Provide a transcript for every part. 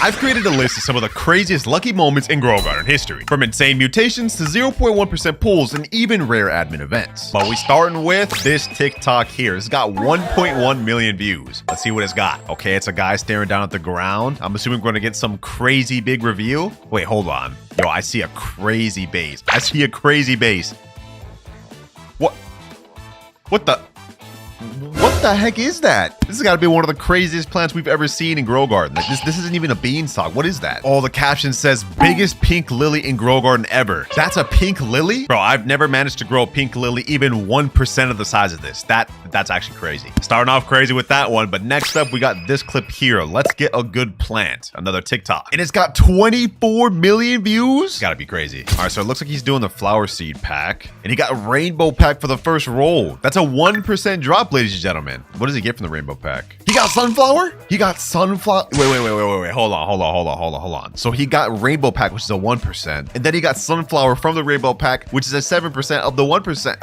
I've created a list of some of the craziest lucky moments in Grow Garden history, from insane mutations to 0.1% pulls and even rare admin events. But we starting with this TikTok here. It's got 1.1 million views. Let's see what it's got. Okay, it's a guy staring down at the ground. I'm assuming we're gonna get some crazy big reveal. Wait, hold on. Yo, I see a crazy base. I see a crazy base. What the heck is that? This has got to be one of the craziest plants we've ever seen in Grow Garden. Like this isn't even a beanstalk. What is that? Oh, the caption says biggest pink lily in Grow Garden ever. That's a pink lily? Bro, I've never managed to grow a pink lily even 1% of the size of this. That's actually crazy. Starting off crazy with that one, but next up we got this clip here. Let's get a good plant. Another TikTok. And it's got 24 million views? Gotta be crazy. All right, so it looks like he's doing the flower seed pack. And he got a rainbow pack for the first roll. That's a 1% drop, ladies and gentlemen. What does he get from the rainbow pack? He got sunflower? He got sunflower. Wait. Hold on. So he got rainbow pack, which is a 1%. And then he got sunflower from the rainbow pack, which is a 7% of the 1%.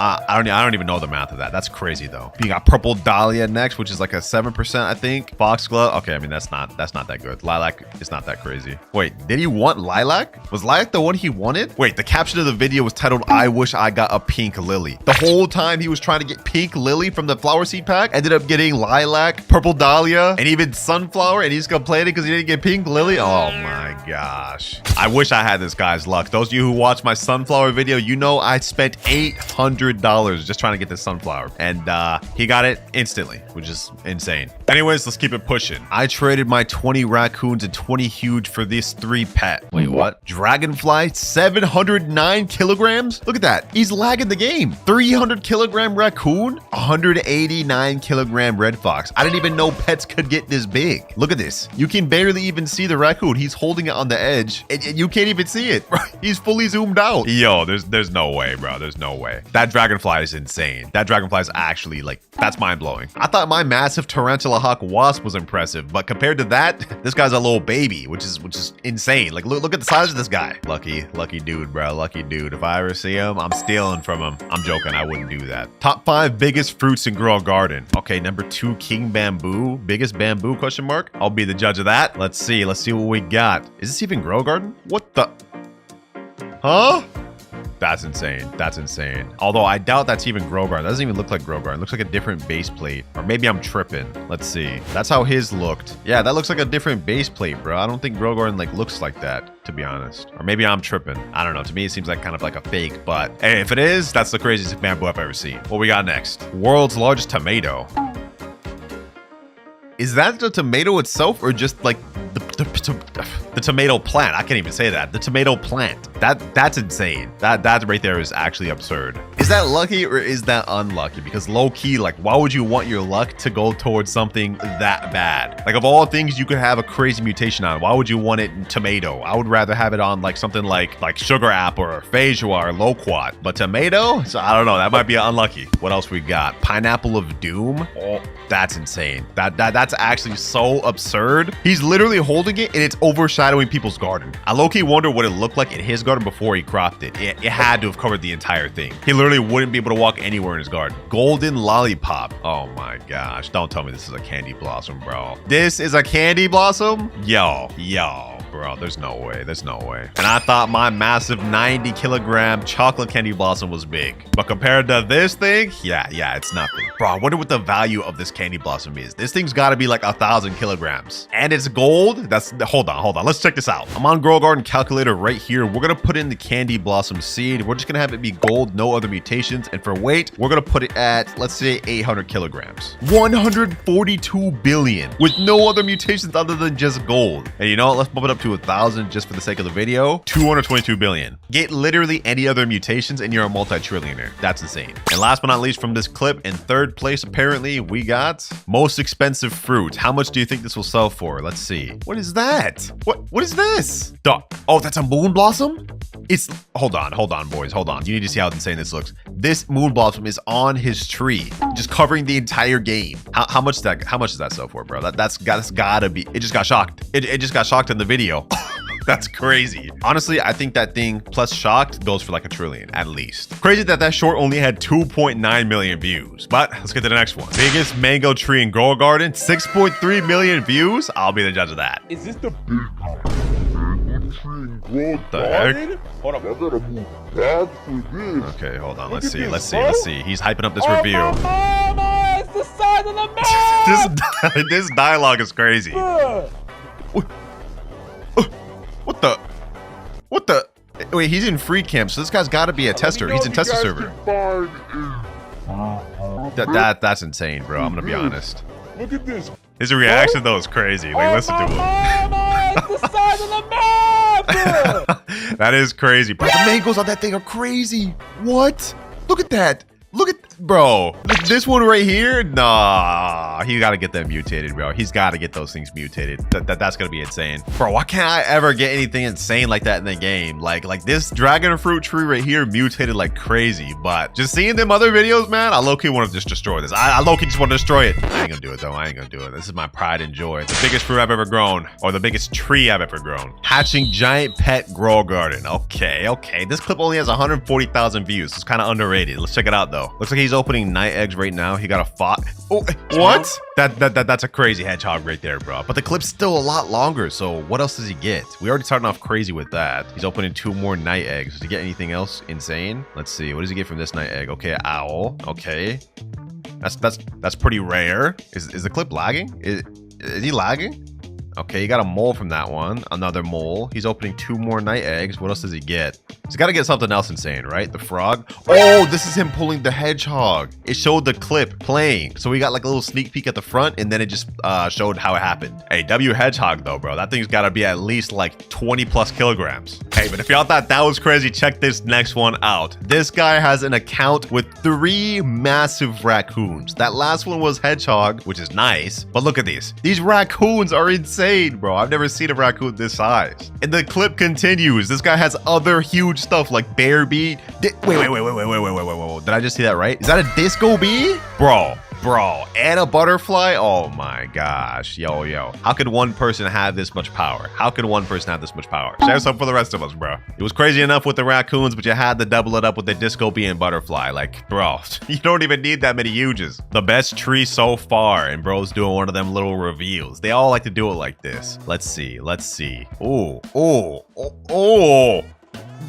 I don't even know the math of that. That's crazy though. You got purple dahlia next, which is like a 7%, I think. Foxglove. Okay, I mean that's not that good. Lilac is not that crazy. Wait, did he want lilac? Was lilac the one he wanted? Wait, the caption of the video was titled, "I wish I got a pink lily." The whole time he was trying to get pink lily from the flower seed pack, ended up getting lilac, purple dahlia, and even sunflower, and he's complaining because he didn't get pink lily. Oh my gosh. I wish I had this guy's luck. Those of you who watched my sunflower video, you know I spent $800 just trying to get this sunflower, and he got it instantly, which is insane. Anyways, let's keep it pushing. I traded my 20 raccoons and 20 huge for this 3 pet. Wait, what? Dragonfly, 709 kilograms? Look at that. He's lagging the game. 300 kilogram raccoon, 189 kilogram red fox. I didn't even know pets could get this big. Look at this. You can barely even see the raccoon. He's holding it on the edge, and you can't even see it. He's fully zoomed out. Yo, there's no way, bro. There's no way. That dragonfly is insane. That dragonfly is actually like, that's mind-blowing. I thought my massive tarantula hawk wasp was impressive, but compared to that, this guy's a little baby, which is insane. Like look at the size of this guy. Lucky dude, bro. Lucky dude. If I ever see him, I'm stealing from him. I'm joking, I wouldn't do that. Top 5 biggest fruits in Grow Garden. Okay, number 2, king bamboo. Biggest bamboo, question mark? I'll be the judge of that. Let's see what we got. Is this even Grow Garden? What the? Huh? That's insane. That's insane. Although I doubt that's even Grow Garden. That doesn't even look like Grow Garden. It looks like a different base plate. Or maybe I'm tripping. Let's see. That's how his looked. Yeah, that looks like a different base plate, bro. I don't think Grow Garden like looks like that, to be honest. Or maybe I'm tripping. I don't know. To me, it seems like kind of like a fake, but hey, if it is, that's the craziest bamboo I've ever seen. What we got next? World's largest tomato. Is that the tomato itself or just like the tomato plant? I can't even say that. The tomato plant. That's insane. That right there is actually absurd. Is that lucky or is that unlucky? Because low key, like, why would you want your luck to go towards something that bad? Like, of all things you could have a crazy mutation on, why would you want it in tomato? I would rather have it on like something like sugar apple or feijoa or loquat. But tomato? So I don't know. That might be unlucky. What else we got? Pineapple of doom. Oh, that's insane. That's actually so absurd. He's literally holding it and it's overshadowing people's garden. I low-key wonder what it looked like in his garden before he cropped it. It had to have covered the entire thing. He literally wouldn't be able to walk anywhere in his garden. Golden lollipop. Oh my gosh. Don't tell me this is a candy blossom, bro. This is a candy blossom? Yo. Bro, there's no way. And I thought my massive 90 kilogram chocolate candy blossom was big. But compared to this thing, yeah, it's nothing. Bro, I wonder what the value of this candy blossom is. This thing's gotta be like 1,000 kilograms. And it's gold? Hold on. Let's check this out. I'm on Grow Garden calculator right here. We're gonna put in the candy blossom seed. We're just gonna have it be gold, no other mutations. And for weight, we're gonna put it at, let's say 800 kilograms. 142 billion with no other mutations other than just gold. And you know what? Let's bump it up to 1,000 just for the sake of the video. 222 billion. Get literally any other mutations and you're a multi-trillionaire. That's insane. And last but not least from this clip, in 3rd place apparently we got most expensive fruit. How much do you think this will sell for? Let's see. What is that? What is this? Oh, that's a moon blossom? Hold on, boys. Hold on. You need to see how insane this looks. This moon blossom is on his tree, just covering the entire game. How much does that sell for, bro? That's gotta be. It just got shocked. It just got shocked in the video. That's crazy. Honestly, I think that thing plus shocked goes for like 1 trillion at least. Crazy that short only had 2.9 million views. But let's get to the next one. Biggest mango tree in Grow Garden, 6.3 million views. I'll be the judge of that. Is this the big tree in Grow Garden? Hold on. I gotta move back for this. Okay, hold on. Let's see. He's hyping up this review. Mama, it's the size of the map. This dialogue is crazy. What the? Wait, he's in free camp, so this guy's got to be a tester. He's in tester server. That's insane, bro. I'm gonna be honest. Look at this. His reaction though is crazy. Like, listen to him. Mama, it's the size of the map. That is crazy. Bro, the mangoes on that thing are crazy. What? Look at that. Look at, bro, this one right here. Nah, he got to get them mutated, bro. He's got to get those things mutated. That's gonna be insane, bro. Why can't I ever get anything insane like that in the game? Like this dragon fruit tree right here mutated like crazy. But just seeing them other videos, man, I low-key want to just destroy this. I low-key just want to destroy it. I ain't gonna do it though. I ain't gonna do it. This is my pride and joy. The biggest fruit I've ever grown, or the biggest tree I've ever grown. Hatching giant pet grow garden. Okay. This clip only has 140,000 views. It's kind of underrated. Let's check it out though. Looks like he's opening night eggs right now. He got a fox. Oh, what? That's a crazy hedgehog right there, bro. But the clip's still a lot longer. So what else does he get? We already started off crazy with that. He's opening 2 more night eggs. Does he get anything else insane? Let's see. What does he get from this night egg? Okay, owl. Okay. That's pretty rare. Is the clip lagging? Is he lagging? Okay, he got a mole from that one. Another mole. He's opening 2 more night eggs. What else does he get? He's got to get something else insane, right? The frog. Oh, this is him pulling the hedgehog. It showed the clip playing. So we got like a little sneak peek at the front, and then it just showed how it happened. Hey, W hedgehog though, bro. That thing's got to be at least like 20 plus kilograms. Hey, but if y'all thought that was crazy, check this next one out. This guy has an account with 3 massive raccoons. That last one was hedgehog, which is nice. But look at these. These raccoons are insane, bro. I've never seen a raccoon this size. And the clip continues. This guy has other huge stuff like bear bee. Wait. Did I just see that right? Is that a disco bee? Bro, and a butterfly? Oh my gosh. Yo. How could one person have this much power? Share some for the rest of us, bro. It was crazy enough with the raccoons, but you had to double it up with the disco bee and butterfly. Like, bro, you don't even need that many huges. The best tree so far, and bro's doing one of them little reveals. They all like to do it like this. Let's see. Oh.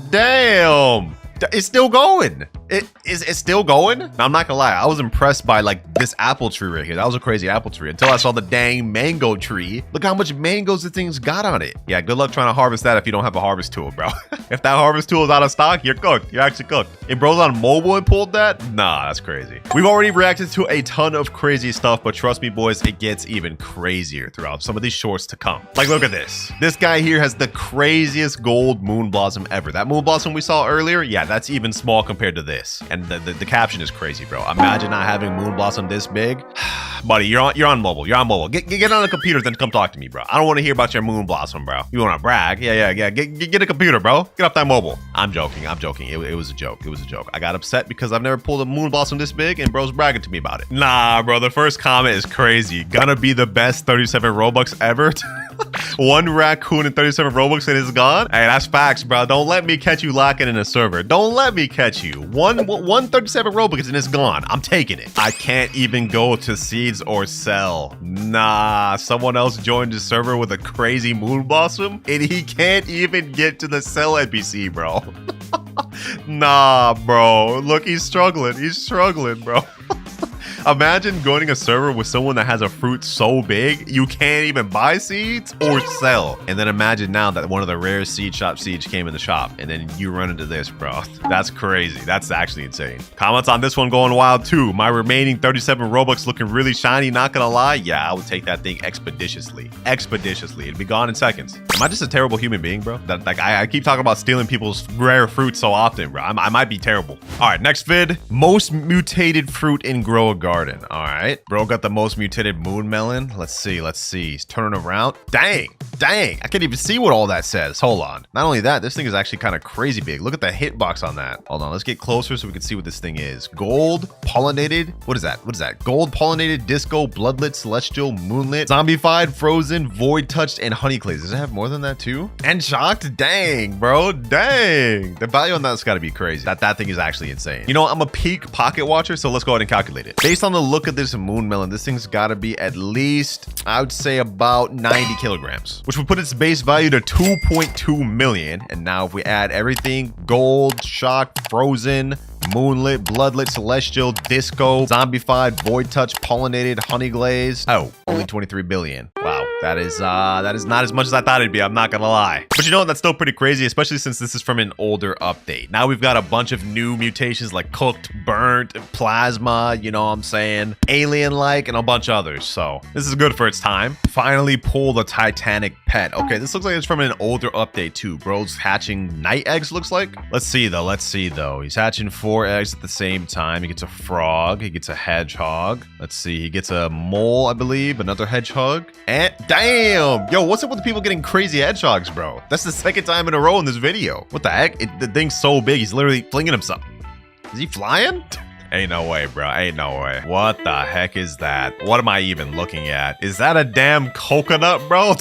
Damn. It's still going. It's still going. Now, I'm not gonna lie. I was impressed by like this apple tree right here. That was a crazy apple tree until I saw the dang mango tree. Look how much mangoes the thing's got on it. Yeah, good luck trying to harvest that if you don't have a harvest tool, bro. If that harvest tool is out of stock, you're cooked. You're actually cooked. And bro's on mobile and pulled that? Nah, that's crazy. We've already reacted to a ton of crazy stuff, but trust me, boys, it gets even crazier throughout some of these shorts to come. Like, look at this. This guy here has the craziest gold moon blossom ever. That moon blossom we saw earlier, yeah, that's even small compared to this. And the caption is crazy, bro. Imagine not having moon blossom this big. Buddy, you're on mobile. Get on the computer, then come talk to me, bro. I don't want to hear about your moon blossom, bro. You want to brag? Yeah. Get a computer, bro. Get off that mobile. I'm joking. It was a joke. I got upset because I've never pulled a moon blossom this big, and bro's bragging to me about it. Nah, bro. The first comment is crazy. Gonna be the best 37 Robux ever. 1 raccoon and 37 Robux and it's gone. Hey, that's facts, bro. Don't let me catch you locking in a server. Don't let me catch you. 137 Robux and it's gone. I'm taking it. I can't even go to seeds or sell. Nah, someone else joined the server with a crazy moon blossom and he can't even get to the sell NPC, bro. Nah, bro. Look, he's struggling, bro. Imagine joining a server with someone that has a fruit so big you can't even buy seeds or sell. And then imagine now that one of the rare seed shop seeds came in the shop and then you run into this, bro. That's crazy. That's actually insane. Comments on this one going wild too. My remaining 37 Robux looking really shiny, not gonna lie. Yeah, I would take that thing expeditiously. It'd be gone in seconds. Am I just a terrible human being, bro? I keep talking about stealing people's rare fruit so often, bro. I might be terrible. All right, next vid. Most mutated fruit in Grow a Garden. All right, bro got the most mutated moon melon. Let's see. He's turning around. Dang, Dang, I can't even see what all that says. Hold on. Not only that, this thing is actually kind of crazy big. Look at the hitbox on that. Hold on, let's get closer so we can see what this thing is. Gold, pollinated. What is that? What is that? Gold, pollinated, disco, bloodlit, celestial, moonlit, zombified, frozen, void touched, and honeyclaze. Does it have more than that too? And shocked? Dang, bro. Dang. The value on that's got to be crazy. That thing is actually insane. You know, I'm a peak pocket watcher, so let's go ahead and calculate it. Based on the look of this moon melon, this thing's got to be at least, I would say, about 90 kilograms, which would put its base value to 2.2 million. And now if we add everything, gold, shocked, frozen, moonlit, bloodlit, celestial, disco, zombified, void touch, pollinated, honey glazed. Oh, only 23 billion. Wow, that is not as much as I thought it'd be. I'm not gonna lie. But you know what? That's still pretty crazy, especially since this is from an older update. Now we've got a bunch of new mutations like cooked, burnt, plasma, you know what I'm saying, alien-like, and a bunch of others. So this is good for its time. Finally pull the Titanic pet. Okay, this looks like it's from an older update too. Bro's hatching night eggs, looks like. Let's see though. He's hatching 4 eggs at the same time. He gets a frog. He gets a hedgehog. Let's see. He gets a mole, I believe. Another hedgehog. And damn! Yo, what's up with the people getting crazy hedgehogs, bro? That's the second time in a row in this video. What the heck? The thing's so big. He's literally flinging himself. Is he flying? Ain't no way, bro. Ain't no way. What the heck is that? What am I even looking at? Is that a damn coconut, bro?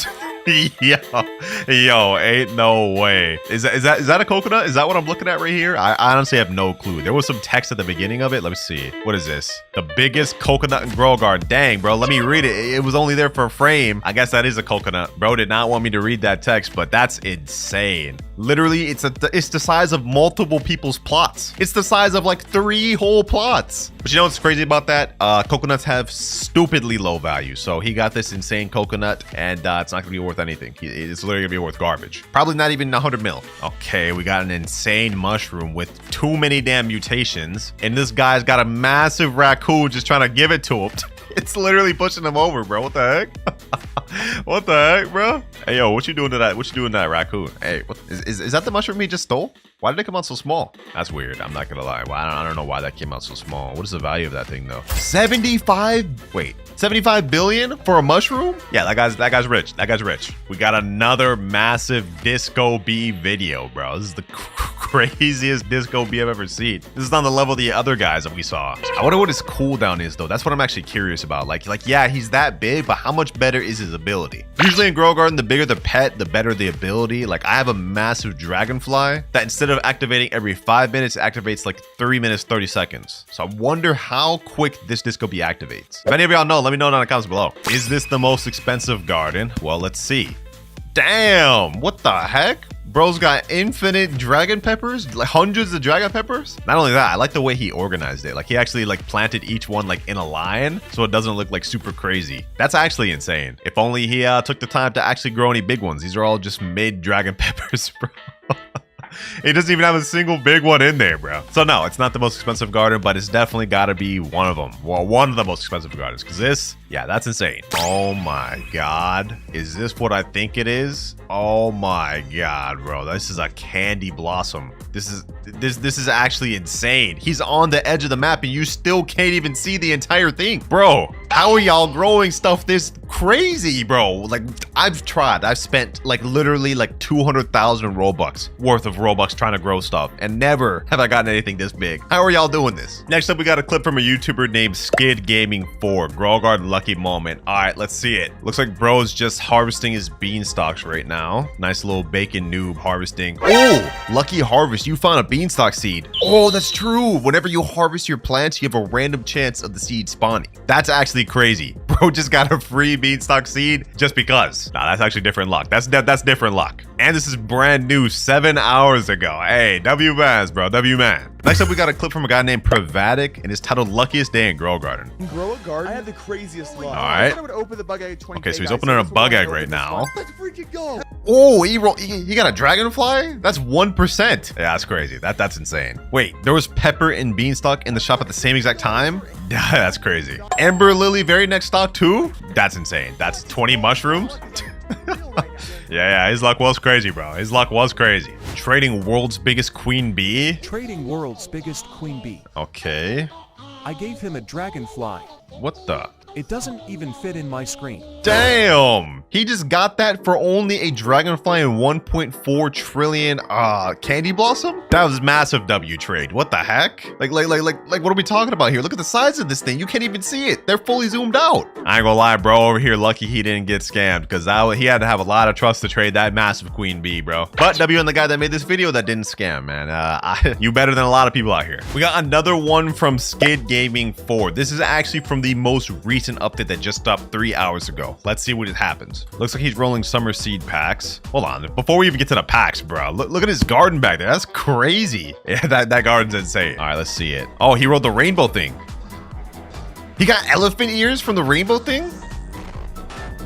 Yo, ain't no way. Is that a coconut? Is that what I'm looking at right here? I honestly have no clue. There was some text at the beginning of it. Let me see. What is this? The biggest coconut in Grow Garden. Dang, bro. Let me read it. It was only there for a frame. I guess that is a coconut. Bro did not want me to read that text, but that's insane. Literally, it's the size of multiple people's plots. It's the size of like 3 whole plots. But you know what's crazy about that? Coconuts have stupidly low value. So he got this insane coconut, and it's not gonna be worth anything. It's literally gonna be worth garbage. Probably not even 100 mil. Okay, we got an insane mushroom with too many damn mutations, and this guy's got a massive raccoon just trying to give it to him. It's literally pushing him over, bro. What the heck? What the heck, bro? Hey, yo, what you doing to that? What you doing to that raccoon? Hey, what is that the mushroom he just stole? Why did it come out so small? That's weird. I'm not gonna lie. Well, I don't know why that came out so small. What is the value of that thing though? 75 billion for a mushroom? Yeah, that guy's rich. That guy's rich. We got another massive disco bee video, bro. This is the craziest disco bee I've ever seen. This is on the level of the other guys that we saw. I wonder what his cooldown is though. That's what I'm actually curious about. Like yeah, he's that big, but how much better is his ability? Usually in Grow Garden, the bigger the pet, the better the ability. Like I have a massive dragonfly that instead of activating every 5 minutes, it activates like 3 minutes, 30 seconds. So I wonder how quick this disco bee activates. If any of y'all know, let me know in the comments below. Is this the most expensive garden? Well, let's see. Damn, what the heck? Bro's got infinite dragon peppers, like hundreds of dragon peppers. Not only that, I like the way he organized it. Like he actually like planted each one like in a line so it doesn't look like super crazy. That's actually insane. If only he took the time to actually grow any big ones. These are all just mid dragon peppers, bro. It doesn't even have a single big one in there, bro. So no, it's not the most expensive garden, but it's definitely got to be one of them. Well, one of the most expensive gardens, because this, yeah, that's insane. Oh my God. Is this what I think it is? Oh my God, bro. This is a candy blossom. This is actually insane. He's on the edge of the map and you still can't even see the entire thing. Bro, how are y'all growing stuff this crazy, bro? Like I've spent like literally like 200,000 Robux worth of Robux trying to grow stuff, and never have I gotten anything this big. How are y'all doing this? Next up, we got a clip from a YouTuber named Skid Gaming 4. Grow Garden lucky moment. All right, let's see it. Looks like bro's just harvesting his beanstalks right now. Nice little bacon noob harvesting. Oh, lucky harvest. You found a beanstalk seed. Oh, that's true. Whenever you harvest your plants, you have a random chance of the seed spawning. That's actually crazy. Bro just got a free beanstalk seed just because. Nah, that's actually different luck. That's different luck. And this is brand new 7 hours ago. Hey, W-Mans, bro. W-Man. Next up, we got a clip from a guy named Pravatic, and it's titled Luckiest Day in Grow Garden. Grow a garden? I had the craziest luck. All right. I would open the bug egg 20K, okay, so he's opening a bug egg right now. Let's freaking go. Oh, he got a dragonfly? That's 1%. Yeah, that's crazy. That's insane. Wait, there was pepper and beanstalk in the shop at the same exact time? That's crazy. Ember Lily very next stock too? That's insane. That's 20 mushrooms? Yeah, his luck was crazy, bro. His luck was crazy. Trading world's biggest queen bee? Trading world's biggest queen bee. Okay. I gave him a dragonfly. What the? It doesn't even fit in my screen. Damn! He just got that for only a dragonfly and 1.4 trillion candy blossom? That was massive W trade. What the heck? Like what are we talking about here? Look at the size of this thing. You can't even see it. They're fully zoomed out. I ain't gonna lie, bro. Over here, lucky he didn't get scammed because he had to have a lot of trust to trade that massive queen bee, bro. But W and the guy that made this video that didn't scam, man. You better than a lot of people out here. We got another one from Skid Gaming 4. This is actually from the most recent update that just stopped 3 hours ago. Let's see what happens. Looks like he's rolling summer seed packs. Hold on. Before we even get to the packs, bro, look at his garden back there. That's crazy. Yeah, that garden's insane. All right, let's see it. Oh, he rolled the rainbow thing. He got elephant ears from the rainbow thing?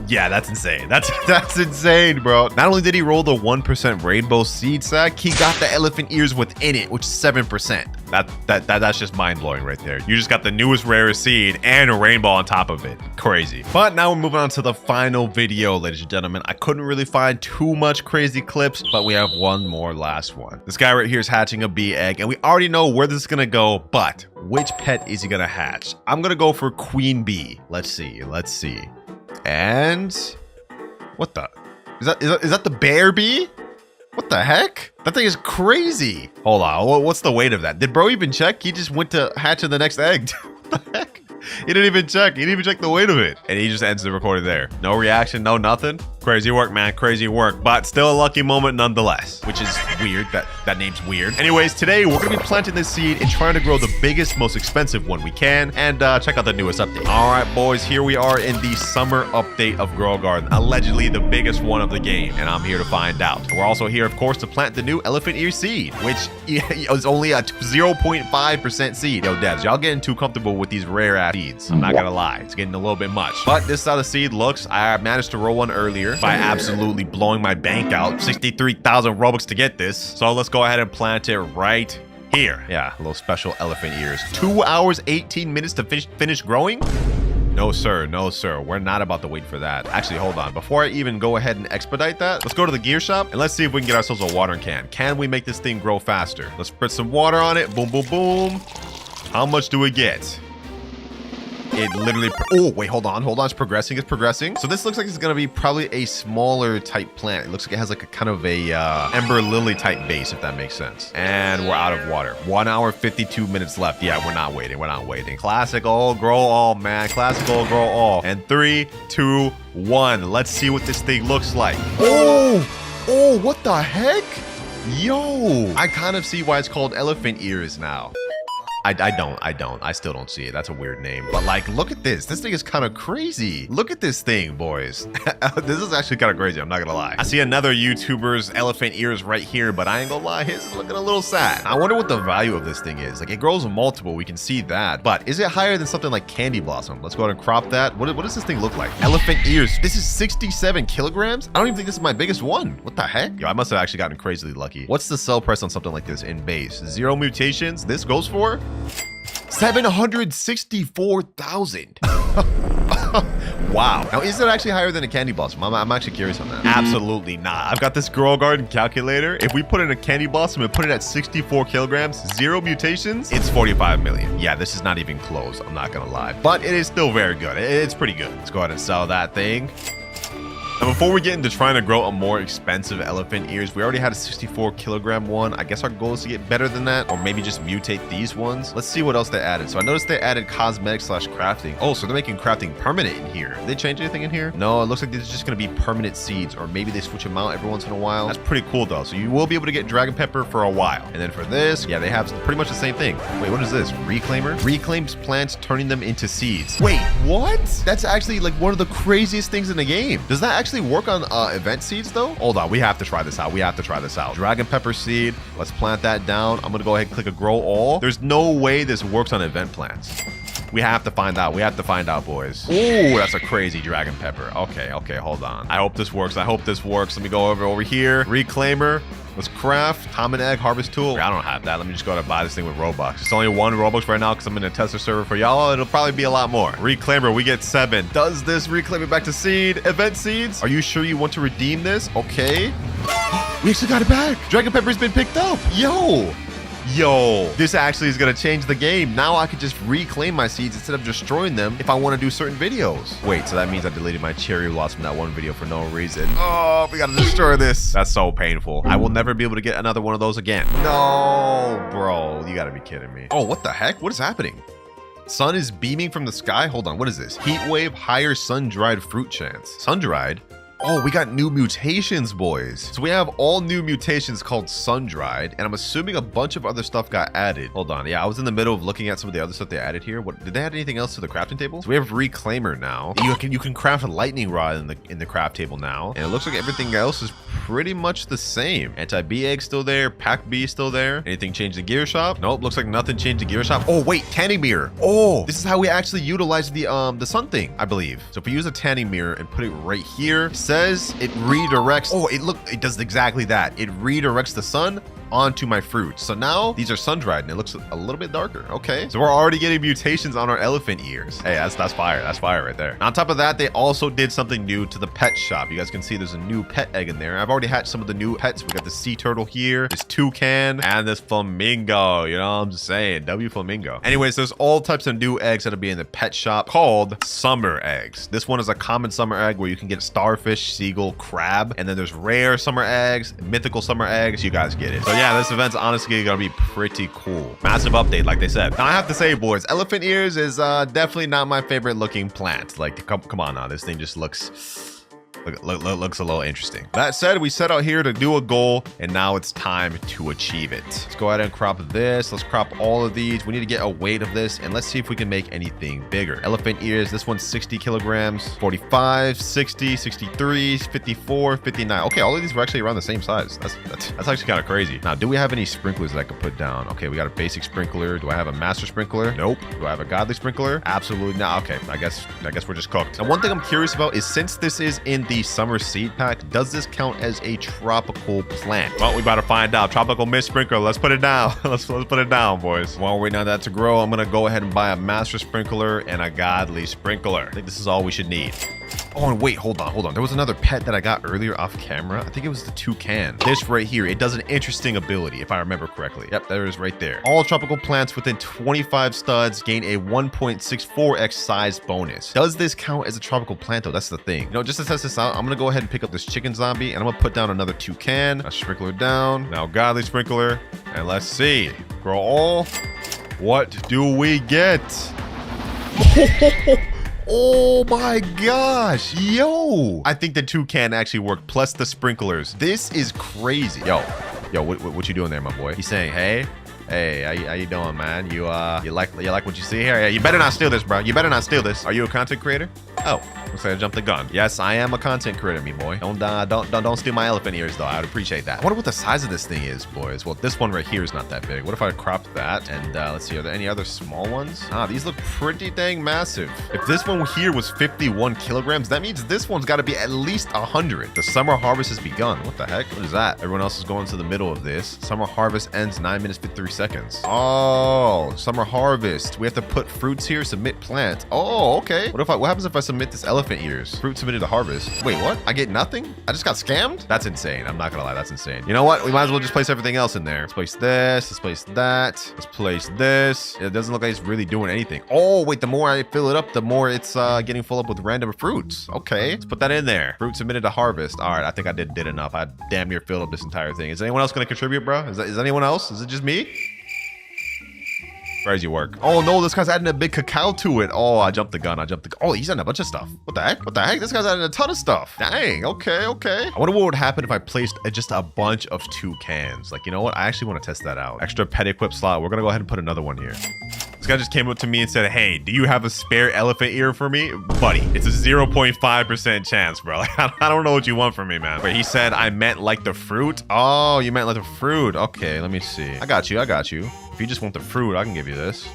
Yeah, that's insane. That's insane, bro. Not only did he roll the 1% rainbow seed sack, he got the elephant ears within it, which is 7%. That's just mind-blowing right there. You just got the newest rarest seed and a rainbow on top of it. Crazy. But now we're moving on to the final video, ladies and gentlemen. I couldn't really find too much crazy clips, but we have one more last one. This guy right here is hatching a bee egg, and we already know where this is gonna go, but which pet is he gonna hatch? I'm gonna go for queen bee. Let's see. And what the is that the bear bee? What the heck? That thing is crazy. Hold on, what's the weight of that? Did bro even check? He just went to hatch in the next egg. What the heck? He didn't even check. He didn't even check the weight of it. And he just ends the recording there. No reaction, no nothing. Crazy work, man. Crazy work. But still a lucky moment nonetheless, which is weird. That name's weird. Anyways, today we're going to be planting this seed and trying to grow the biggest, most expensive one we can. And check out the newest update. All right, boys. Here we are in the summer update of Grow Garden. Allegedly the biggest one of the game. And I'm here to find out. We're also here, of course, to plant the new elephant ear seed, which is only a 0.5% seed. Yo, devs, y'all getting too comfortable with these rare ass seeds. I'm not gonna lie, it's getting a little bit much. But this is how the seed looks. I managed to roll one earlier by absolutely blowing my bank out. 63,000 Robux to get this. So let's go ahead and plant it right here. Yeah, a little special elephant ears. 2 hours, 18 minutes to finish growing? No, sir. No, sir. We're not about to wait for that. Actually, hold on. Before I even go ahead and expedite that, let's go to the gear shop and let's see if we can get ourselves a watering can. Can we make this thing grow faster? Let's spritz some water on it. Boom, boom, boom. How much do we get? It literally, oh, wait, hold on. It's progressing. So this looks like it's gonna be probably a smaller type plant. It looks like it has like a kind of a ember lily type base, if that makes sense. And we're out of water. 1 hour, 52 minutes left. Yeah, we're not waiting. Classic old grow all, man. Classic old grow all. And 3, 2, 1. Let's see what this thing looks like. Oh, what the heck? Yo, I kind of see why it's called elephant ears now. I still don't see it. That's a weird name. But like, look at this. This thing is kind of crazy. Look at this thing, boys. This is actually kind of crazy. I'm not gonna lie. I see another YouTuber's elephant ears right here, but I ain't gonna lie, his is looking a little sad. I wonder what the value of this thing is. Like, it grows multiple. We can see that. But is it higher than something like candy blossom? Let's go ahead and crop that. What does this thing look like? Elephant ears. This is 67 kilograms? I don't even think this is my biggest one. What the heck? Yo, I must have actually gotten crazily lucky. What's the sell price on something like this in base? 0 mutations. This goes for 764,000. Wow. Now, is it actually higher than a candy blossom? I'm actually curious on that. Absolutely not. I've got this Grow Garden calculator. If we put in a candy blossom and put it at 64 kilograms, 0 mutations, it's 45 million. Yeah, this is not even close. I'm not gonna lie. But it is still very good. It's pretty good. Let's go ahead and sell that thing. And before we get into trying to grow a more expensive elephant ears, we already had a 64 kilogram one. I guess our goal is to get better than that, or maybe just mutate these ones. Let's see what else they added. So I noticed they added cosmetics / crafting. Oh, so they're making crafting permanent in here. Did they change anything in here? No, it looks like this is just going to be permanent seeds, or maybe they switch them out every once in a while. That's pretty cool though. So you will be able to get dragon pepper for a while. And then for this, yeah, they have pretty much the same thing. Wait, what is this? Reclaimer? Reclaims plants, turning them into seeds. Wait, what? That's actually like one of the craziest things in the game. Does that actually work on event seeds though? Hold on, we have to try this out. Dragon pepper seed. Let's plant that down. I'm gonna go ahead and click a grow all. There's no way this works on event plants. We have to find out. Boys. Oh, that's a crazy dragon pepper. Okay, hold on. I hope this works. Let me go over here. Reclaimer. Let's craft common egg harvest tool. I don't have that. Let me just go ahead and buy this thing with Robux. It's only 1 Robux right now because I'm in a tester server for y'all. It'll probably be a lot more. Reclaimer, we get 7. Does this reclaim it back to seed? Event seeds? Are you sure you want to redeem this? Okay. We actually got it back. Dragon pepper's been picked up. Yo. Yo, this actually is gonna change the game. Now I could just reclaim my seeds instead of destroying them if I want to do certain videos. Wait, so that means I deleted my cherry blossom from that one video for no reason. Oh, we gotta destroy this. That's so painful. I will never be able to get another one of those again. No, bro, you gotta be kidding me. Oh, what the heck? What is happening? Sun is beaming from the sky? Hold on, what is this? Heat wave, higher sun-dried fruit chance. Sun-dried? Oh, we got new mutations, boys. So we have all new mutations called sun-dried, and I'm assuming a bunch of other stuff got added. Hold on, yeah, I was in the middle of looking at some of the other stuff they added here. What did they add anything else to the crafting table? So we have reclaimer now. You can craft a lightning rod in the craft table now, and it looks like everything else is pretty much the same. Anti-bee egg still there, pack bee still there. Anything changed in gear shop? Nope, looks like nothing changed in gear shop. Oh wait, tanning mirror. Oh, this is how we actually utilize the sun thing, I believe. So if we use a tanning mirror and put it right here, it says it redirects. Oh, it does exactly that. It redirects the sun onto my fruit. So now these are sun-dried and it looks a little bit darker. Okay, so we're already getting mutations on our elephant ears. Hey, that's fire. That's fire right there. On top of that, they also did something new to the pet shop. You guys can see there's a new pet egg in there. I've already hatched some of the new pets. We got the sea turtle here, this toucan, and this flamingo. You know what I'm saying? W flamingo. Anyways, there's all types of new eggs that'll be in the pet shop called summer eggs. This one is a common summer egg where you can get starfish, seagull, crab, and then there's rare summer eggs, mythical summer eggs. You guys get it. So yeah, this event's honestly gonna be pretty cool. Massive update, like they said. Now I have to say, boys, elephant ears is definitely not my favorite looking plant. Like, come on now, this thing just looks a little interesting. That said, we set out here to do a goal, and now it's time to achieve it. Let's go ahead and crop this. Let's crop all of these. We need to get a weight of this, and let's see if we can make anything bigger. Elephant ears, this one's 60 kilograms, 45, 60, 63, 54, 59. Okay, all of these were actually around the same size. That's actually kind of crazy. Now, do we have any sprinklers that I could put down? Okay, we got a basic sprinkler. Do I have a master sprinkler? Nope. Do I have a godly sprinkler? Absolutely not. Okay, I guess we're just cooked. Now, one thing I'm curious about is, since this is in the summer seed pack, does this count as a tropical plant? Well, we about to find out. Tropical mist sprinkler. Let's put it down. let's put it down, boys. While we're waiting on that to grow, I'm gonna go ahead and buy a master sprinkler and a godly sprinkler. I think this is all we should need. Oh, and wait, hold on. There was another pet that I got earlier off camera. I think it was the toucan. This right here, it does an interesting ability, if I remember correctly. Yep, there it is right there. All tropical plants within 25 studs gain a 1.64x size bonus. Does this count as a tropical plant, though? That's the thing. You know, just to test this out, I'm gonna go ahead and pick up this chicken zombie, and I'm gonna put down another toucan. A sprinkler down. Now, godly sprinkler. And let's see. Grow all. What do we get? Oh my gosh, yo, I think the toucan actually worked, plus the sprinklers. This is crazy. Yo, what you doing there, my boy? He's saying, hey, how you doing, man? You like what you see here? Yeah, you better not steal this, bro. You better not steal this. Are you a content creator? Oh, looks like I jumped the gun. Yes, I am a content creator, me boy. Don't steal my elephant ears, though. I would appreciate that. I wonder what the size of this thing is, boys. Well, this one right here is not that big. What if I cropped that? And let's see, are there any other small ones? Ah, these look pretty dang massive. If this one here was 51 kilograms, that means this one's got to be at least 100. The summer harvest has begun. What the heck? What is that? Everyone else is going to the middle of this. Summer harvest ends 9 minutes 53 seconds. Oh, summer harvest. We have to put fruits here, submit plant. Oh, okay. What happens if I submit this elephant ears? Fruit submitted to harvest. Wait, what? I get nothing? I just got scammed? That's insane. I'm not gonna lie, that's insane. You know what? We might as well just place everything else in there. Let's place this. Let's place that. Let's place this. It doesn't look like it's really doing anything. Oh, wait, the more I fill it up, the more it's getting full up with random fruits. Okay, let's put that in there. Fruit submitted to harvest. All right, I think I did enough. I damn near filled up this entire thing. Is anyone else gonna contribute, bro? Is anyone else? Is it just me? Crazy work. Oh no, this guy's adding a big cacao to it. Oh, I jumped the gun. Oh, he's adding a bunch of stuff. What the heck? This guy's adding a ton of stuff. Dang, okay. I wonder what would happen if I placed just a bunch of toucans. Like, you know what? I actually want to test that out. Extra pet equip slot. We're gonna go ahead and put another one here. This guy just came up to me and said, hey, do you have a spare elephant ear for me? Buddy, it's a 0.5% chance, bro. I don't know what you want from me, man. But he said I meant like the fruit. Oh, you meant like the fruit. Okay, let me see. I got you. If you just want the fruit, I can give you this.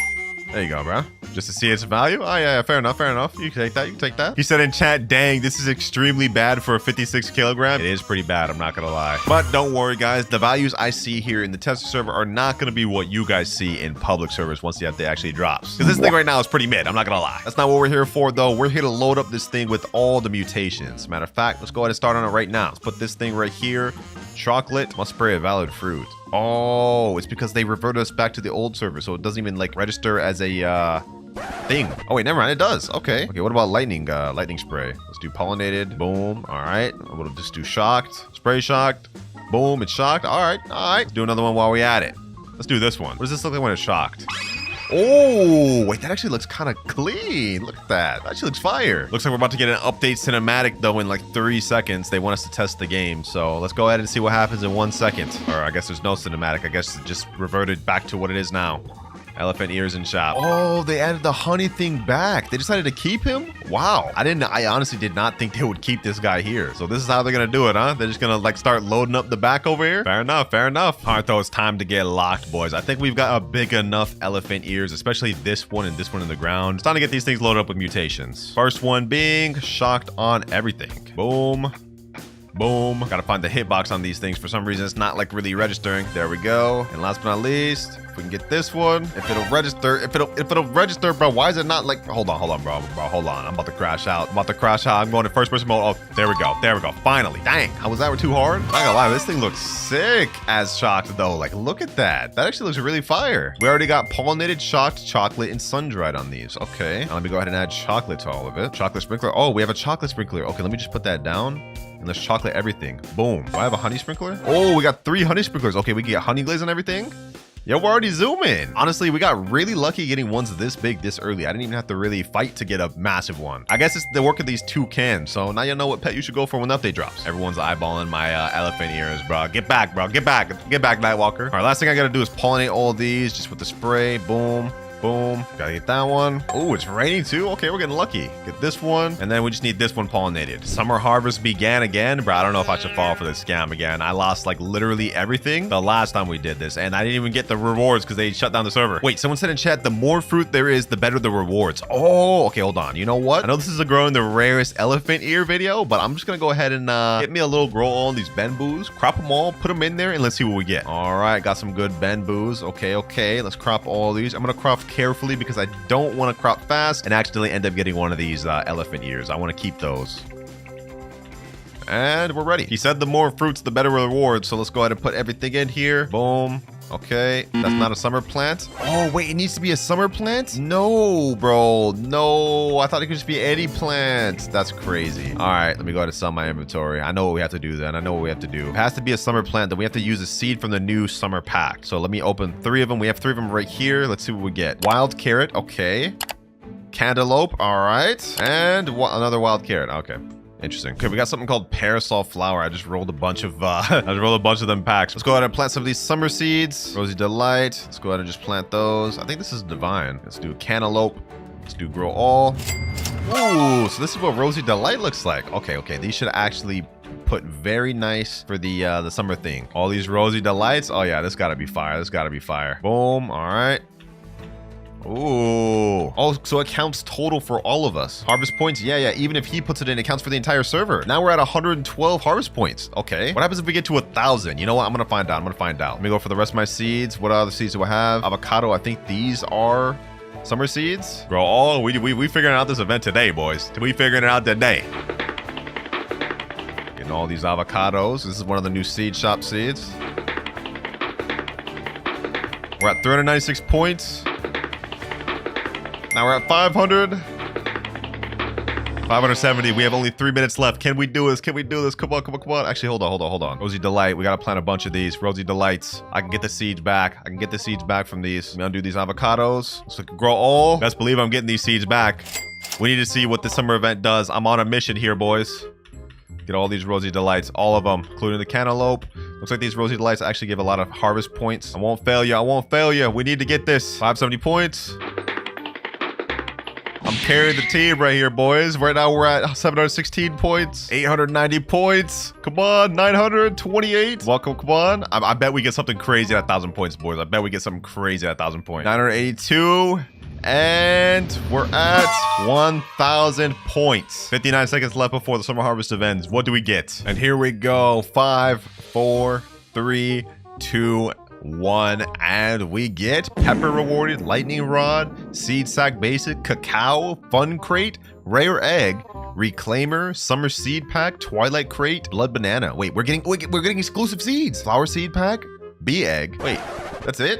There you go, bro. Just to see its value? Oh, yeah, fair enough. You can take that. He said in chat, dang, this is extremely bad for a 56 kilogram. It is pretty bad, I'm not gonna lie. But don't worry, guys. The values I see here in the tester server are not gonna be what you guys see in public servers once the update actually drops. Because this thing right now is pretty mid, I'm not gonna lie. That's not what we're here for, though. We're here to load up this thing with all the mutations. Matter of fact, let's go ahead and start on it right now. Let's put this thing right here. Chocolate must spray a valid fruit. Oh, it's because they reverted us back to the old server, so it doesn't even like register as a thing. Oh wait, never mind, it does. Okay. Okay, what about lightning spray? Let's do pollinated. Boom. All right. We'll just do shocked. Spray shocked. Boom, it's shocked. All right. All right. Let's do another one while we at it. Let's do this one. What does this look like when it's shocked? Oh, wait, that actually looks kind of clean. Look at that. That actually looks fire. Looks like we're about to get an update cinematic, though, in like 3 seconds. They want us to test the game. So let's go ahead and see what happens in 1 second. Or I guess there's no cinematic. I guess it just reverted back to what it is now. Elephant ears in shop. Oh, they added the honey thing back. They decided to keep him? Wow. I honestly did not think they would keep this guy here. So this is how they're gonna do it, huh? They're just gonna like start loading up the back over here? Fair enough, fair enough. All right, though, it's time to get locked, boys. I think we've got a big enough elephant ears, especially this one and this one in the ground. It's time to get these things loaded up with mutations. First one being shocked on everything. Boom. Boom. Gotta find the hitbox on these things. For some reason, it's not like really registering. There we go. And last but not least, if we can get this one, if it'll register, bro, why is it not like, hold on, bro, hold on. I'm about to crash out. I'm going to first person mode. Oh, there we go. Finally. Dang. How was that too hard? Not gonna lie, this thing looks sick as shocked though. Like, look at that. That actually looks really fire. We already got pollinated, shocked, chocolate, and sun-dried on these. Okay. Now let me go ahead and add chocolate to all of it. Chocolate sprinkler. Oh, we have a chocolate sprinkler. Okay, let me just put that down. And let's chocolate everything. Boom. Do I have a honey sprinkler? Oh, we got 3 honey sprinklers. Okay, we can get honey glaze on everything. Yeah, we're already zooming. Honestly, we got really lucky getting ones this big this early. I didn't even have to really fight to get a massive one. I guess it's the work of these 2 cans. So now you know what pet you should go for when the update drops. Everyone's eyeballing my elephant ears, bro. Get back, bro. Get back, Nightwalker. All right, last thing I got to do is pollinate all of these just with the spray. Boom. Boom. Gotta get that one. Oh, it's raining too? Okay, we're getting lucky. Get this one. And then we just need this one pollinated. Summer harvest began again. Bro, I don't know if I should fall for this scam again. I lost like literally everything the last time we did this. And I didn't even get the rewards because they shut down the server. Wait, someone said in chat, the more fruit there is, the better the rewards. Oh, okay, hold on. You know what? I know this is a growing the rarest elephant ear video, but I'm just gonna go ahead and get me a little grow all these bamboos, crop them all, put them in there, and let's see what we get. All right, got some good bamboos. Okay. Let's crop all these. I'm gonna crop carefully because I don't want to crop fast and accidentally end up getting one of these elephant ears. I want to keep those. And we're ready. He said the more fruits, the better rewards. So let's go ahead and put everything in here. Boom. Okay, that's not a summer plant. Oh, wait, it needs to be a summer plant? No, bro, no. I thought it could just be any plant. That's crazy. All right, let me go ahead and sell my inventory. I know what we have to do then. It has to be a summer plant. Then we have to use a seed from the new summer pack. So let me open 3 of them. We have 3 of them right here. Let's see what we get. Wild carrot, okay. Cantaloupe, all right. And another wild carrot, okay. Interesting. Okay, we got something called parasol flower. I just rolled a bunch of them packs. Let's go ahead and plant some of these summer seeds. Rosy Delight. Let's go ahead and just plant those. I think this is divine. Let's do cantaloupe. Let's do grow all. Ooh, so this is what Rosy Delight looks like. Okay. These should actually put very nice for the summer thing. All these Rosy Delights. Oh yeah, this gotta be fire. Boom. All right. Ooh. Oh, so it counts total for all of us. Harvest points? Yeah. Even if he puts it in, it counts for the entire server. Now we're at 112 harvest points. Okay. What happens if we get to 1,000? You know what? I'm gonna find out. Let me go for the rest of my seeds. What other seeds do I have? Avocado. I think these are summer seeds. Bro, oh, we figuring out this event today, boys. We figuring it out today. Getting all these avocados. This is one of the new seed shop seeds. We're at 396 points. Now we're at 500. 570. We have only 3 minutes left. Can we do this? Come on. Actually, hold on. Rosy Delight. We got to plant a bunch of these. Rosy Delights. I can get the seeds back. From these. Let me undo these avocados. So grow all. Best believe I'm getting these seeds back. We need to see what the summer event does. I'm on a mission here, boys. Get all these Rosy Delights. All of them, including the cantaloupe. Looks like these Rosy Delights actually give a lot of harvest points. I won't fail you. We need to get this. 570 points. I'm carrying the team right here, boys. Right now, we're at 716 points, 890 points. Come on, 928. Welcome, come on. I bet we get something crazy at 1,000 points, boys. 982. And we're at 1,000 points. 59 seconds left before the summer harvest ends. What do we get? And here we go. 5, 4, 3, 2, 1, and we get pepper rewarded, lightning rod, seed sack basic, cacao, fun crate, rare egg, reclaimer, summer seed pack, twilight crate, blood banana. Wait, we're getting exclusive seeds. Flower seed pack, bee egg. Wait, that's it?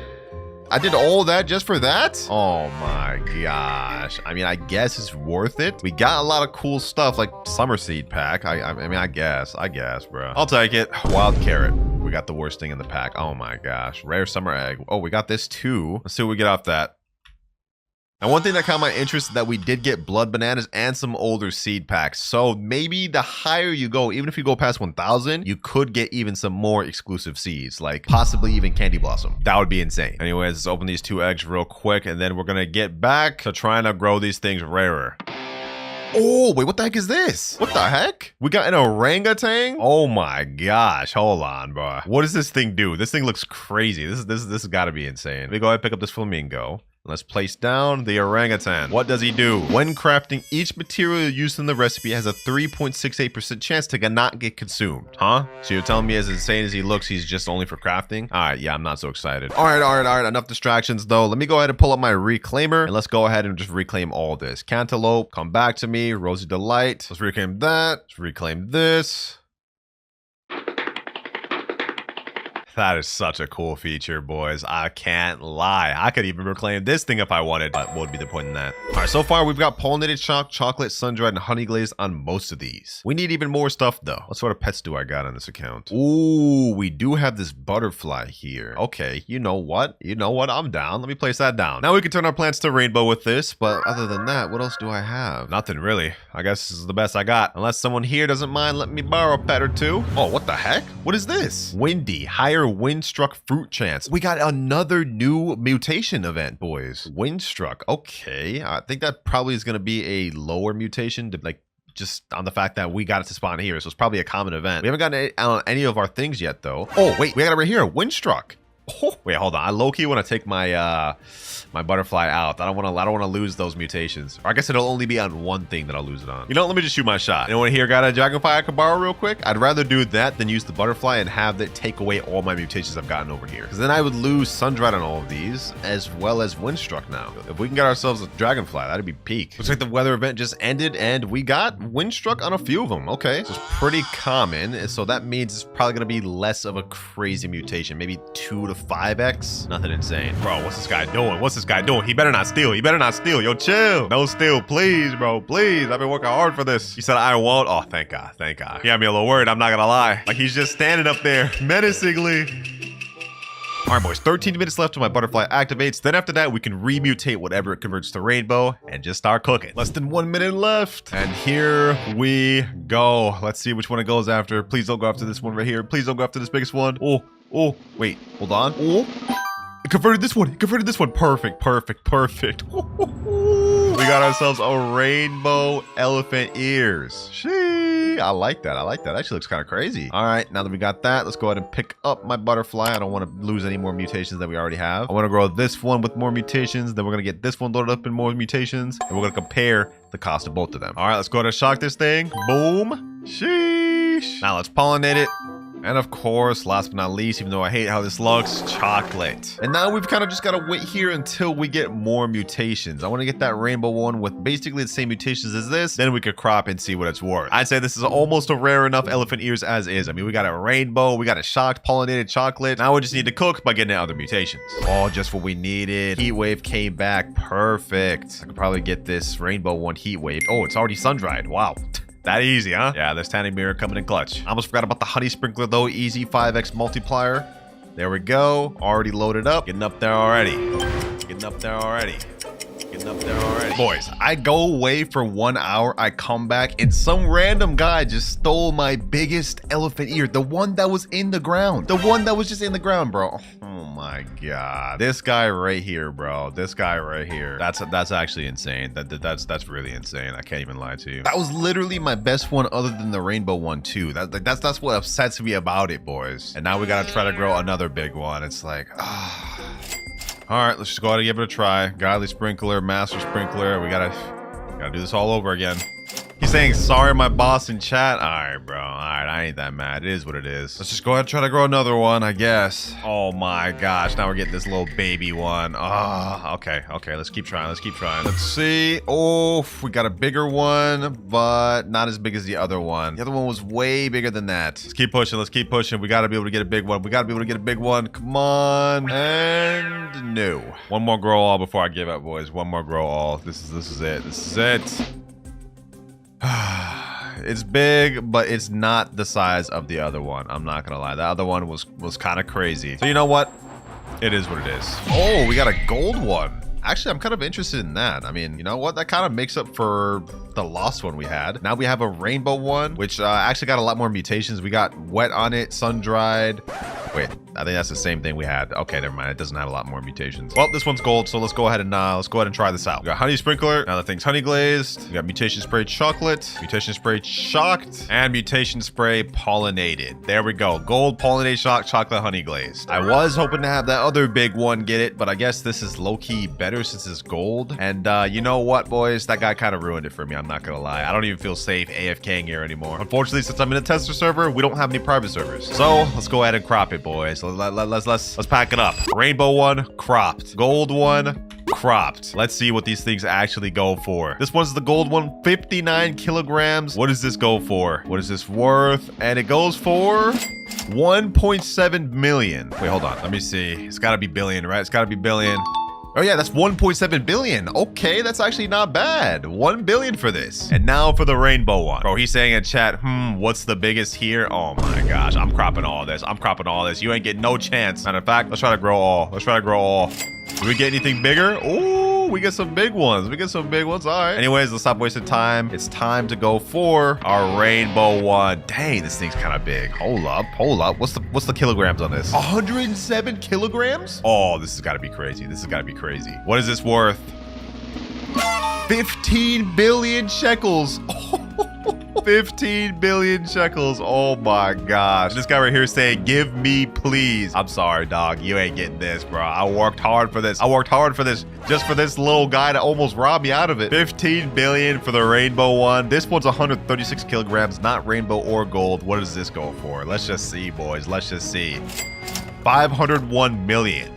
I did all that just for that? Oh my gosh. I mean, I guess it's worth it. We got a lot of cool stuff like summer seed pack. I mean, I guess, bro. I'll take it. Wild carrot. We got the worst thing in the pack. Oh my gosh. Rare summer egg. Oh, we got this too. Let's see what we get off that. And one thing that caught my interest is that we did get blood bananas and some older seed packs. So maybe the higher you go, even if you go past 1,000, you could get even some more exclusive seeds, like possibly even candy blossom. That would be insane. Anyways, let's open these 2 eggs real quick, and then we're gonna get back to trying to grow these things rarer. Oh, wait, what the heck is this? What the heck? We got an orangutan? Oh my gosh, hold on, bro. What does this thing do? This thing looks crazy. This has gotta be insane. Let me go ahead and pick up this flamingo. Let's place down the orangutan. What does he do? When crafting, each material used in the recipe has a 3.68% chance to not get consumed. Huh? So you're telling me as insane as he looks, he's just only for crafting? All right, yeah, I'm not so excited. All right. Enough distractions though. Let me go ahead and pull up my reclaimer and let's go ahead and just reclaim all this. Cantaloupe, come back to me. Rosy Delight. Let's reclaim that. Let's reclaim this. That is such a cool feature, boys. I can't lie. I could even reclaim this thing if I wanted, but what would be the point in that? All right, so far we've got pollinated chalk, chocolate, sun-dried, and honey glaze on most of these. We need even more stuff though. What sort of pets do I got on this account? Ooh, we do have this butterfly here. Okay, you know what? I'm down. Let me place that down. Now we can turn our plants to rainbow with this, but other than that, what else do I have? Nothing really. I guess this is the best I got. Unless someone here doesn't mind letting me borrow a pet or two. Oh, what the heck? What is this? Windy, higher wind-struck fruit chance. We got another new mutation event, boys. Wind-struck. Okay, I think that probably is going to be a lower mutation to like just on the fact that we got it to spawn here, so it's probably a common event. We haven't gotten it on any of our things yet though. Oh wait, we got it right here. Wind-struck. Oh, wait, hold on. I low-key want to take my my butterfly out. I don't want to lose those mutations. Or I guess it'll only be on one thing that I'll lose it on. You know, let me just shoot my shot. Anyone here got a dragonfly I can borrow real quick? I'd rather do that than use the butterfly and have it take away all my mutations I've gotten over here. Because then I would lose sun-dried on all of these, as well as windstruck now. If we can get ourselves a dragonfly, that'd be peak. Looks like the weather event just ended and we got windstruck on a few of them. Okay, so it's pretty common. So that means it's probably going to be less of a crazy mutation. Maybe 2 to 5x. Nothing insane. Bro, what's this guy doing? What's this guy doing? He better not steal. He better not steal. Yo, chill. No steal, please, bro. Please. I've been working hard for this. He said I won't. Oh, thank God. Thank God. He got me a little worried. I'm not gonna lie. Like he's just standing up there menacingly. All right, boys, 13 minutes left till my butterfly activates. Then after that, we can remutate whatever it converts to rainbow and just start cooking. Less than 1 minute left. And here we go. Let's see which one it goes after. Please don't go after this one right here. Please don't go after this biggest one. Oh, wait, hold on. Oh, it converted this one. It converted this one. Perfect. We got ourselves a rainbow elephant ears. Shee. I like that. Actually looks kind of crazy. All right, now that we got that, let's go ahead and pick up my butterfly. I don't want to lose any more mutations that we already have. I want to grow this one with more mutations. Then we're going to get this one loaded up in more mutations. And we're going to compare the cost of both of them. All right, let's go ahead and shock this thing. Boom. Sheesh. Now let's pollinate it. And of course, last but not least, even though I hate how this looks, chocolate. And now we've kind of just got to wait here until we get more mutations. I want to get that rainbow one with basically the same mutations as this. Then we could crop and see what it's worth. I'd say this is almost a rare enough elephant ears as is. I mean, we got a rainbow, we got a shocked pollinated chocolate. Now we just need to cook by getting other mutations. Oh, just what we needed. Heat wave came back. Perfect. I could probably get this rainbow one heat wave. Oh, it's already sun-dried. Wow. That easy, huh? Yeah, this tanning mirror coming in clutch. I almost forgot about the honey sprinkler though. Easy 5x multiplier. There we go. Already loaded up. Getting up there already. Boys, I go away for 1 hour. I come back and some random guy just stole my biggest elephant ear. The one that was in the ground. The one that was just in the ground, bro. Oh my God. This guy right here, bro. This guy right here. That's actually insane. That's really insane. I can't even lie to you. That was literally my best one other than the rainbow one too. That's what upsets me about it, boys. And now we gotta try to grow another big one. It's like, all right, let's just go ahead and give it a try. Godly sprinkler, master sprinkler. We gotta do this all over again. He's saying, sorry, my boss in chat. All right, bro. All right, I ain't that mad. It is what it is. Let's just go ahead and try to grow another one, I guess. Oh my gosh, now we're getting this little baby one. Ah, okay, let's keep trying. Let's see. Oh, we got a bigger one, but not as big as the other one. The other one was way bigger than that. Let's keep pushing. We gotta be able to get a big one. Come on. And no. One more grow all before I give up, boys. One more grow all. This is it. It's big, but it's not the size of the other one. I'm not gonna lie. The other one was kind of crazy. So you know what? It is what it is. Oh, we got a gold one. Actually, I'm kind of interested in that. I mean, you know what? That kind of makes up for the lost one we had. Now we have a rainbow one, which actually got a lot more mutations. We got wet on it, sun-dried. Wait, I think that's the same thing we had. Okay, never mind. It doesn't have a lot more mutations. Well, this one's gold, so let's go ahead and try this out. We got honey sprinkler. Now the thing's honey glazed. We got mutation spray chocolate, mutation spray shocked, and mutation spray pollinated. There we go. Gold pollinated shock chocolate honey glazed. I was hoping to have that other big one get it, but I guess this is low-key better since it's gold. And you know what, boys? That guy kind of ruined it for me. I'm not gonna lie. I don't even feel safe AFKing here anymore. Unfortunately, since I'm in a tester server, we don't have any private servers. So let's go ahead and crop it, boys. Let's pack it up. Rainbow one cropped. Gold one cropped. Let's see what these things actually go for. This one's the gold one, 59 kilograms. What does this go for? What is this worth? And it goes for 1.7 million. Wait, hold on. Let me see. It's gotta be billion, right? It's gotta be billion. Oh yeah, that's 1.7 billion. Okay, that's actually not bad. 1 billion for this. And now for the rainbow one. Bro, he's saying in chat, what's the biggest here? Oh my gosh, I'm cropping all this. You ain't getting no chance. Matter of fact, let's try to grow all. Do we get anything bigger? Oh, we get some big ones. All right. Anyways, let's stop wasting time. It's time to go for our rainbow one. Dang, this thing's kind of big. Hold up. What's the kilograms on this? 107 kilograms? Oh, this has got to be crazy. What is this worth? 15 billion shekels. 15 billion shekels. Oh my gosh. This guy right here saying, give me please. I'm sorry, dog. You ain't getting this, bro. I worked hard for this. Just for this little guy to almost rob me out of it. 15 billion for the rainbow one. This one's 136 kilograms, not rainbow or gold. What does this go for? Let's just see, boys. 501 million.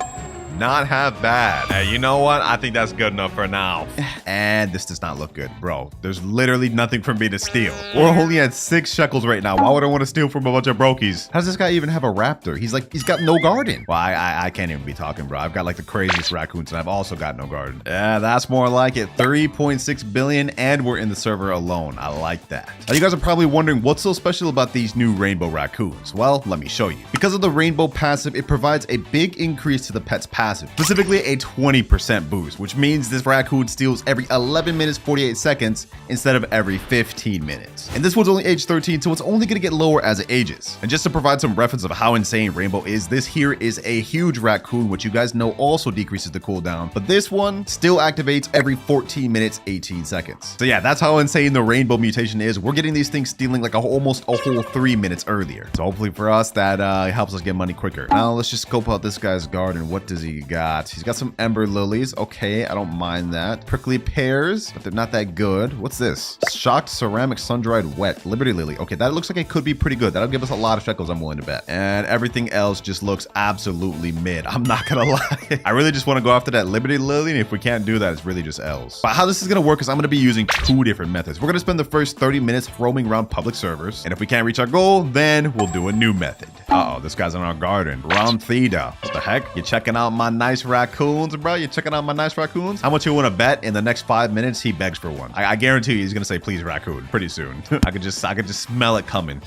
Not half bad. Hey, you know what? I think that's good enough for now. And this does not look good, bro. There's literally nothing for me to steal. We're only at 6 shekels right now. Why would I want to steal from a bunch of brokies? How does this guy even have a raptor? He's got no garden. Well, I can't even be talking, bro. I've got like the craziest raccoons and I've also got no garden. Yeah, that's more like it. 3.6 billion and we're in the server alone. I like that. Now, you guys are probably wondering what's so special about these new rainbow raccoons. Well, let me show you. Because of the rainbow passive, it provides a big increase to the pet's passive, specifically a 20% boost, which means this raccoon steals every 11 minutes 48 seconds instead of every 15 minutes. And this one's only age 13, so it's only going to get lower as it ages. And just to provide some reference of how insane rainbow is, this here is a huge raccoon, which you guys know also decreases the cooldown, but this one still activates every 14 minutes 18 seconds. So yeah, that's how insane the rainbow mutation is. We're getting these things stealing like almost a whole 3 minutes earlier. So hopefully for us that helps us get money quicker. Now let's just scope out this guy's garden. What does he got? He's got some ember lilies. Okay, I don't mind that. Prickly pears, but they're not that good. What's this? Shocked ceramic sun-dried wet. Liberty lily. Okay, that looks like it could be pretty good. That'll give us a lot of shekels, I'm willing to bet. And everything else just looks absolutely mid. I'm not gonna lie. I really just want to go after that Liberty lily, and if we can't do that, it's really just L's. But how this is gonna work is I'm gonna be using 2 different methods. We're gonna spend the first 30 minutes roaming around public servers, and if we can't reach our goal, then we'll do a new method. Uh-oh, this guy's in our garden. Ram Theta. What the heck? You checking out my nice raccoons, bro? You checking out my nice raccoons? How much you want to bet in the next 5 minutes he begs for one? I guarantee you he's gonna say please raccoon pretty soon. I could just smell it coming.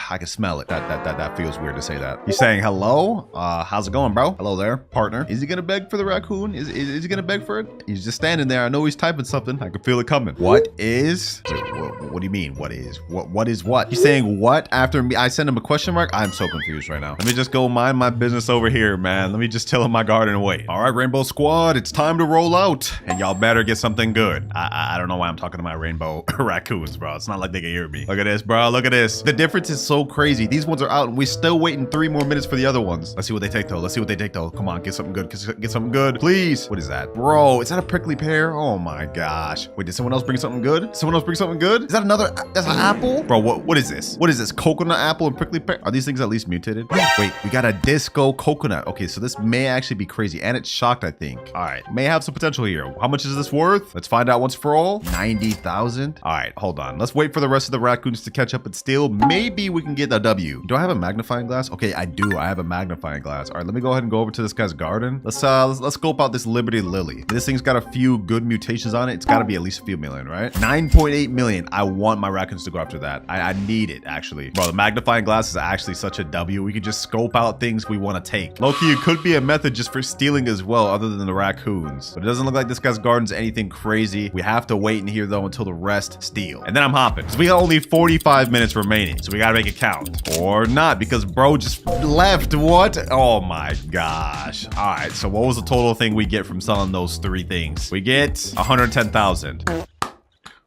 I can smell it. That feels weird to say that. He's saying hello. How's it going, bro? Hello there, partner. Is he gonna beg for the raccoon? Is he gonna beg for it? He's just standing there. I know he's typing something. I can feel it coming. What is? What do you mean? What is? What is what? He's saying what after me? I send him a question mark. I'm so confused right now. Let me just go mind my business over here, man. Let me just chill in my garden and wait. All right, Rainbow Squad, it's time to roll out, and y'all better get something good. I don't know why I'm talking to my rainbow raccoons, bro. It's not like they can hear me. Look at this, bro. Look at this. The difference is so so crazy. These ones are out and we're still waiting 3 more minutes for the other ones. Let's see what they take though. Let's see what they take though. Come on, get something good. Get something good, please. What is that? Bro, is that a prickly pear? Oh my gosh. Wait, did someone else bring something good? Someone else bring something good? Is that another, that's an apple? Bro, what is this? What is this? Coconut apple and prickly pear? Are these things at least mutated? Wait, we got a disco coconut. Okay, so this may actually be crazy and it's shocked, I think. All right, may have some potential here. How much is this worth? Let's find out once for all. 90,000. All right, hold on. Let's wait for the rest of the raccoons to catch up and steal. Maybe we can get a W. Do I have a magnifying glass? Okay, I do. I have a magnifying glass. All right, let me go ahead and go over to this guy's garden. Let's scope out this Liberty Lily. This thing's got a few good mutations on it. It's got to be at least a few million, right? 9.8 million. I want my raccoons to go after that. I need it, actually. Bro, the magnifying glass is actually such a W. We could just scope out things we want to take. Low-key, it could be a method just for stealing as well, other than the raccoons. But it doesn't look like this guy's garden's anything crazy. We have to wait in here, though, until the rest steal. And then I'm hopping. So we got only 45 minutes remaining. So we got to make it count. Or not, because bro just left. What? Oh my gosh. All right, so what was the total thing we get from selling those 3 things? We get 110,000.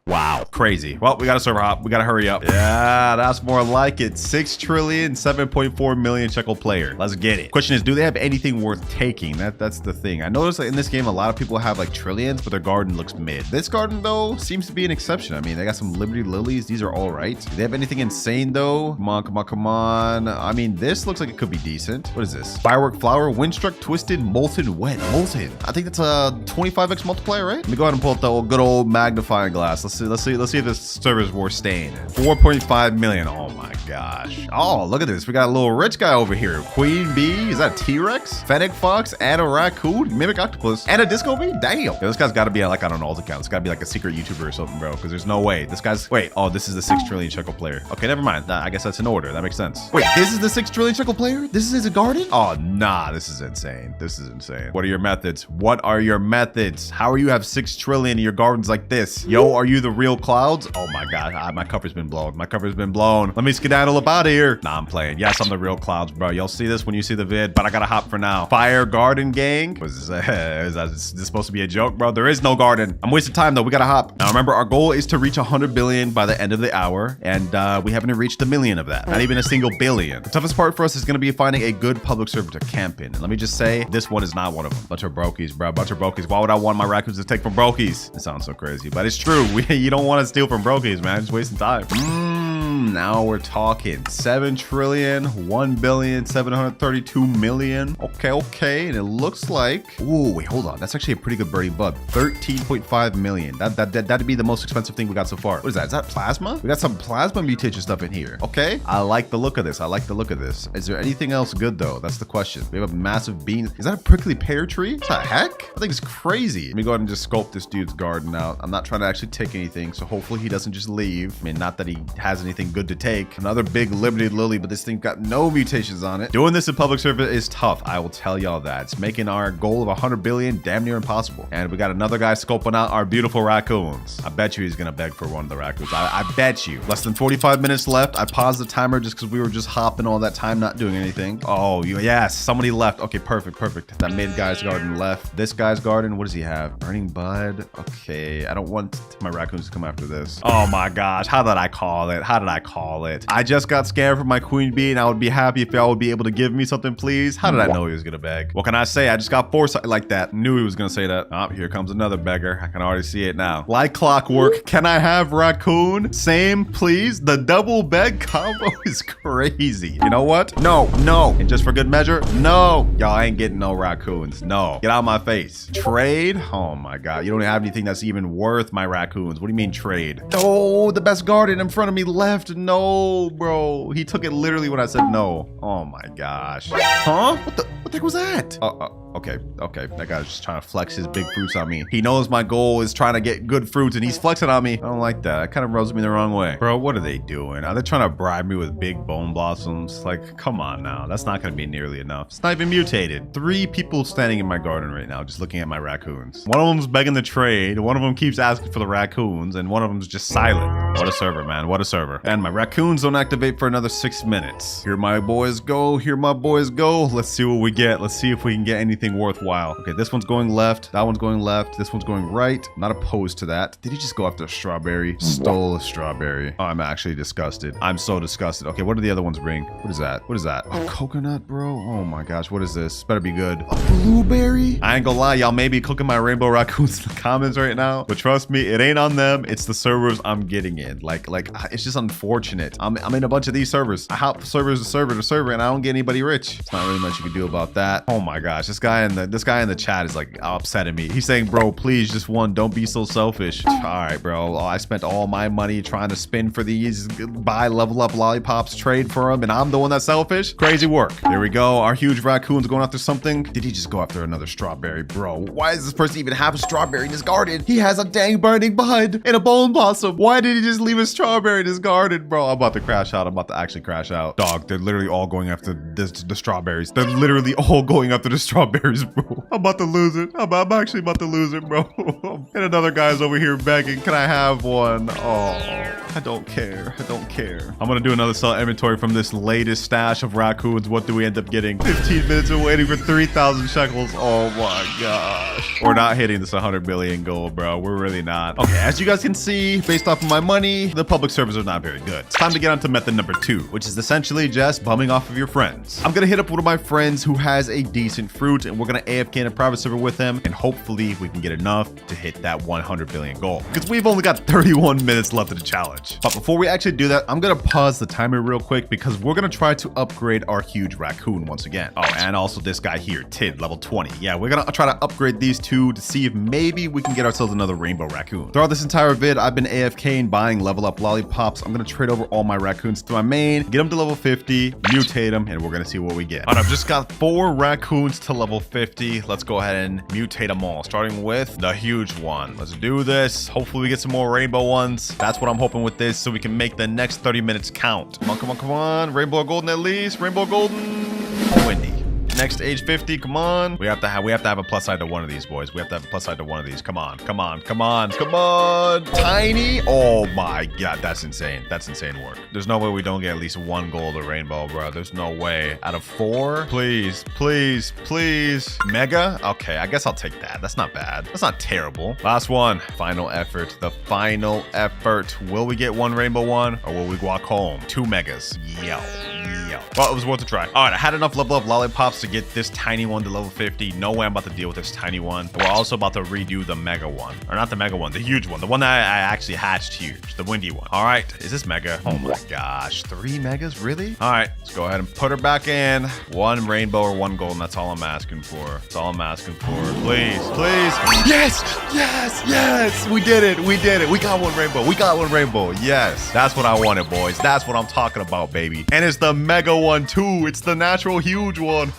Wow, crazy. Well, we gotta server hop. We gotta hurry up. Yeah, that's more like it. 6 trillion, 7.4 million shekel player. Let's get it. Question is, do they have anything worth taking? That's the thing. I noticed that in this game, a lot of people have like trillions, but their garden looks mid. This garden though seems to be an exception. I mean, they got some Liberty Lilies. These are all right. Do they have anything insane though? Come on, come on, come on. I mean, this looks like it could be decent. What is this? Firework flower, windstruck, twisted, molten, wet. Molten. I think that's a 25x multiplier, right? Let me go ahead and pull up the good old magnifying glass. Let's see if this server's worth staying in. 4.5 million. Oh my gosh. Oh, look at this. We got a little rich guy over here. Queen bee. Is that a T-Rex? Fennec fox and a raccoon. Mimic octopus and a disco bee. Damn. Yo, this guy's got to be like, I don't know, alt account. It's got to be like a secret YouTuber or something, bro. Because there's no way. This guy's, wait. Oh, this is the 6 trillion shekel player. Okay, never mind. I guess that's in order. That makes sense. Wait, this is the 6 trillion shekel player? This is his garden? Oh, nah. This is insane. This is insane. What are your methods? What are your methods? How are you have 6 trillion in your gardens like this? Yo, are you the real Clouds? Oh my god, my cover's been blown. My cover's been blown. Let me skedaddle up out of here. Nah, I'm playing. Yes, I'm the real Clouds, bro. You'll see this when you see the vid, but I gotta hop for now. Fire garden gang. What is this? Is this supposed to be a joke, bro? There is no garden. I'm wasting time though. We gotta hop. Now remember, our goal is to reach 100 billion by the end of the hour, and we haven't reached a million of that. Not even a single billion. The toughest part for us is gonna be finding a good public server to camp in. And let me just say, this one is not one of them. Bunch of brokies, bro. Bunch of brokies. Why would I want my raccoons to take from brokies? It sounds so crazy, but it's true. You don't want to steal from brokies, man. Just wasting time. Now we're talking 7 trillion, 1 billion, 732 million. Okay. And it looks like, ooh, wait, hold on. That's actually a pretty good birdie bug. 13.5 million. That'd be the most expensive thing we got so far. What is that? Is that plasma? We got some plasma mutation stuff in here. Okay. I like the look of this. Is there anything else good though? That's the question. We have a massive bean. Is that a prickly pear tree? What the heck? I think it's crazy. Let me go ahead and just sculpt this dude's garden out. I'm not trying to actually take anything, so hopefully he doesn't just leave. I mean, not that he has anything good to take. Another big Liberty Lily, but this thing got no mutations on it. Doing this in public server is tough. I will tell y'all that. It's making our goal of 100 billion damn near impossible. And we got another guy scoping out our beautiful raccoons. I bet you he's gonna beg for one of the raccoons. I bet you. Less than 45 minutes left. I paused the timer just because we were just hopping all that time, not doing anything. Oh, yes, somebody left. Okay, perfect. That mid guy's garden left. This guy's garden, what does he have? Burning bud. Okay, I don't want my raccoons to come after this. Oh my gosh, how did I call it? I just got scammed from my queen bee, and I would be happy if y'all would be able to give me something, please. How did I know he was gonna beg? What can I say? I just got foresight like that. Knew he was gonna say that. Oh, here comes another beggar. I can already see it now. Like clockwork. Can I have raccoon? Same, please. The double beg combo is crazy. You know what? No. And just for good measure, no. Y'all ain't getting no raccoons. No. Get out of my face. Trade? Oh my god. You don't have anything that's even worth my raccoons. What do you mean trade? Oh, the best garden in front of me left. No, bro. He took it literally when I said no. Oh my gosh. Huh? What the heck was that? Okay. That guy's just trying to flex his big fruits on me. He knows my goal is trying to get good fruits and he's flexing on me. I don't like that. That kind of rubs me the wrong way. Bro, what are they doing? Are they trying to bribe me with big bone blossoms? Like, come on now. That's not going to be nearly enough. It's not even mutated. 3 people standing in my garden right now just looking at my raccoons. One of them's begging the trade. One of them keeps asking for the raccoons and one of them's just silent. What a server, man. What a server. And my raccoons don't activate for another 6 minutes. Here my boys go. Let's see what we get. Let's see if we can get anything anything worthwhile. Okay, this one's going left. That one's going left. This one's going right. Not opposed to that. Did he just go after a strawberry? Stole a strawberry. Oh, I'm actually disgusted. I'm so disgusted. Okay, what do the other ones bring? What is that? What is that? A coconut, bro? Oh my gosh, what is this? Better be good. A blueberry? I ain't gonna lie, y'all may be cooking my rainbow raccoons in the comments right now, but trust me, it ain't on them. It's the servers I'm getting in. Like it's just unfortunate. I'm in a bunch of these servers. I hop servers to server to server, and I don't get anybody rich. It's not really much you can do about that. Oh my gosh, this guy in the chat is like upsetting me. He's saying, bro, please just don't be so selfish. All right, bro. I spent all my money trying to spin for these, buy level up lollipops, trade for them, and I'm the one that's selfish. Crazy work. There we go. Our huge raccoon's going after something. Did he just go after another strawberry, bro? Why does this person even have a strawberry in his garden? He has a dang burning bud and a bone blossom. Why did he just leave a strawberry in his garden, bro? I'm about to crash out. I'm about to actually crash out. Dog, they're literally all going after the strawberries. They're literally all going after the strawberries, bro. I'm about to lose it. I'm actually about to lose it, bro. And another guy's over here begging, can I have one? Oh, I don't care. I don't care. I'm gonna do another sell inventory from this latest stash of raccoons. What do we end up getting? 15 minutes of waiting for 3,000 shekels. Oh my gosh. We're not hitting this 100 billion gold, bro. We're really not. Okay, as you guys can see, based off of my money, the public servers are not very good. It's time to get on to method number 2, which is essentially just bumming off of your friends. I'm gonna hit up one of my friends who has a decent fruit, and we're gonna AFK in a private server with him, and hopefully we can get enough to hit that 100 billion goal, because we've only got 31 minutes left of the challenge. But before we actually do that, I'm gonna pause the timer real quick, because we're gonna try to upgrade our huge raccoon once again. Oh, and also this guy here, Tid, level 20. Yeah, we're gonna try to upgrade these two to see if maybe we can get ourselves another rainbow raccoon. Throughout this entire vid, I've been AFKing, buying level up lollipops. I'm gonna trade over all my raccoons to my main, get them to level 50, mutate them, and we're gonna see what we get. All right, I've just got 4 raccoons to level 50. Let's go ahead and mutate them all, starting with the huge one. Let's do this. Hopefully we get some more rainbow ones. That's what I'm hoping with this, so we can make the next 30 minutes count. Come on, come on, come on. Rainbow golden at least. Rainbow golden. Windy. Next age 50, come on. We have to have a plus side to one of these, boys. We have to have a plus side to one of these. Come on, come on, come on, come on. Tiny. Oh my god, that's insane. That's insane work. There's no way we don't get at least 1 gold or rainbow, bro. There's no way. Out of 4, please, please, please. Mega. Okay, I guess I'll take that. That's not bad. That's not terrible. Last one. Final effort. The final effort. Will we get 1 rainbow one, or will we walk home? 2 megas. Yo. Well, it was worth a try. All right, I had enough level up lollipops to get this tiny one to level 50. No way I'm about to deal with this tiny one. We're also about to redo the mega one. Or not the mega one, the huge one. The one that I actually hatched huge. The windy one. All right, is this mega? Oh my gosh, 3 megas? Really? All right, let's go ahead and put her back in. 1 rainbow or 1 gold, and that's all I'm asking for. That's all I'm asking for. Please, please. Yes, yes, yes. We did it. We did it. We got 1 rainbow. We got 1 rainbow. Yes, that's what I wanted, boys. That's what I'm talking about, baby. And it's the mega one too. It's the natural huge one.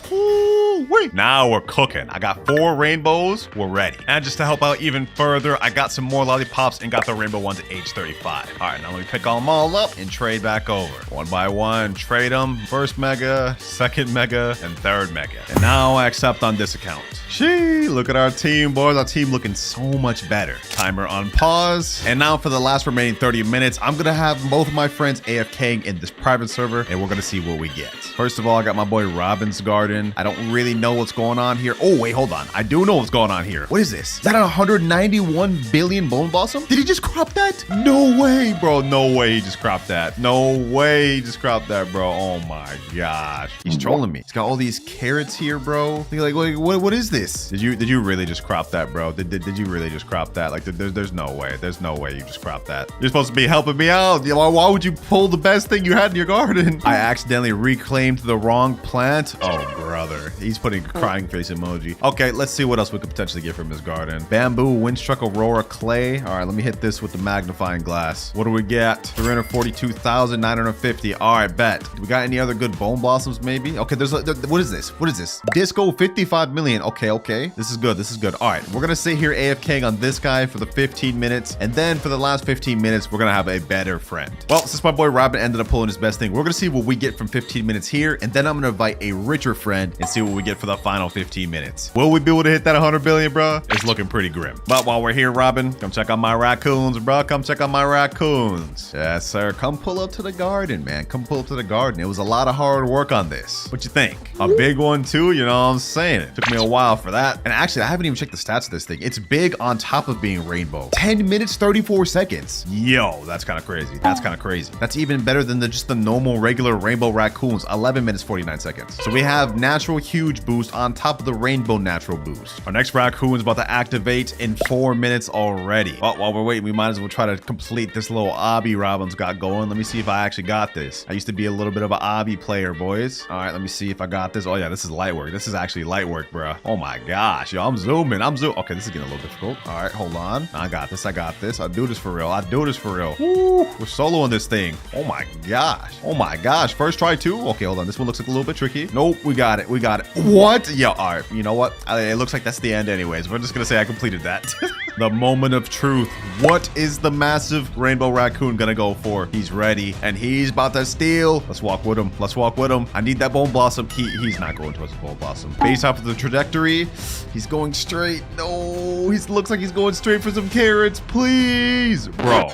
Wait. Now we're cooking. I got 4 rainbows. We're ready. And just to help out even further, I got some more lollipops and got the rainbow ones at age 35. All right, now let me pick them all up and trade back over. 1 by 1, trade them. First mega, second mega, and third mega. And now I accept on this account. Shee, look at our team, boys. Our team looking so much better. Timer on pause. And now for the last remaining 30 minutes, I'm gonna have both of my friends AFKing in this private server, and we're gonna see what we get. First of all, I got my boy Robin's garden. I don't really know what's going on here. Oh, wait, hold on. I do know what's going on here. What is this? Is that a 191 billion bone blossom? Did he just crop that? No way, bro. No way he just cropped that. No way he just cropped that, bro. Oh my gosh. He's trolling me. He's got all these carrots here, bro. Like, what is this? Did you really just crop that, bro? Did you really just crop that? Like, there's no way. There's no way you just cropped that. You're supposed to be helping me out. Why would you pull the best thing you had in your garden? I accidentally reclaimed the wrong plant. Oh, brother. He's putting a crying face emoji. Okay, let's see what else we could potentially get from his garden. Bamboo, Windstruck, Aurora, Clay. All right, let me hit this with the magnifying glass. What do we get? 342,950. All right, bet. Do we got any other good bone blossoms, maybe? Okay, what is this? What is this? Disco 55 million. Okay. This is good. This is good. All right, we're gonna sit here AFKing on this guy for the 15 minutes, and then for the last 15 minutes, we're gonna have a better friend. Well, since my boy Robin ended up pulling his best thing, we're gonna see what we get from 15 minutes here, and then I'm gonna invite a richer friend and see what we get for the final 15 minutes. Will we be able to hit that 100 billion, bro? It's looking pretty grim. But while we're here, Robin, come check out my raccoons, bro. Come check out my raccoons. Yes, sir. Come pull up to the garden, man. Come pull up to the garden. It was a lot of hard work on this. What you think? A big one too? You know what I'm saying? It took me a while for that. And actually, I haven't even checked the stats of this thing. It's big on top of being rainbow. 10 minutes, 34 seconds. Yo, that's kind of crazy. That's kind of crazy. That's even better than just the normal regular rainbow raccoons. 11 minutes, 49 seconds. So we have natural huge boost on top of the rainbow natural boost. Our next raccoon is about to activate in 4 minutes already. Oh, while we're waiting, we might as well try to complete this little obby Robin's got going. Let me see if I actually got this. I used to be a little bit of an obby player, boys. All right, let me see if I got this. Oh yeah, this is light work. This is actually light work, bro. Oh my gosh, yo, I'm zooming. Okay, this is getting a little difficult. All right, hold on. I got this. I got this. I do this for real. I do this for real. Woo, we're soloing this thing. Oh my gosh. Oh my gosh. First try too. Okay, hold on. This one looks like a little bit tricky. Nope, we got it. We got it. What? Yo, all right. You know what? It looks like that's the end anyways. We're just gonna say I completed that. The moment of truth. What is the massive rainbow raccoon gonna go for? He's ready and he's about to steal. Let's walk with him. Let's walk with him. I need that bone blossom. He's not going towards the bone blossom. Based off of the trajectory, he's going straight. No, he looks like he's going straight for some carrots. Please, bro.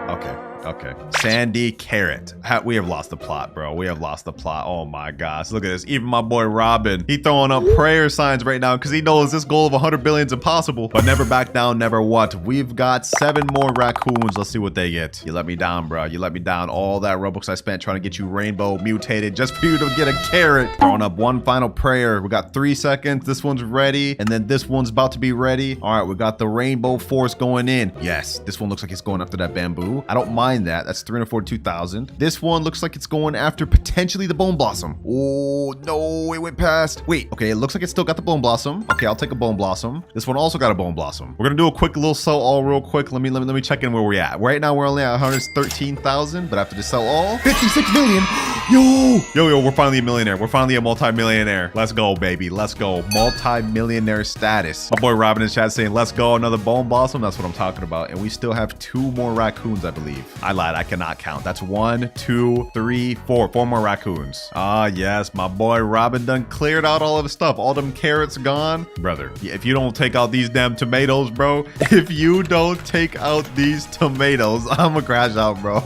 Okay. Okay. Sandy Carrot. We have lost the plot, bro. We have lost the plot. Oh my gosh. Look at this. Even my boy Robin, he throwing up prayer signs right now because he knows this goal of 100 billion is impossible. But never back down, never what. We've got 7 more raccoons. Let's see what they get. You let me down, bro. You let me down. All that Robux I spent trying to get you rainbow mutated just for you to get a carrot. Throwing up one final prayer. We got 3 seconds. This one's ready. And then this one's about to be ready. All right, we got the rainbow force going in. Yes, this one looks like it's going after that bamboo. I don't mind that. That's 342,000. This one looks like it's going after potentially the bone blossom. Oh no, it went past. Wait, okay, it looks like it's still got the bone blossom. Okay, I'll take a bone blossom. This one also got a bone blossom. We're gonna do a quick little sell all real quick. Let me check in where we're at. Right now we're only at 113,000, but after the sell all, 56 million. Yo, we're finally a millionaire. We're finally a multi-millionaire. Let's go, baby. Let's go. Multi-millionaire status. My boy Robin in chat saying, let's go, another bone blossom. That's what I'm talking about. And we still have 2 more raccoons, I believe. I lied. I cannot count. That's 1, 2, 3, 4. 4 more raccoons. Ah, yes. My boy Robin done cleared out all of the stuff. All them carrots gone. Brother, if you don't take out these damn tomatoes, bro. If you don't take out these tomatoes, I'm gonna crash out, bro.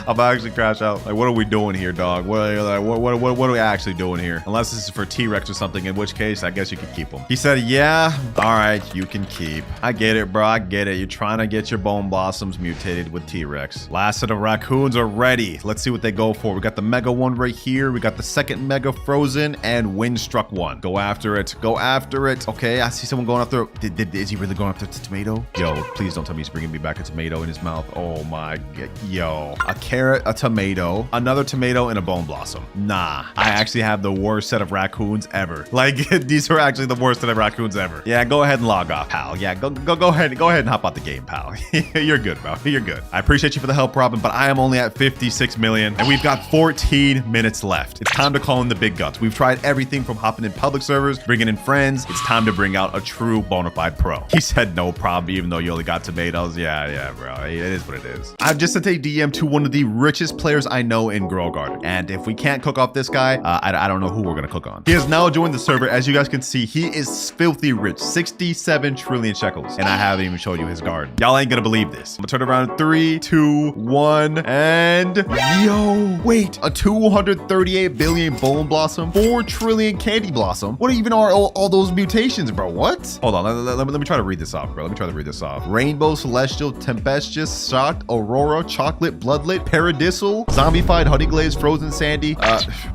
I'm actually crash out. Like, what are we doing here, dog? What are we actually doing here? Unless this is for T-Rex or something, in which case, I guess you could keep them. He said, yeah. All right, you can keep. I get it, bro. I get it. You're trying to get your bone blossoms mutated with T-Rex. Last of the raccoons are ready. Let's see what they go for. We got the mega one right here. We got the second mega frozen and wind struck one. Go after it. Go after it. Okay, I see someone going after. Is he really going after the tomato? Yo, please don't tell me he's bringing me back a tomato in his mouth. Oh my god. Yo, a carrot, a tomato, another tomato, and a bone blossom. Nah, I actually have the worst set of raccoons ever. Like, these are actually the worst set of raccoons ever. Yeah, go ahead and log off, pal. Yeah, go ahead and hop out the game, pal. You're good, bro. You're good. I appreciate you for the help, Robin, but I am only at 56 million and we've got 14 minutes left. It's time to call in the big guns. We've tried everything from hopping in public servers, bringing in friends. It's time to bring out a true bona fide pro. He said no problem, even though you only got tomatoes. Yeah, bro. It is what it is. I've just sent a DM to one of the richest players I know in Girl Garden. And if we can't cook off this guy, I don't know who we're gonna cook on. He has now joined the server. As you guys can see, he is filthy rich, 67 trillion shekels. And I haven't even showed you his garden. Y'all ain't gonna believe this. I'm gonna turn around in 3, 2, 1, and yo, wait, a 238 billion bone blossom, 4 trillion candy blossom. What even are all those mutations, bro? What? Hold on, let me try to read this off, bro. Let me try to read this off. Rainbow, celestial, tempestuous, shocked, aurora, chocolate, bloodlit, paradisal, zombified, honey glazed, frozen sandy.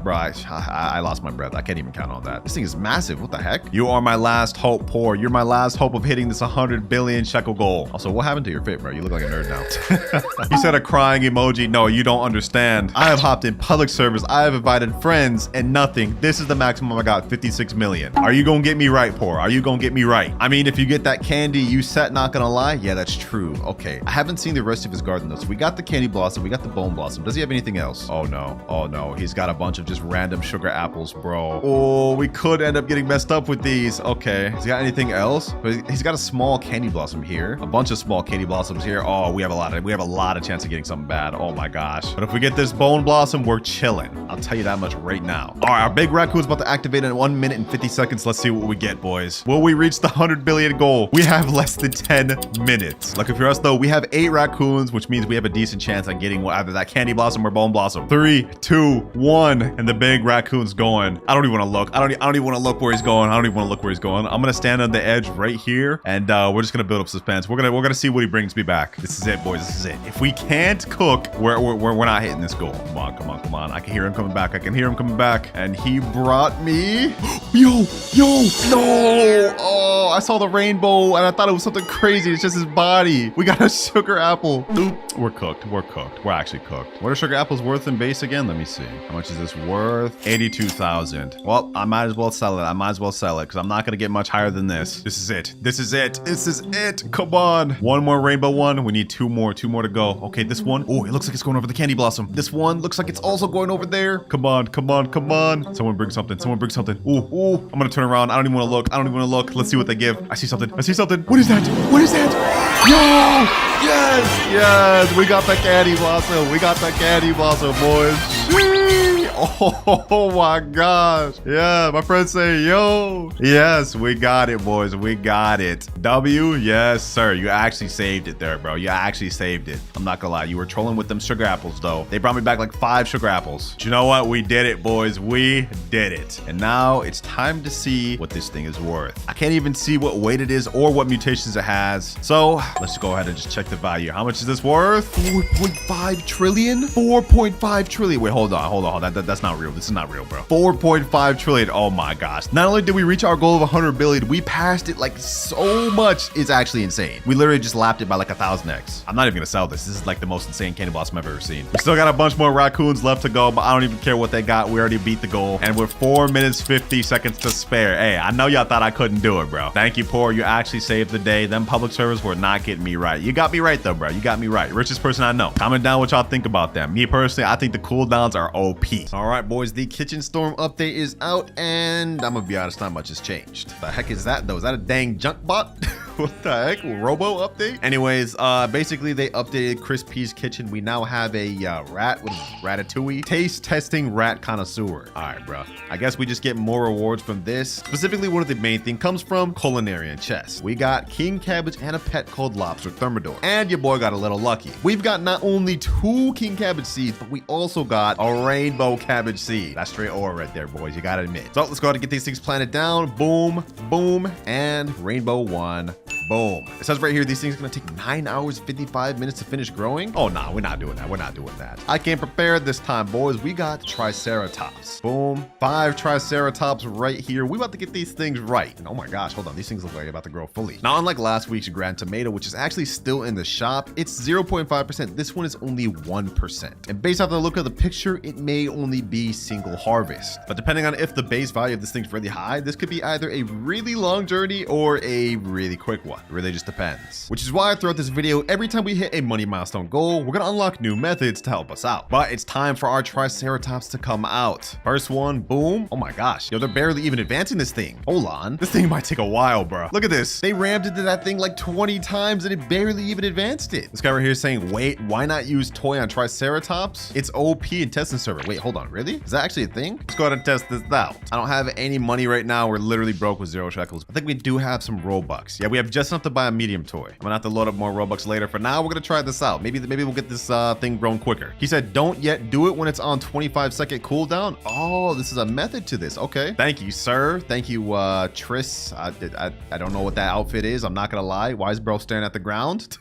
Bro, I lost my breath. I can't even count on that. This thing is massive. What the heck? You are my last hope, poor. You're my last hope of hitting this 100 billion shekel goal. Also, what happened to your fit, bro? You look like a nerd now. He said a crying emoji. No, you don't understand. I have hopped in public servers. I have invited friends and nothing. This is the maximum I got, 56 million. Are you gonna get me right, poor? Are you gonna get me right? I mean, if you get that candy, you set, not gonna lie. Yeah, that's true. Okay. I haven't seen the rest of his garden though. So we got the candy blossom. We got the bone blossom. Does he have anything else? Oh no. Oh no, he's got a bunch of just random sugar apples, bro. Oh, we could end up getting messed up with these. Okay, has he got anything else? He's got a small candy blossom here, a bunch of small candy blossoms here. Oh, we have a lot of chance of getting something bad. Oh my gosh. But if we get this bone blossom, we're chilling. I'll tell you that much right now. All right, our big raccoon's about to activate in 1 minute and 50 seconds. Let's see what we get, boys. Will we reach the 100 billion goal? We have less than 10 minutes. Lucky for us though, we have 8 raccoons, which means we have a decent chance on getting either that candy blossom or bone blossom. 3, 2, 1, and the big raccoon's going. I don't even want to look. I don't even want to look where he's going. I don't even want to look where he's going. I'm gonna stand on the edge right here, and we're just gonna build up suspense. We're gonna see what he brings me back. This is it, boys. This is it. If we can't cook, we're not hitting this goal. Come on, come on, come on. I can hear him coming back. I can hear him coming back, and he brought me. Yo, no! Oh, I saw the rainbow, and I thought it was something crazy. It's just his body. We got a sugar apple. Oop. We're cooked. We're cooked. We're actually cooked. What are sugar apples worth in base again? Let me see. How much is this worth? 82,000. Well, I might as well sell it. Because I'm not gonna get much higher than this. This is it. This is it. This is it. Come on. One more rainbow one. We need 2 more. 2 more to go. Okay, this one. Oh, it looks like it's going over the candy blossom. This one looks like it's also going over there. Come on, come on, come on. Someone bring something. Someone bring something. Ooh. I'm gonna turn around. I don't even want to look. I don't even want to look. Let's see what they give. I see something. I see something. What is that? What is that? Yo! Yes! We got the candy blossom. We got the candy blossom, boys. Oh my gosh. Yeah, my friends say, yo. Yes, we got it, boys. We got it. W, yes, sir. You actually saved it there, bro. You actually saved it. I'm not gonna lie. You were trolling with them sugar apples, though. They brought me back like 5 sugar apples. But you know what? We did it, boys. We did it. And now it's time to see what this thing is worth. I can't even see what weight it is or what mutations it has. So let's go ahead and just check the value. How much is this worth? 4.5 trillion? 4.5 trillion. Wait, hold on. That's not real. This is not real, bro. 4.5 trillion. Oh my gosh. Not only did we reach our goal of 100 billion, we passed it like so much. It's actually insane. We literally just lapped it by like 1,000x. I'm not even gonna sell this. This is like the most insane candy blossom I've ever seen. We still got a bunch more raccoons left to go, but I don't even care what they got. We already beat the goal. And with 4 minutes, 50 seconds to spare. Hey, I know y'all thought I couldn't do it, bro. Thank you, Poor. You actually saved the day. Them public servers were not getting me right. You got me right though, bro. You got me right. Richest person I know. Comment down what y'all think about them. Me personally, I think the cooldowns are OP. All right, boys. The Kitchen Storm update is out, and I'm gonna be honest, not much has changed. The heck is that though? Is that a dang junk bot? What the heck? Robo update? Anyways, basically they updated Chris P's kitchen. We now have a rat. What is it? Ratatouille? Taste testing rat connoisseur. All right, bro. I guess we just get more rewards from this. Specifically, one of the main thing comes from culinary chest. We got king cabbage and a pet called lobster thermidor. And your boy got a little lucky. We've got not only 2 king cabbage seeds, but we also got a rainbow cabbage seed. That's straight ore right there, boys. You gotta admit. So let's go ahead and get these things planted down. Boom, boom, and rainbow 1. Boom. It says right here, these things are gonna take 9 hours, 55 minutes to finish growing. Oh, nah, we're not doing that. We're not doing that. I came prepared this time, boys. We got triceratops. Boom. 5 triceratops right here. We about to get these things right. And oh my gosh, hold on. These things look like they're about to grow fully. Now, unlike last week's Grand Tomato, which is actually still in the shop, it's 0.5%. This one is only 1%. And based off the look of the picture, it may only be single harvest. But depending on if the base value of this thing's really high, this could be either a really long journey or a really quick one. It really just depends. Which is why throughout this video, every time we hit a money milestone goal, we're gonna unlock new methods to help us out. But it's time for our triceratops to come out. First one, boom. Oh my gosh. Yo, they're barely even advancing this thing. Hold on. This thing might take a while, bro. Look at this. They rammed into that thing like 20 times and it barely even advanced it. This guy right here is saying, wait, why not use toy on triceratops? It's OP in testing server. Wait, hold on. Really? Is that actually a thing? Let's go ahead and test this out. I don't have any money right now. We're literally broke with 0 shekels. I think we do have some Robux. Yeah, we have just enough to buy a medium toy. I'm gonna have to load up more Robux later. For now, we're gonna try this out. Maybe we'll get this thing grown quicker. He said, don't yet do it when it's on 25-second cooldown. Oh, this is a method to this. Okay. Thank you, sir. Thank you, Tris. I don't know what that outfit is. I'm not gonna lie. Why is bro staring at the ground?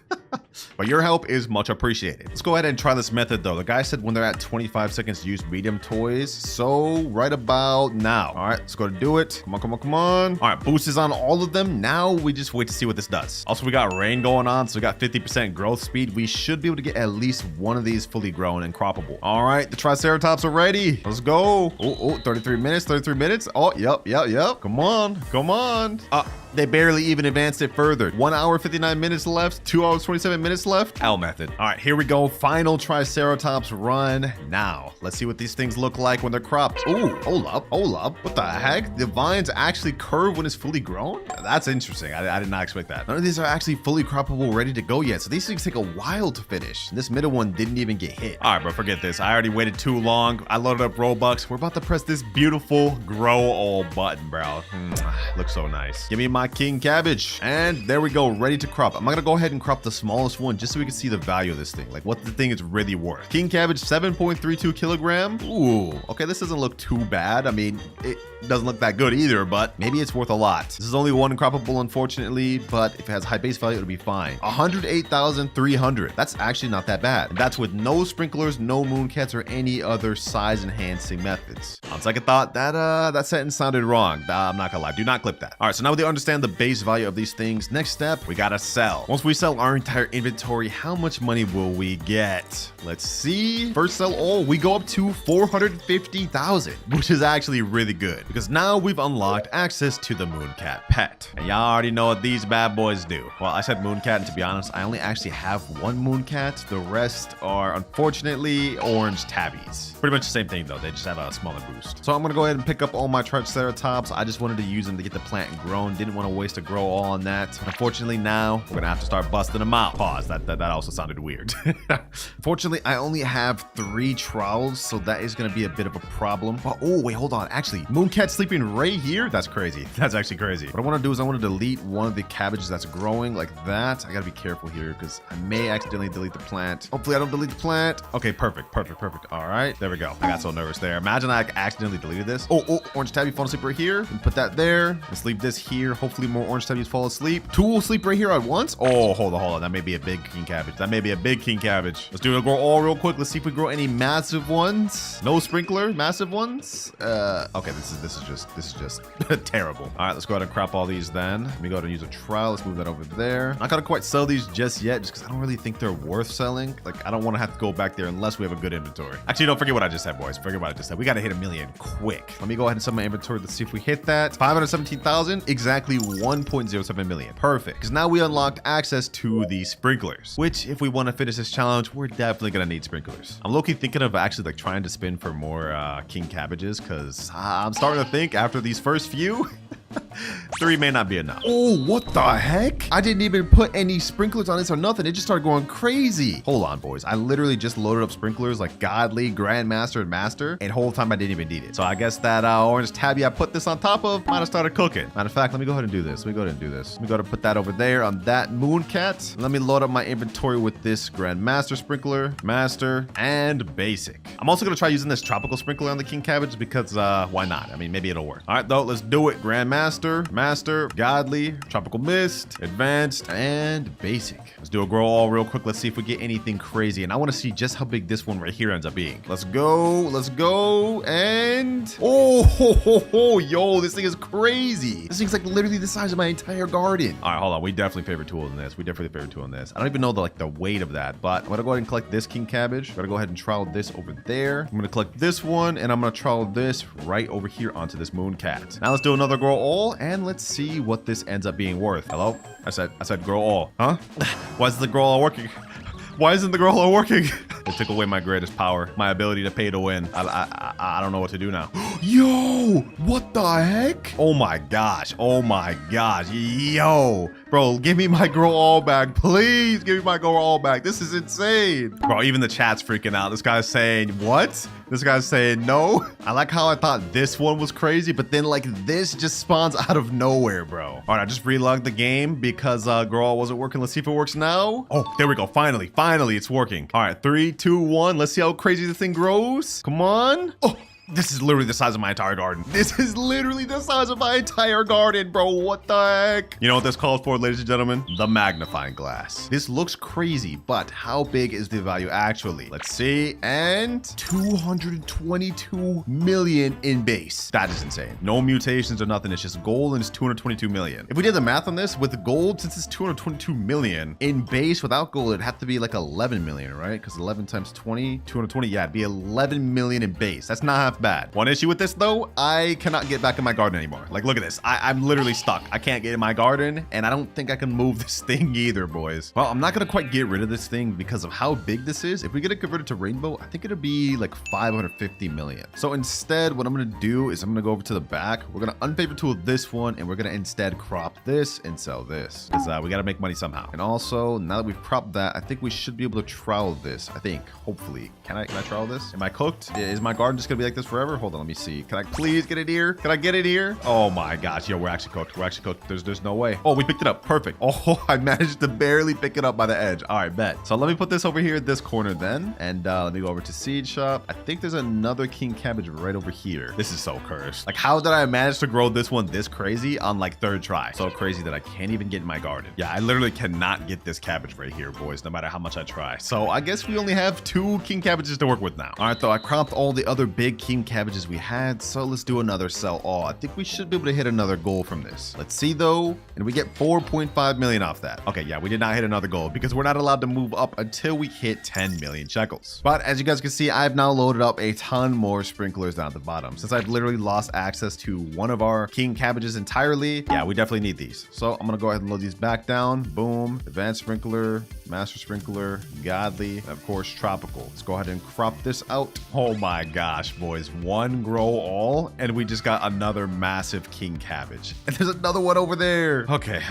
But your help is much appreciated. Let's go ahead and try this method though. The guy said when they're at 25 seconds, use medium toys. So right about now. All right, let's go to do it. Come on, come on, come on. All right, boost is on all of them. Now we just wait to see what this does. Also, we got rain going on, so we got 50% growth speed. We should be able to get at least one of these fully grown and croppable. All right, the triceratops are ready. Let's go. Oh, 33 minutes, 33 minutes. Oh, yep. Come on, come on. They barely even advanced it further. 1 hour, 59 minutes left. 2 hours, 26 47 minutes left. L method. All right, here we go. Final Triceratops run now. Let's see what these things look like when they're cropped. Ooh, hold up. What the heck? The vines actually curve when it's fully grown? That's interesting. I did not expect that. None of these are actually fully croppable, ready to go yet. So these things take a while to finish. This middle one didn't even get hit. All right, bro, forget this. I already waited too long. I loaded up Robux. We're about to press this beautiful grow all button, bro. Looks so nice. Give me my king cabbage. And there we go, ready to crop. I'm gonna go ahead and crop the smallest one just so we can see the value of this thing, like what the thing is really worth. King cabbage, 7.32 kilogram. Ooh, okay, this doesn't look too bad. I mean, it doesn't look that good either, but maybe it's worth a lot. This is only one croppable, unfortunately, but if it has high base value, it'll be fine. 108,300. That's actually not that bad. And that's with no sprinklers, no mooncats, or any other size enhancing methods. On second thought, that sentence sounded wrong. I'm not gonna lie. Do not clip that. All right, so now we understand the base value of these things. Next step, we gotta sell. Once we sell our entire inventory, how much money will we get? Let's see. First sell all, we go up to 450,000, which is actually really good because now we've unlocked access to the mooncat pet. And y'all already know what these bad boys do. Well, I said mooncat, and to be honest, I only actually have one mooncat. The rest are unfortunately orange tabbies. Pretty much the same thing though. They just have a smaller boost. So I'm gonna go ahead and pick up all my Triceratops. I just wanted to use them to get the plant grown. Didn't want to waste a grow all on that. Unfortunately, now we're gonna have to start busting them out. Pause. That also sounded weird. Fortunately, I only have 3 trowels, so that is gonna be a bit of a problem. Oh wait, hold on. Actually, mooncat sleeping right here. That's crazy. That's actually crazy. What I want to do is I want to delete one of the cabbages that's growing like that. I gotta be careful here because I may accidentally delete the plant. Hopefully, I don't delete the plant. Okay, perfect. All right, there we go. I got so nervous there. Imagine I accidentally deleted this. Oh, orange tabby falling asleep right here. And put that there. And sleep this here. Hopefully, more orange tabbies fall asleep. 2 will sleep right here at once. Oh, hold on. That may be a big king cabbage. Let's do a grow all real quick. Let's see if we grow any massive ones. No sprinkler, massive ones. Okay, this is just terrible. All right, let's go ahead and crop all these then. Let me go ahead and use a trowel. Let's move that over there. I'm not gonna quite sell these just yet, just because I don't really think they're worth selling. Like, I don't want to have to go back there unless we have a good inventory. Actually, don't forget what I just said, boys. Forget what I just said. We gotta hit 1 million quick. Let me go ahead and sell my inventory. Let's see if we hit that. 517,000, exactly 1.07 million. Perfect. Because now we unlocked access to the sprinklers, which if we want to finish this challenge, we're definitely gonna need sprinklers. I'm low-key thinking of actually like trying to spin for more king cabbages because I'm starting to think after these first few 3 may not be enough. Oh, what the heck? I didn't even put any sprinklers on this or nothing. It just started going crazy. Hold on, boys. I literally just loaded up sprinklers like Godly, Grandmaster, and Master, and the whole time I didn't even need it. So I guess that orange tabby I put this on top of might have started cooking. Matter of fact, let me go ahead and do this. Let me go ahead and put that over there on that mooncat. Let me load up my inventory with this Grandmaster sprinkler, Master, and Basic. I'm also going to try using this tropical sprinkler on the king cabbage because why not? I mean, maybe it'll work. All right, though, let's do it. Grandmaster, Master, Godly, Tropical Mist, Advanced, and Basic. Let's do a grow all real quick. Let's see if we get anything crazy. And I want to see just how big this one right here ends up being. Let's go, and yo, this thing is crazy. This thing's like literally the size of my entire garden. All right, hold on. We definitely favor tool in this. I don't even know the weight of that, but I'm gonna go ahead and collect this king cabbage. I'm gonna go ahead and trowel this over there. I'm gonna collect this one, and I'm gonna trowel this right over here onto this mooncat. Now let's do another grow all, and let's see what this ends up being worth. Hello? I said grow all. Huh? Why is the grow all working? Why isn't the grow all working? It took away my greatest power, my ability to pay to win. I don't know what to do now. Yo, what the heck? Oh my gosh. Yo, bro, give me my grow all back. Please give me my grow all back. This is insane. Bro, even the chat's freaking out. This guy's saying, what? This guy's saying no. I like how I thought this one was crazy, but then like this just spawns out of nowhere, bro. All right, I just relogged the game because grow all wasn't working. Let's see if it works now. Oh, there we go. Finally, it's working. All right, 3, 2, 1. Let's see how crazy this thing grows. Come on. Oh, this is literally the size of my entire garden. Bro. What the heck? You know what this calls for, ladies and gentlemen? The magnifying glass. This looks crazy, but how big is the value actually? Let's see. And 222 million in base. That is insane. No mutations or nothing. It's just gold and it's 222 million. If we did the math on this with gold, since it's 222 million in base without gold, it'd have to be like 11 million, right? Because 11 times 20, 220. Yeah, it'd be 11 million in base. That's not bad. One issue with this though, I cannot get back in my garden anymore. Like, look at this. I'm literally stuck. I can't get in my garden, and I don't think I can move this thing either, boys. Well, I'm not gonna quite get rid of this thing because of how big this is. If we get it converted to rainbow, I think it'll be like 550 million. So instead, what I'm gonna do is I'm gonna go over to the back. We're gonna unfavorite tool this one, and we're gonna instead crop this and sell this, because we gotta make money somehow. And also, now that we've cropped that, I think we should be able to trowel this. I think, hopefully. Can I trowel this? Am I cooked? Is my garden just gonna be like this forever? Hold on, let me see. Can I please get it here? Can I get it here? Oh my gosh, yo, we're actually cooked. We're actually cooked. There's no way. Oh, we picked it up. Perfect. Oh, I managed to barely pick it up by the edge. All right, bet. So let me put this over here at this corner then, and let me go over to seed shop. I think there's another king cabbage right over here. This is so cursed. Like, how did I manage to grow this one this crazy on like third try? So crazy that I can't even get in my garden. Yeah, I literally cannot get this cabbage right here, boys, no matter how much I try. So I guess we only have 2 king cabbages to work with now. All right, though, I cropped all the other big king cabbages we had, so let's do another sell all. I think we should be able to hit another goal from this. Let's see though, and we get 4.5 million off that. Okay, yeah, we did not hit another goal because we're not allowed to move up until we hit 10 million shekels. But as you guys can see, I've now loaded up a ton more sprinklers down at the bottom. Since I've literally lost access to one of our king cabbages entirely, yeah, we definitely need these. So I'm gonna go ahead and load these back down. Boom, advanced sprinkler, master sprinkler, godly, and of course tropical. Let's go ahead and crop this out. Oh my gosh, boys, 1 grow all, and we just got another massive king cabbage. And there's another one over there. Okay,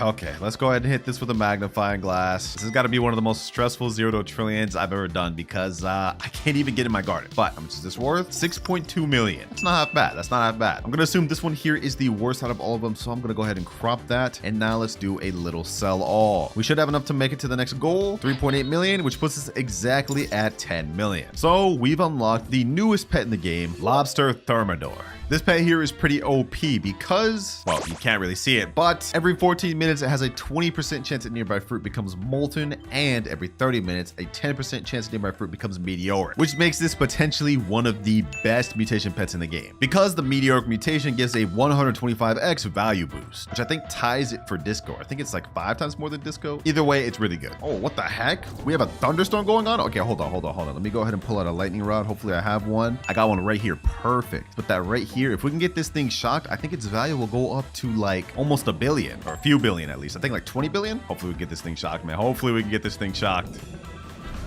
let's go ahead and hit this with a magnifying glass. This has got to be one of the most stressful 0 to trillions I've ever done because I can't even get in my garden. But how much is this worth? 6.2 million. That's not half bad. That's not half bad. I'm gonna assume this one here is the worst out of all of them, so I'm gonna go ahead and crop that. And now let's do a little sell all. We should have enough to make it to the next goal, 3.8 million, which puts us exactly at 10 million. So we've unlocked the newest pet in the game, Lobster Thermidor. This pet here is pretty OP because, well, you can't really see it, but every 14 minutes, it has a 20% chance that nearby fruit becomes molten, and every 30 minutes, a 10% chance nearby fruit becomes meteoric, which makes this potentially one of the best mutation pets in the game. Because the meteoric mutation gives a 125x value boost, which I think ties it for disco. I think it's like 5 times more than disco. Either way, it's really good. Oh, what the heck? We have a thunderstorm going on? Okay, hold on. Let me go ahead and pull out a lightning rod. Hopefully I have one. I got one right here. Perfect. Put that right here. If we can get this thing shocked, I think its value will go up to like almost a billion, or a few billion at least. I think like 20 billion. Hopefully we can get this thing shocked, man. Hopefully we can get this thing shocked.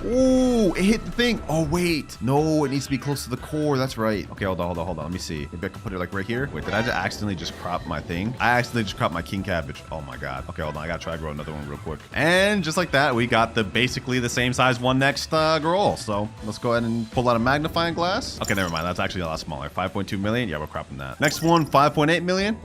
Ooh, it hit the thing. Oh, wait. No, it needs to be close to the core. That's right. Okay, hold on. Let me see. Maybe I can put it like right here. Wait, did I just accidentally just crop my thing? I accidentally just cropped my king cabbage. Oh my God. Okay, hold on. I gotta try to grow another one real quick. And just like that, we got the basically the same size one next grow. So let's go ahead and pull out a magnifying glass. Okay, never mind. That's actually a lot smaller. 5.2 million. Yeah, we're cropping that. Next one, 5.8 million.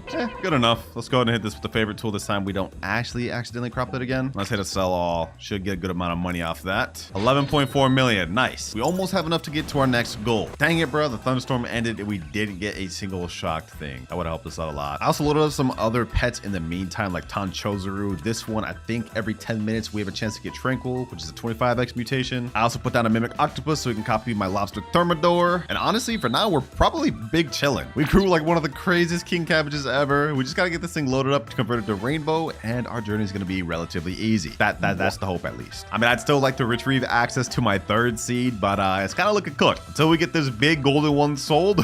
Good enough. Let's go ahead and hit this with the favorite tool. This time we don't actually accidentally crop it again. Let's hit a sell all. Should get a good amount of money off that. 11.4 million. Nice. We almost have enough to get to our next goal. Dang it, bro. The thunderstorm ended and we didn't get a single shocked thing. That would have helped us out a lot. I also loaded up some other pets in the meantime, like Tanchozaru. This one, I think every 10 minutes we have a chance to get Tranquil, which is a 25x mutation. I also put down a Mimic Octopus so we can copy my Lobster Thermidor. And honestly, for now, we're probably big chilling. We grew like one of the craziest king cabbages ever. We just got to get this thing loaded up to convert it to rainbow, and our journey is going to be relatively easy. That's the hope, at least. I mean, I'd still like to retrieve access to my 3rd seed, but it's kind of looking cooked. Until we get this big golden one sold,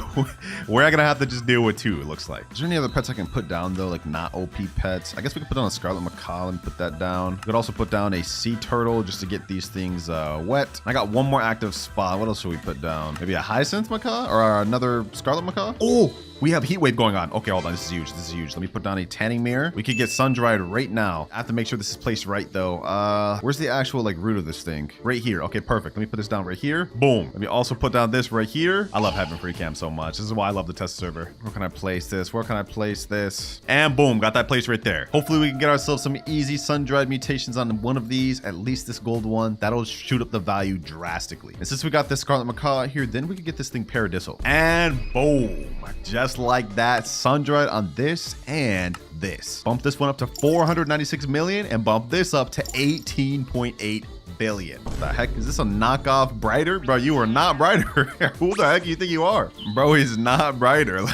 we're gonna have to just deal with 2, it looks like. Is there any other pets I can put down though, like not OP pets? I guess we could put down a scarlet macaw and put that down. We could also put down a sea turtle just to get these things wet. I got one more active spot. What else should we put down? Maybe a hyacinth macaw or another scarlet macaw? Oh, we have heat wave going on. Okay, hold on. This is huge. Let me put down a tanning mirror. We could get sun dried right now. I have to make sure this is placed right though. Where's the actual like root of this thing? Right here. Okay, perfect. Let me put this down right here. Boom. Let me also put down this right here. I love having free cam so much. This is why I love the test server. Where can I place this? And boom, got that place right there. Hopefully we can get ourselves some easy sun dried mutations on one of these, at least this gold one. That'll shoot up the value drastically. And since we got this scarlet macaw here, then we can get this thing paradisal. And boom. Just like that, sun-dried on this and this. Bump this one up to 496 million and bump this up to 18.8 billion. What the heck? Is this a knockoff Brighter? Bro, you are not Brighter. Who the heck do you think you are? Bro, he's not Brighter.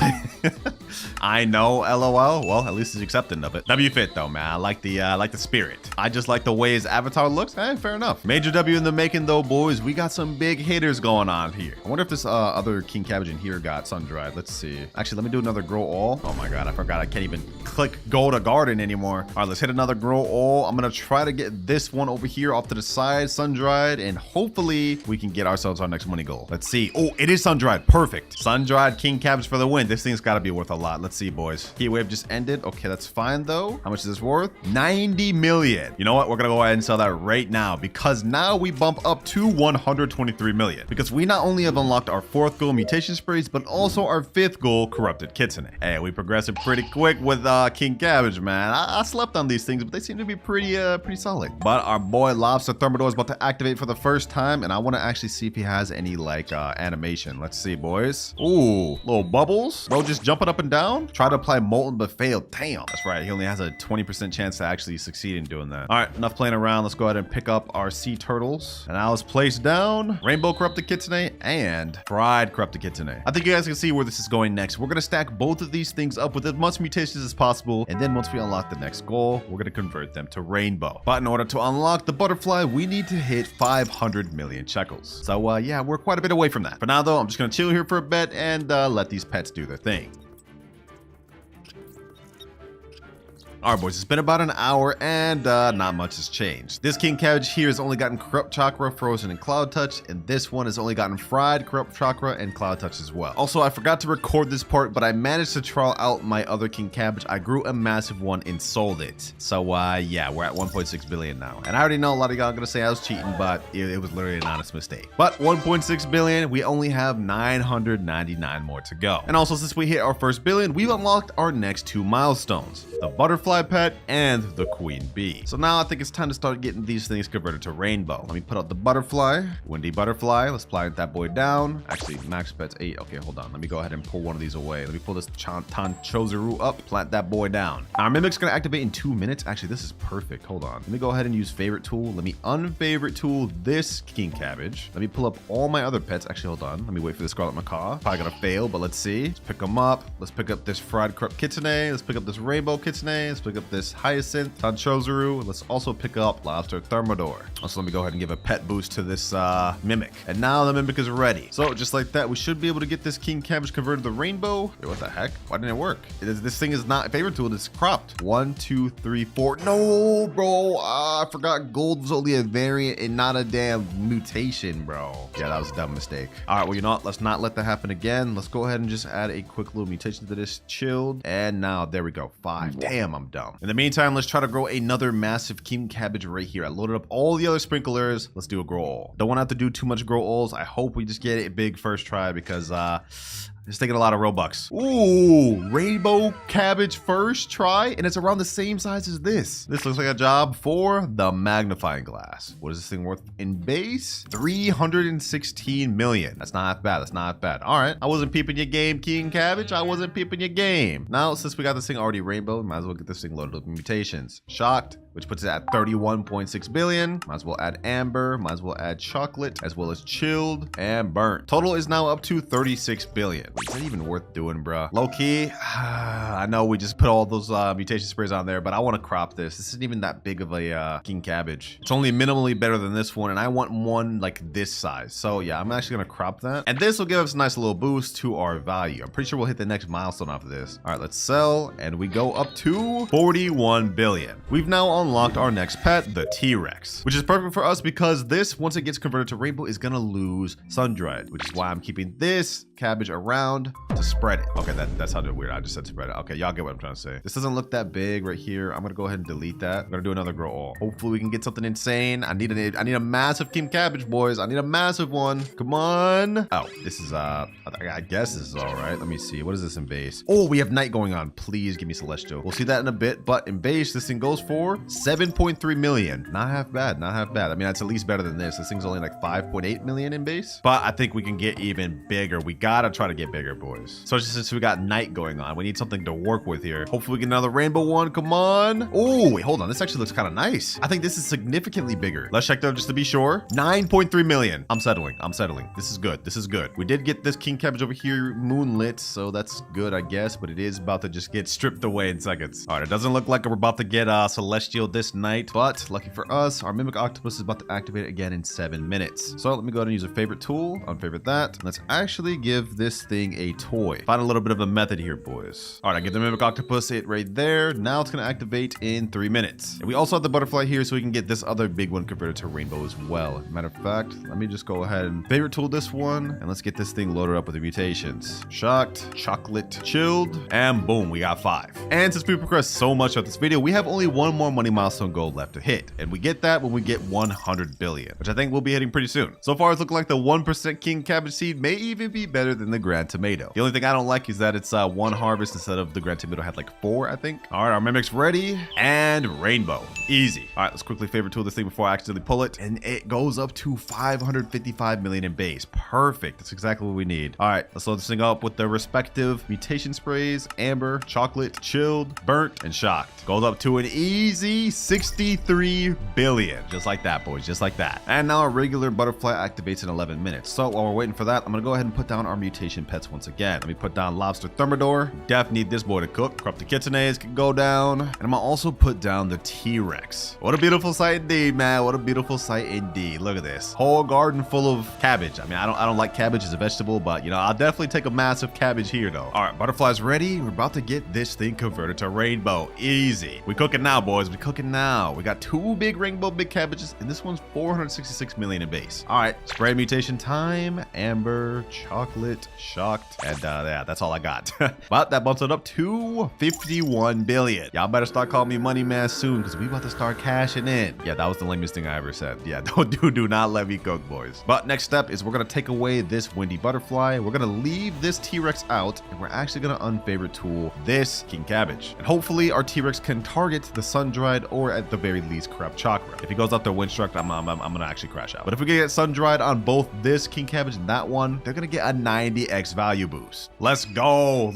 I know, LOL. Well, at least he's accepting of it. W fit though, man. I like the spirit. I just like the way his avatar looks. Fair enough. Major W in the making though, boys. We got some big hitters going on here. I wonder if this other king cabbage in here got sun-dried. Let's see. Actually, let me do another grow all. Oh my god, I forgot I can't even click go to garden anymore. All right, let's hit another grow all. I'm gonna try to get this one over here off to the side, sun-dried, and hopefully we can get ourselves our next money goal. Let's see. Oh, it is sun-dried. Perfect. Sun-dried king cabbage for the win. This thing's got to be worth a lot. Let's see, boys. Heat wave just ended. Okay, that's fine though. How much is this worth? 90 million. You know what? We're gonna go ahead and sell that right now because now we bump up to 123 million because we not only have unlocked our 4th goal, mutation sprays, but also our 5th goal, corrupted kitsune. Hey, we progressing pretty quick with king cabbage, man. I slept on these things, but they seem to be pretty solid. But our boy lobster thermidor is about to activate for the first time, and I want to actually see if he has any like animation. Let's see, boys. Ooh, little bubbles. Bro, just jumping up and down. Try to apply molten but failed. Damn. That's right. He only has a 20% chance to actually succeed in doing that. All right, enough playing around. Let's go ahead and pick up our sea turtles. And now let's place down rainbow corrupted kitsune and fried corrupted kitsune. I think you guys can see where this is going next. We're going to stack both of these things up with as much mutations as possible. And then once we unlock the next goal, we're going to convert them to rainbow. But in order to unlock the butterfly, we need to hit 500 million shekels. So yeah, we're quite a bit away from that. For now though, I'm just going to chill here for a bit and let these pets do their thing. All right, boys, it's been about an hour and not much has changed. This king cabbage here has only gotten corrupt chakra, frozen, and cloud touch, and this one has only gotten fried, corrupt chakra, and cloud touch as well. Also, I forgot to record this part, but I managed to trial out my other king cabbage. I grew a massive one and sold it. So yeah, we're at 1.6 billion now. And I already know a lot of y'all are gonna say I was cheating, but it was literally an honest mistake. But 1.6 billion, we only have 999 more to go. And also, since we hit our first billion, we've unlocked our next 2 milestones: the butterfly pet and the queen bee. So now I think it's time to start getting these things converted to rainbow. Let me put out the butterfly, windy butterfly. Let's plant that boy down. Actually, max pet's 8. Okay, hold on. Let me go ahead and pull one of these away. Let me pull this Tanchozaru up, plant that boy down. Our mimic's gonna activate in 2 minutes. Actually, this is perfect. Hold on. Let me go ahead and use favorite tool. Let me unfavorite tool this king cabbage. Let me pull up all my other pets. Actually, hold on. Let me wait for the scarlet macaw. Probably gonna fail, but let's see. Let's pick them up. Let's pick up this fried corrupt kitsune. Let's pick up this rainbow kitsune. Let's pick up this hyacinth Tanchozaru. Let's also pick up lobster thermidor. Also, let me go ahead and give a pet boost to this mimic. And now the mimic is ready. So just like that, we should be able to get this king cabbage converted to rainbow. Wait, what the heck? Why didn't it work? This thing is not favorite tool. It's cropped. 1, 2, 3, 4. No, bro. I forgot gold was only a variant and not a damn mutation, bro. Yeah, that was a dumb mistake. All right, well, you know what? Let's not let that happen again. Let's go ahead and just add a quick little mutation to this. Chilled. And now there we go. 5. Damn, I'm dumb. In the meantime, let's try to grow another massive king cabbage right here. I loaded up all the other sprinklers. Let's do a grow all. Don't want to have to do too much grow alls. I hope we just get it big first try because it's taking a lot of Robux. Ooh, rainbow cabbage first try, and it's around the same size as this. This looks like a job for the magnifying glass. What is this thing worth in base? 316 million. That's not bad. That's not bad. All right, I wasn't peeping your game, king cabbage. I wasn't peeping your game. Now, since we got this thing already rainbow, might as well get this thing loaded up with mutations. Shocked, which puts it at 31.6 billion. Might as well add amber. Might as well add chocolate, as well as chilled and burnt. Total is now up to 36 billion. Is that even worth doing, bruh? Low key, I know we just put all those mutation sprays on there, but I want to crop this. This isn't even that big of a king cabbage. It's only minimally better than this one, and I want one like this size. So yeah, I'm actually gonna crop that, and this will give us a nice little boost to our value. I'm pretty sure we'll hit the next milestone off of this. All right, let's sell, and we go up to 41 billion. We've now unlocked our next pet, the T-Rex, which is perfect for us because this, once it gets converted to rainbow, is gonna lose sun-dried, which is why I'm keeping this cabbage around to spread it. Okay, that sounded weird. I just said spread it. Okay, y'all get what I'm trying to say. This doesn't look that big right here. I'm gonna go ahead and delete that. I'm gonna do another grow all. Hopefully we can get something insane. I need a massive king cabbage, boys. I need a massive one. Come on. Oh, this is I guess this is all right. Let me see. What is this in base? Oh, we have night going on. Please give me celestial. We'll see that in a bit, but in base, this thing goes for 7.3 million. Not half bad, not half bad. I mean, that's at least better than this. This thing's only like 5.8 million in base, but I think we can get even bigger. We gotta try to get bigger, boys. So since we got night going on, we need something to work with here. Hopefully we get another rainbow one. Come on. Oh, wait, hold on. This actually looks kind of nice. I think this is significantly bigger. Let's check though, just to be sure. 9.3 million. I'm settling. I'm settling. This is good. This is good. We did get this king cabbage over here moonlit, so that's good, I guess, but it is about to just get stripped away in seconds. All right, it doesn't look like we're about to get celestial this night, but lucky for us, our mimic octopus is about to activate again in 7 minutes. So let me go ahead and use a favorite tool, unfavorite that. Let's actually give this thing a toy. Find a little bit of a method here, boys. All right, I give the mimic octopus it right there. Now it's gonna activate in 3 minutes. And we also have the butterfly here, so we can get this other big one converted to rainbow as well. Matter of fact, let me just go ahead and favorite tool this one, and let's get this thing loaded up with the mutations. Shocked, chocolate, chilled, and boom, we got 5. And since we progressed so much of this video, we have only one more money milestone goal left to hit, and we get that when we get 100 billion, which I think we'll be hitting pretty soon. So far, it's looking like the 1% king cabbage seed may even be better than the grand tomato. The only thing I don't like is that it's 1 harvest instead of the grand tomato had like 4, I think. All right, our mimic's ready, and rainbow, easy. All right, let's quickly favorite tool this thing before I accidentally pull it, and it goes up to 555 million in base. Perfect. That's exactly what we need. All right, let's load this thing up with the respective mutation sprays: amber, chocolate, chilled, burnt, and shocked. Goes up to an easy 63 billion. Just like that, boys, just like that. And now our regular butterfly activates in 11 minutes. So while we're waiting for that, I'm gonna go ahead and put down our mutation pets once again. Let me put down lobster thermidor. Definitely need this boy to cook. Corrupted kitsunes can go down. And I'm gonna also put down the T-Rex. What a beautiful sight indeed, man. What a beautiful sight indeed. Look at this. Whole garden full of cabbage. I mean, I don't like cabbage as a vegetable, but you know, I'll definitely take a massive cabbage here though. All right, butterfly's ready. We're about to get this thing converted to rainbow. Easy. We cooking now, boys. We cooking now. We got 2 big rainbow big cabbages, and this one's 466 million in base. All right, spray mutation time. Amber, chocolate, shocked, and yeah, that's all I got. But that bumps it up to 51 billion. Y'all better start calling me money man soon, because we about to start cashing in. Yeah, that was the lamest thing I ever said. Yeah, do not let me cook, boys. But next step is we're gonna take away this windy butterfly. We're gonna leave this T-Rex out, and we're actually gonna unfavorite tool this king cabbage. And hopefully our T-Rex can target the sun-dried or at the very least corrupt chakra. If he goes up to windstruck, I'm gonna actually crash out. But if we can get sun-dried on both this king cabbage and that one, they're gonna get a 90x value boost. Let's go,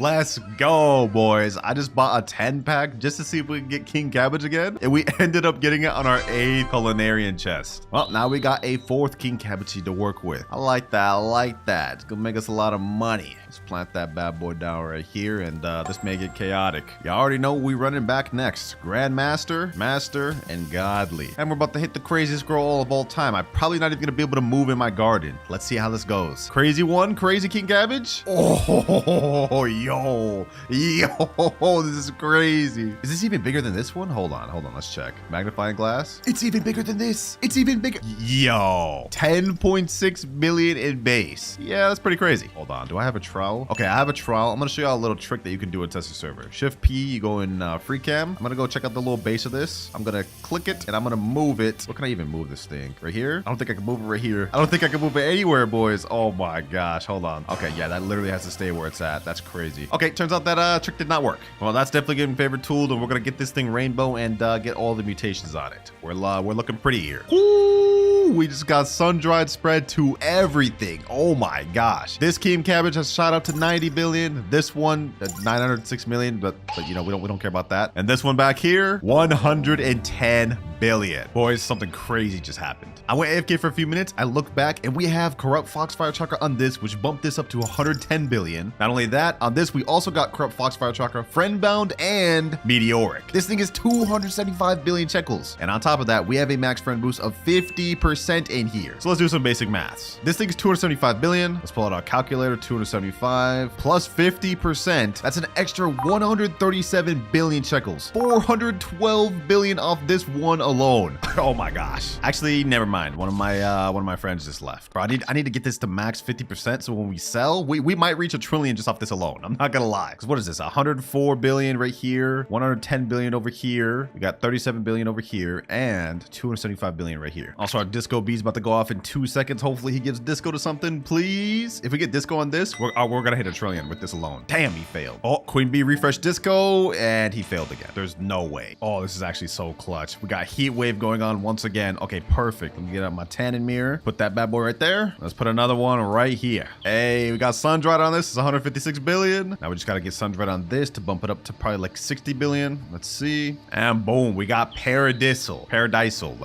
boys. I just bought a 10-pack just to see if we can get king cabbage again, and we ended up getting it on our 8th culinarian chest. Well, now we got a 4th king cabbage seed to work with. I like that. I like that. It's gonna make us a lot of money. Let's plant that bad boy down right here, and this may get chaotic. You already know what we running back next. Grandmaster, Master, and Godly. And we're about to hit the craziest scroll of all time. I'm probably not even gonna be able to move in my garden. Let's see how this goes. Crazy one, crazy king cabbage. Oh, yo, this is crazy. Is this even bigger than this one? Hold on, let's check. Magnifying glass. It's even bigger than this. It's even bigger. Yo, 10.6 million in base. Yeah, that's pretty crazy. Hold on, do I have a trowel? Okay, I have a trowel. I'm gonna show you a little trick that you can do in Test Your Server. Shift P, you go in free cam. I'm gonna go check out the little base of this. I'm gonna click it and I'm gonna move it. Where can I even move this thing? Right here? I don't think I can move it right here. I don't think I can move it anywhere, boys. Oh my gosh, hold on. Okay, yeah, that literally has to stay where it's at. That's crazy. Okay, turns out that trick did not work. Well, that's definitely getting favorite tool, and we're gonna get this thing rainbow and get all the mutations on it. We're looking pretty here. Ooh, we just got sun-dried spread to everything. Oh my gosh. This king cabbage has shot up to 90 billion. This one at 906 million, but you know, we don't care about that. And this one back here, 110 billion. Boys, something crazy just happened. I went AFK for a few minutes. I looked back and we have corrupt foxfire chakra on this, which bumped this up to 110 billion. Not only that, on this, we also got corrupt foxfire chakra, friendbound, and meteoric. This thing is 275 billion shekels. And on top of that, we have a max friend boost of 50% in here. So let's do some basic maths. This thing is 275 billion. Let's pull out our calculator. 275 plus 50%. That's an extra 137 billion shekels. 412 billion off this one alone. Oh my gosh. Actually, never mind. One of my friends just left. Bro, I need to get this to max 50%. So when we sell, we might reach $1 trillion just off this alone. I'm not gonna lie. Because what is this? 104 billion right here, 110 billion over here. We got 37 billion over here, and 275 billion right here. Also, our disco bee's about to go off in 2 seconds. Hopefully he gives disco to something, please. If we get disco on this, we're gonna hit $1 trillion with this alone. Damn, he failed. Oh, queen bee refresh disco, and he failed again. There's no way. Oh, this is actually so clutch. We got heat wave going on once again. Okay, perfect. Let me get out my tannin mirror. Put that bad boy right there. Let's put another one right here. Hey, we got sun dried on this. It's 156 billion. Now we just gotta get sun dried on this to bump it up to probably like 60 billion. Let's see. And boom, we got paradisal,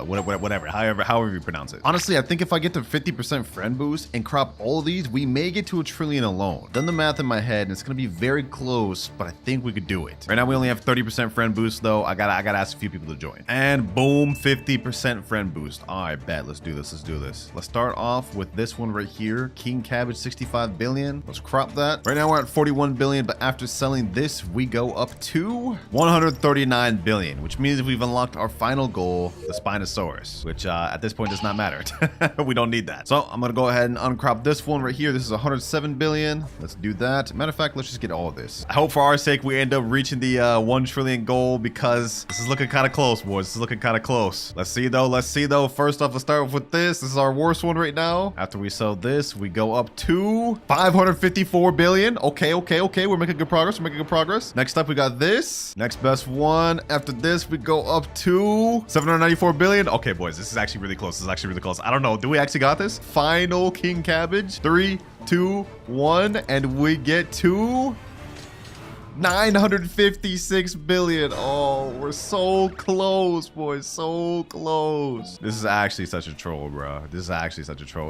whatever, however you pronounce it. Honestly, I think if I get to 50% friend boost and crop all of these, we may get to $1 trillion alone. Done the math in my head, and it's gonna be very close, but I think we could do it. Right now, we only have 30% friend boost though. I gotta ask a few people to join. And boom, 50% friend boost. All right, bet. Let's do this. Let's do this. Let's start off with this one right here. King Cabbage, 65 billion. Let's crop that. Right now we're at 41 billion, but after selling this, we go up to 139 billion, which means we've unlocked our final goal, the Spinosaurus, which at this point does not matter. We don't need that. So I'm gonna go ahead and uncrop this one right here. This is 107 billion. Let's do that. Matter of fact, let's just get all of this. I hope for our sake we end up reaching the 1 trillion goal, because this is looking kind of close, boys. This is looking kind of close. Let's see though. First off, let's start with this. This is our worst one right now. After we sell this, we go up to 554 billion. Okay. We're making good progress. Next up, we got this. Next best one. After this, we go up to 794 billion. Okay, boys, this is actually really close. I don't know. Do we actually got this? Final King Cabbage. 3, 2, 1, and we get to 956 billion. Oh, we're so close, boys. So close. This is actually such a troll, bro.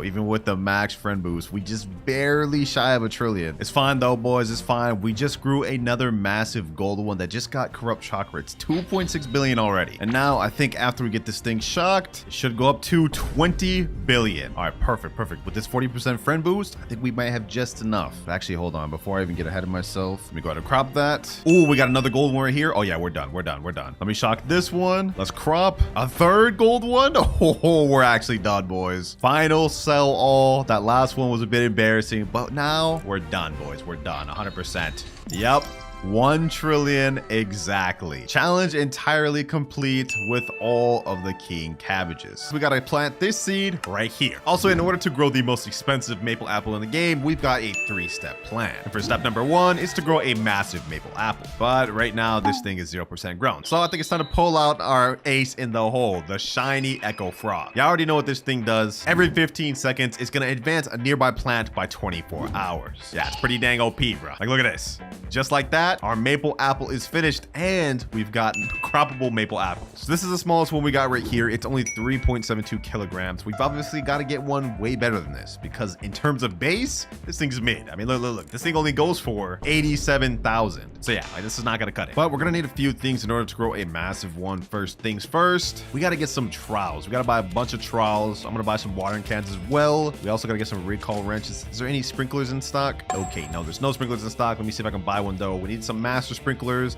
Even with the max friend boost, we just barely shy of $1 trillion. It's fine though, boys. It's fine. We just grew another massive gold one that just got corrupt chakra. It's 2.6 billion already. And now I think after we get this thing shocked, it should go up to 20 billion. All right, perfect. With this 40% friend boost, I think we might have just enough. Actually, hold on. Before I even get ahead of myself, let me go ahead and crop that. Oh, we got another gold one right here. Oh yeah, we're done. Let me shock this one. Let's crop a third gold one. Oh, we're actually done, boys. Final sell all. That last one was a bit embarrassing, but now we're done, boys. We're done 100%. Yep. 1 trillion exactly. Challenge entirely complete with all of the king cabbages. We gotta plant this seed right here. Also, in order to grow the most expensive maple apple in the game, we've got a 3-step plan. And for step number 1 is to grow a massive maple apple. But right now, this thing is 0% grown. So I think it's time to pull out our ace in the hole, the shiny echo frog. You already know what this thing does. Every 15 seconds, it's gonna advance a nearby plant by 24 hours. Yeah, it's pretty dang OP, bro. Like, look at this. Just like that, our maple apple is finished, and we've got croppable maple apples. So this is the smallest one we got right here. It's only 3.72 kilograms. We've obviously got to get one way better than this, because in terms of base, this thing's mid. I mean, look. This thing only goes for 87,000. So yeah, like, this is not going to cut it. But we're going to need a few things in order to grow a massive one. First things first, we got to get some trowels. We got to buy a bunch of trowels. I'm going to buy some watering cans as well. We also got to get some recall wrenches. Is there any sprinklers in stock? Okay, no, there's no sprinklers in stock. Let me see if I can buy one though. We need some master sprinklers.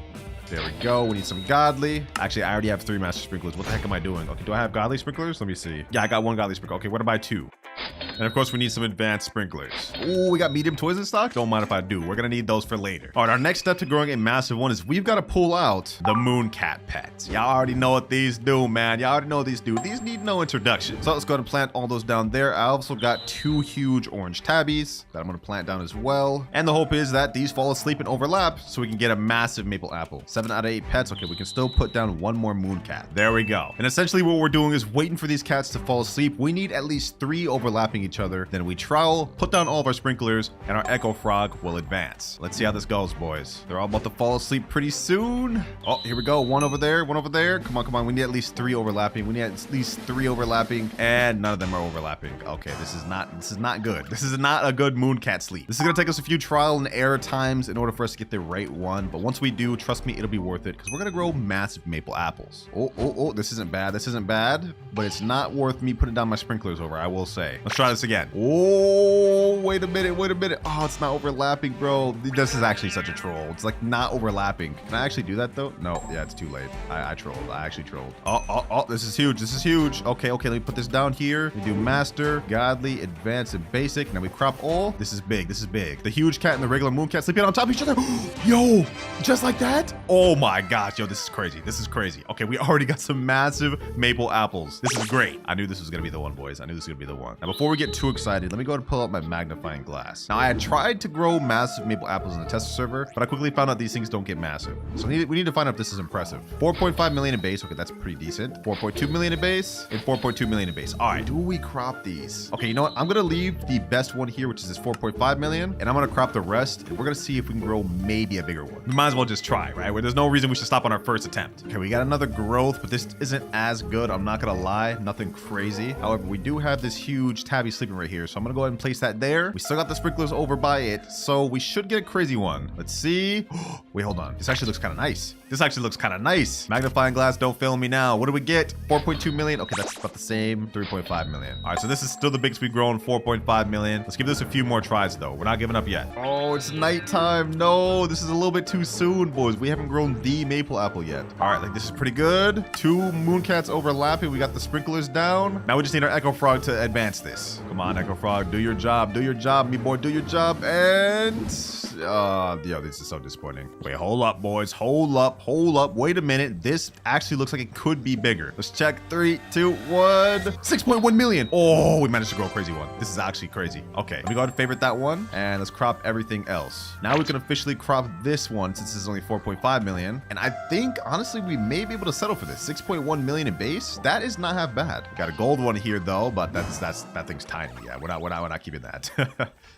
There we go. We need some godly. Actually, I already have 3 master sprinklers. What the heck am I doing? Okay, do I have godly sprinklers? Let me see. Yeah, I got 1 godly sprinkler. Okay, what about 2? And of course, we need some advanced sprinklers. Oh, we got medium toys in stock? Don't mind if I do. We're gonna need those for later. All right, our next step to growing a massive one is we've got to pull out the moon cat pets. Y'all already know what these do, man. Y'all already know what these do. These need no introduction. So let's go ahead and plant all those down there. I also got 2 huge orange tabbies that I'm gonna plant down as well. And the hope is that these fall asleep and overlap so we can get a massive maple apple. 7 out of 8 pets. Okay, we can still put down 1 more moon cat. There we go. And essentially what we're doing is waiting for these cats to fall asleep. We need at least 3 overlapping each other. Then we trowel, put down all of our sprinklers, and our echo frog will advance. Let's see how this goes, boys. They're all about to fall asleep pretty soon. Oh, here we go. One over there. Come on. We need at least 3 overlapping. And none of them are overlapping. Okay, this is not good. This is not a good moon cat sleep. This is gonna take us a few trial and error times in order for us to get the right one. But once we do, trust me, it'll be worth it, because we're gonna grow massive maple apples. Oh, this isn't bad. But it's not worth me putting down my sprinklers over, I will say. Let's try this again. Oh, wait a minute. Oh, it's not overlapping, bro. This is actually such a troll. It's like not overlapping. Can I actually do that though? No, yeah, it's too late. I trolled. I actually trolled. Oh, this is huge. Okay, let me put this down here. We do master, godly, advanced, and basic. Now we crop all. This is big. The huge cat and the regular moon cat sleeping on top of each other. Yo, just like that? Oh my gosh, yo, this is crazy. Okay, we already got some massive maple apples. This is great. I knew this was gonna be the one, boys. Now, before we get too excited, let me go ahead and pull out my magnifying glass. Now, I had tried to grow massive maple apples in the tester server, but I quickly found out these things don't get massive. So we need to find out if this is impressive. 4.5 million in base. Okay, that's pretty decent. 4.2 million in base and 4.2 million in base. All right, do we crop these? Okay, you know what? I'm gonna leave the best one here, which is this 4.5 million, and I'm gonna crop the rest, and we're gonna see if we can grow maybe a bigger one. We might as well just try, right? Where there's no reason we should stop on our first attempt. Okay, we got another growth, but this isn't as good. I'm not gonna lie, nothing crazy. However, we do have this huge tabby sleeping right here, so I'm gonna go ahead and place that there. We still got the sprinklers over by it, so we should get a crazy one. Let's see. Wait, hold on. This actually looks kind of nice. Magnifying glass, don't fail me now. What do we get? 4.2 million. Okay, that's about the same. 3.5 million. All right, so this is still the biggest we've grown, 4.5 million. Let's give this a few more tries though. We're not giving up yet. Oh, it's nighttime. No, this is a little bit too soon, boys. We haven't grown the maple apple yet. All right, like this is pretty good. 2 mooncats overlapping. We got the sprinklers down. Now we just need our echo frog to advance this. Come on, echo frog, do your job, me boy, do your job. And yo, this is so disappointing. Wait, hold up, boys. Hold up. Wait a minute. This actually looks like it could be bigger. Let's check. 3, 2, 1. 6.1 million. Oh, we managed to grow a crazy one. This is actually crazy. Okay, let me go ahead and favorite that one, and let's crop everything else. Now we can officially crop this one since this is only 4.5 million. And I think honestly we may be able to settle for this. 6.1 million in base. That is not half bad. Got a gold one here though, but that thing's tiny. Yeah, we're not keeping that.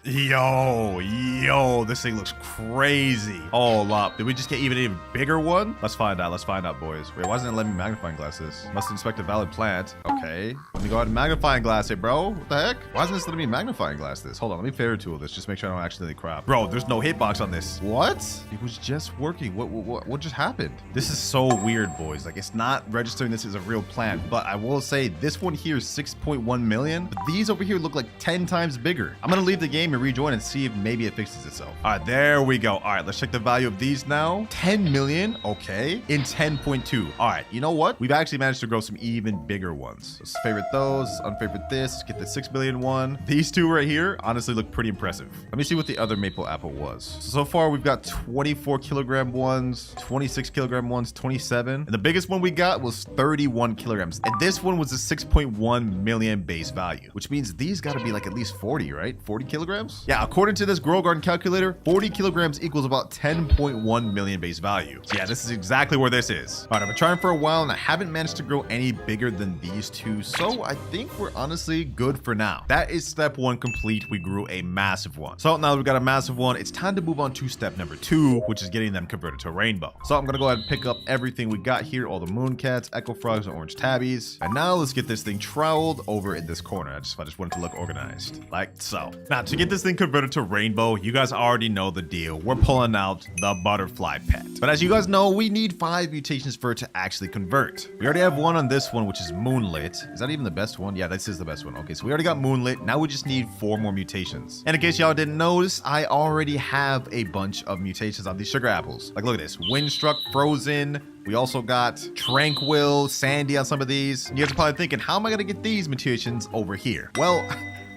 Yo, this thing looks crazy. All up. Did we just get even bigger one? Let's find out, boys. Wait, why doesn't it let me magnifying glass this? Must inspect a valid plant. Okay. Let me go ahead and magnifying glass it, bro. What the heck? Why isn't this letting me magnifying glass this? Hold on, let me favorite tool this. Just make sure I don't accidentally crop. Bro, there's no hitbox on this. What? It was just working. What just happened? This is so weird, boys. Like, it's not registering this as a real plant, but I will say this one here is 6.1 million, but these over here look like 10 times bigger. I'm gonna leave the game and rejoin and see if maybe it fixes itself. All right, there we go. All right, let's check the value of these now. 10 million, okay, in 10.2. All right, you know what? We've actually managed to grow some even bigger ones. Let's favorite those, unfavorite this. Let's get the 6 million one. These two right here honestly look pretty impressive. Let me see what the other maple apple was. So far, we've got 24 kilogram ones, 26 kilogram ones, 27. And the biggest one we got was 31 kilograms. And this one was a 6.1 million base value, which means these got to be like at least 40, right? 40 kilograms? Yeah, according to this Grow Garden calculator, 40 kilograms equals about 10.1 million base value. So yeah, this is exactly where this is. All right, I've been trying for a while and I haven't managed to grow any bigger than these two. So I think we're honestly good for now. That is step 1 complete. We grew a massive one. So now that we've got a massive one, it's time to move on to step number 2, which is getting them converted to rainbow. So I'm gonna go ahead and pick up everything we got here, all the mooncats, echo frogs, and orange tabbies. And now let's get this thing troweled over in this corner. I just want it to look organized, like so. Now to get this thing converted to rainbow, you guys already know the deal. We're pulling out the butterfly pet. But as you guys know, we need 5 mutations for it to actually convert. We already have one on this one, which is moonlit. Is that even the best one? Yeah, this is the best one. Okay, so we already got moonlit. Now we just need 4 more mutations. And in case y'all didn't notice, I already have a bunch of mutations on these sugar apples. Like, look at this. Windstruck, frozen. We also got tranquil, sandy on some of these. And you guys are probably thinking, how am I gonna get these mutations over here? Well,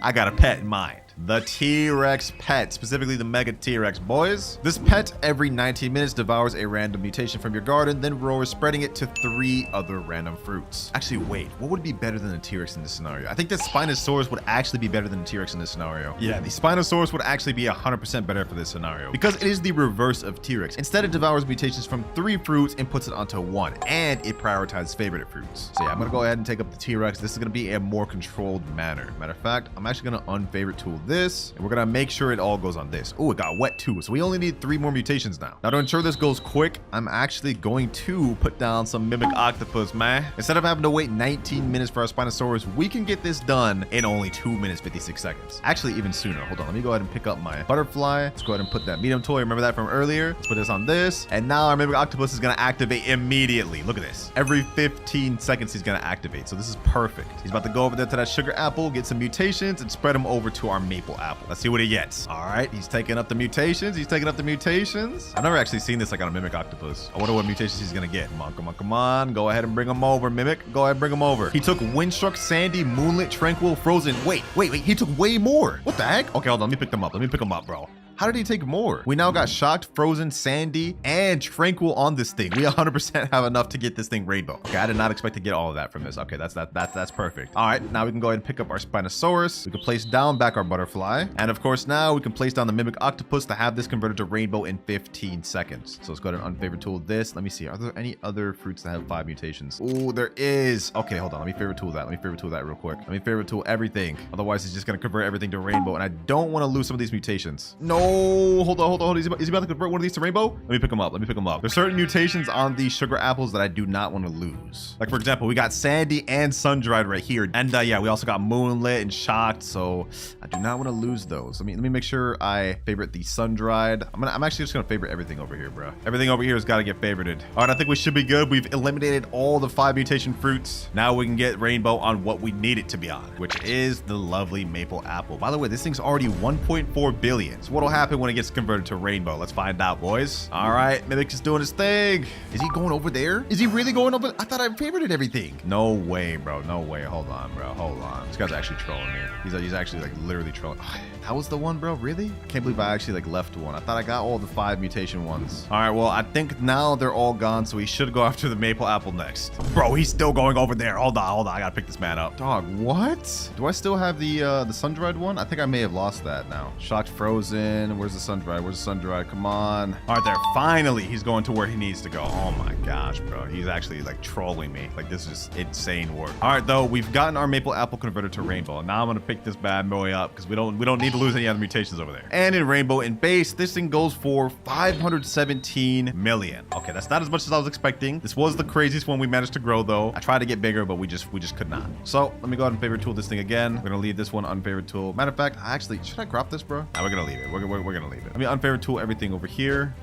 I got a pet in mind. The T-Rex pet, specifically the Mega T-Rex, boys. This pet every 19 minutes devours a random mutation from your garden, then roars, spreading it to 3 other random fruits. Actually, wait, what would be better than a T-Rex in this scenario? I think the Spinosaurus would actually be better than a T-Rex in this scenario. Yeah, the Spinosaurus would actually be 100% better for this scenario because it is the reverse of T-Rex. Instead, it devours mutations from 3 fruits and puts it onto 1, and it prioritizes favorite fruits. So yeah, I'm gonna go ahead and take up the T-Rex. This is gonna be a more controlled manner. Matter of fact, I'm actually gonna unfavorite tool this, and we're gonna make sure it all goes on this. Oh, it got wet too. So we only need 3 more mutations now. Now to ensure this goes quick, I'm actually going to put down some mimic octopus, man. Instead of having to wait 19 minutes for our Spinosaurus, we can get this done in only 2 minutes, 56 seconds. Actually, even sooner. Hold on, let me go ahead and pick up my butterfly. Let's go ahead and put that medium toy. Remember that from earlier? Let's put this on this. And now our mimic octopus is gonna activate immediately. Look at this. Every 15 seconds, he's gonna activate. So this is perfect. He's about to go over there to that sugar apple, get some mutations, and spread them over to our maple apple. Let's see what he gets. All right, he's taking up the mutations. He's taking up the mutations. I've never actually seen this like on a mimic octopus. I wonder what mutations he's gonna get. Come on, come on, come on. Go ahead and bring him over, mimic. Go ahead and bring him over. He took windstruck, sandy, moonlit, tranquil, frozen. Wait. He took way more. What the heck? Okay, hold on. Let me pick them up. Let me pick them up, bro. How did he take more? We now got shocked, frozen, sandy, and tranquil on this thing. We 100% have enough to get this thing rainbow. Okay, I did not expect to get all of that from this. Okay, that's perfect. All right, now we can go ahead and pick up our Spinosaurus. We can place down back our butterfly. And of course, now we can place down the mimic octopus to have this converted to rainbow in 15 seconds. So let's go ahead and unfavorite tool this. Let me see. Are there any other fruits that have 5 mutations? Oh, there is. Okay, hold on. Let me favorite tool that. Let me favorite tool that real quick. Let me favorite tool everything. Otherwise, it's just going to convert everything to rainbow. And I don't want to lose some of these mutations. No. Hold on. Is he about to convert one of these to rainbow? Let me pick him up. There's certain mutations on these sugar apples that I do not want to lose. Like, for example, we got sandy and sun-dried right here. And yeah, we also got moonlit and shocked. So I do not want to lose those. Let me make sure I favorite the sun-dried. I'm actually just going to favorite everything over here, bro. Everything over here has got to get favorited. All right, I think we should be good. We've eliminated all the 5 mutation fruits. Now we can get rainbow on what we need it to be on, which is the lovely maple apple. By the way, this thing's already 1.4 billion. So what'll happen when it gets converted to rainbow? Let's find out, boys. All right, Mimic is doing his thing. Is he going over there? Is he really going over? I thought I favorited everything. No way, bro. No way. Hold on, bro. Hold on. This guy's actually trolling me. He's actually like literally trolling. That was the one, bro. Really? I can't believe I actually like left one. I thought I got all the 5 mutation ones. All right, well, I think now they're all gone, so we should go after the maple apple next. Bro, he's still going over there. Hold on. I gotta pick this man up. Dog, what? Do I still have the sun-dried one? I think I may have lost that now. Shocked, frozen. Where's the sun-dried? Where's the sun-dried? Come on. All right, there. Finally, he's going to where he needs to go. Oh my gosh, bro. He's actually like trolling me. Like, this is insane work. All right, though, we've gotten our maple apple converted to rainbow. Now I'm gonna pick this bad boy up because we don't need to lose any other mutations over there. And in rainbow in base, this thing goes for 517 million. Okay, that's not as much as I was expecting. This was the craziest one we managed to grow, though. I tried to get bigger, but we just could not. So let me go ahead and favorite tool this thing again. We're gonna leave this one unfavorite tool. Matter of fact, actually, should I crop this, bro? Nah, we're gonna leave it. We're gonna leave it. Let me unfavorite tool everything over here.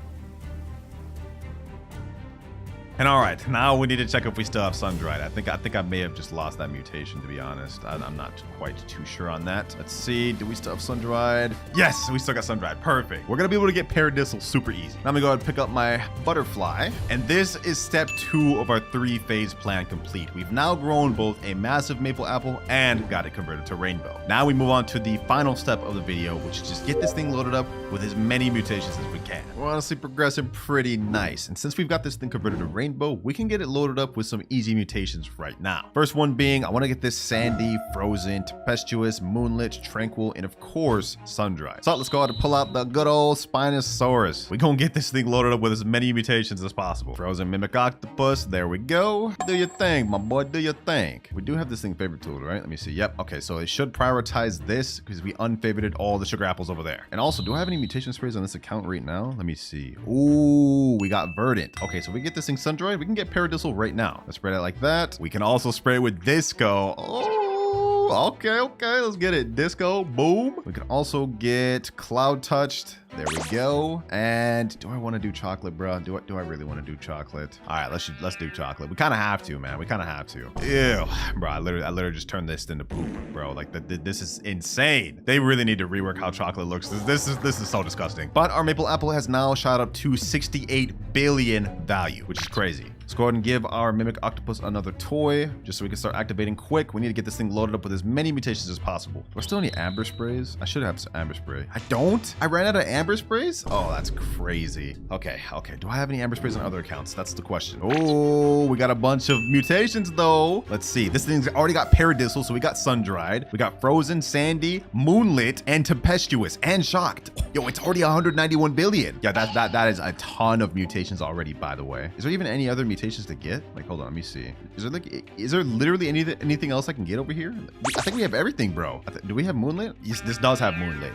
And all right, now we need to check if we still have sun-dried. I think I may have just lost that mutation, to be honest. I'm not quite too sure on that. Let's see, do we still have sun-dried? Yes, we still got sun-dried, perfect. We're gonna be able to get paradisal super easy. Now I'm gonna go ahead and pick up my butterfly. And this is step 2 of our 3-phase plan complete. We've now grown both a massive maple apple and got it converted to rainbow. Now we move on to the final step of the video, which is just get this thing loaded up with as many mutations as we can. We're honestly progressing pretty nice. And since we've got this thing converted to rainbow, we can get it loaded up with some easy mutations right now. First one being, I want to get this sandy, frozen, tempestuous, moonlit, tranquil, and of course, sun-dried. So let's go ahead and pull out the good old Spinosaurus. We're gonna get this thing loaded up with as many mutations as possible. Frozen mimic octopus, there we go. Do your thing, my boy, do your thing. We do have this thing favorite tool, right? Let me see. Yep, okay, so it should prioritize this because we unfavorited all the sugar apples over there. And also, do I have any mutation sprays on this account right now? Let me see. Ooh, we got verdant. Okay, so we get this thing sun-dried, we can get paradisal right now. Let's spread it like that. We can also spray it with disco. Oh, okay, let's get it. Disco, boom. We can also get cloud touched. There we go. And do I want to do chocolate, bro? Do I really want to do chocolate? All right, let's do chocolate. We kind of have to, man. We kind of have to. Ew, bro. I literally just turned this into poop, bro. Like this is insane. They really need to rework how chocolate looks. This is so disgusting. But our maple apple has now shot up to 68 billion value, which is crazy. Let's go ahead and give our mimic octopus another toy just so we can start activating quick. We need to get this thing loaded up with as many mutations as possible. Do I still need amber sprays? I should have some amber spray. I don't? I ran out of amber sprays? Oh, that's crazy. Okay. Do I have any amber sprays on other accounts? That's the question. Oh, we got a bunch of mutations though. Let's see. This thing's already got paradisal, so we got sun-dried. We got frozen, sandy, moonlit, and tempestuous, and shocked. Yo, it's already 191 billion. Yeah, that is a ton of mutations already, by the way. Is there even any other mutations mutations to get? Like, hold on, let me see. Is there literally anything else I can get over here? I think we have everything, bro. Do we have Moonlit? Yes, this does have Moonlit.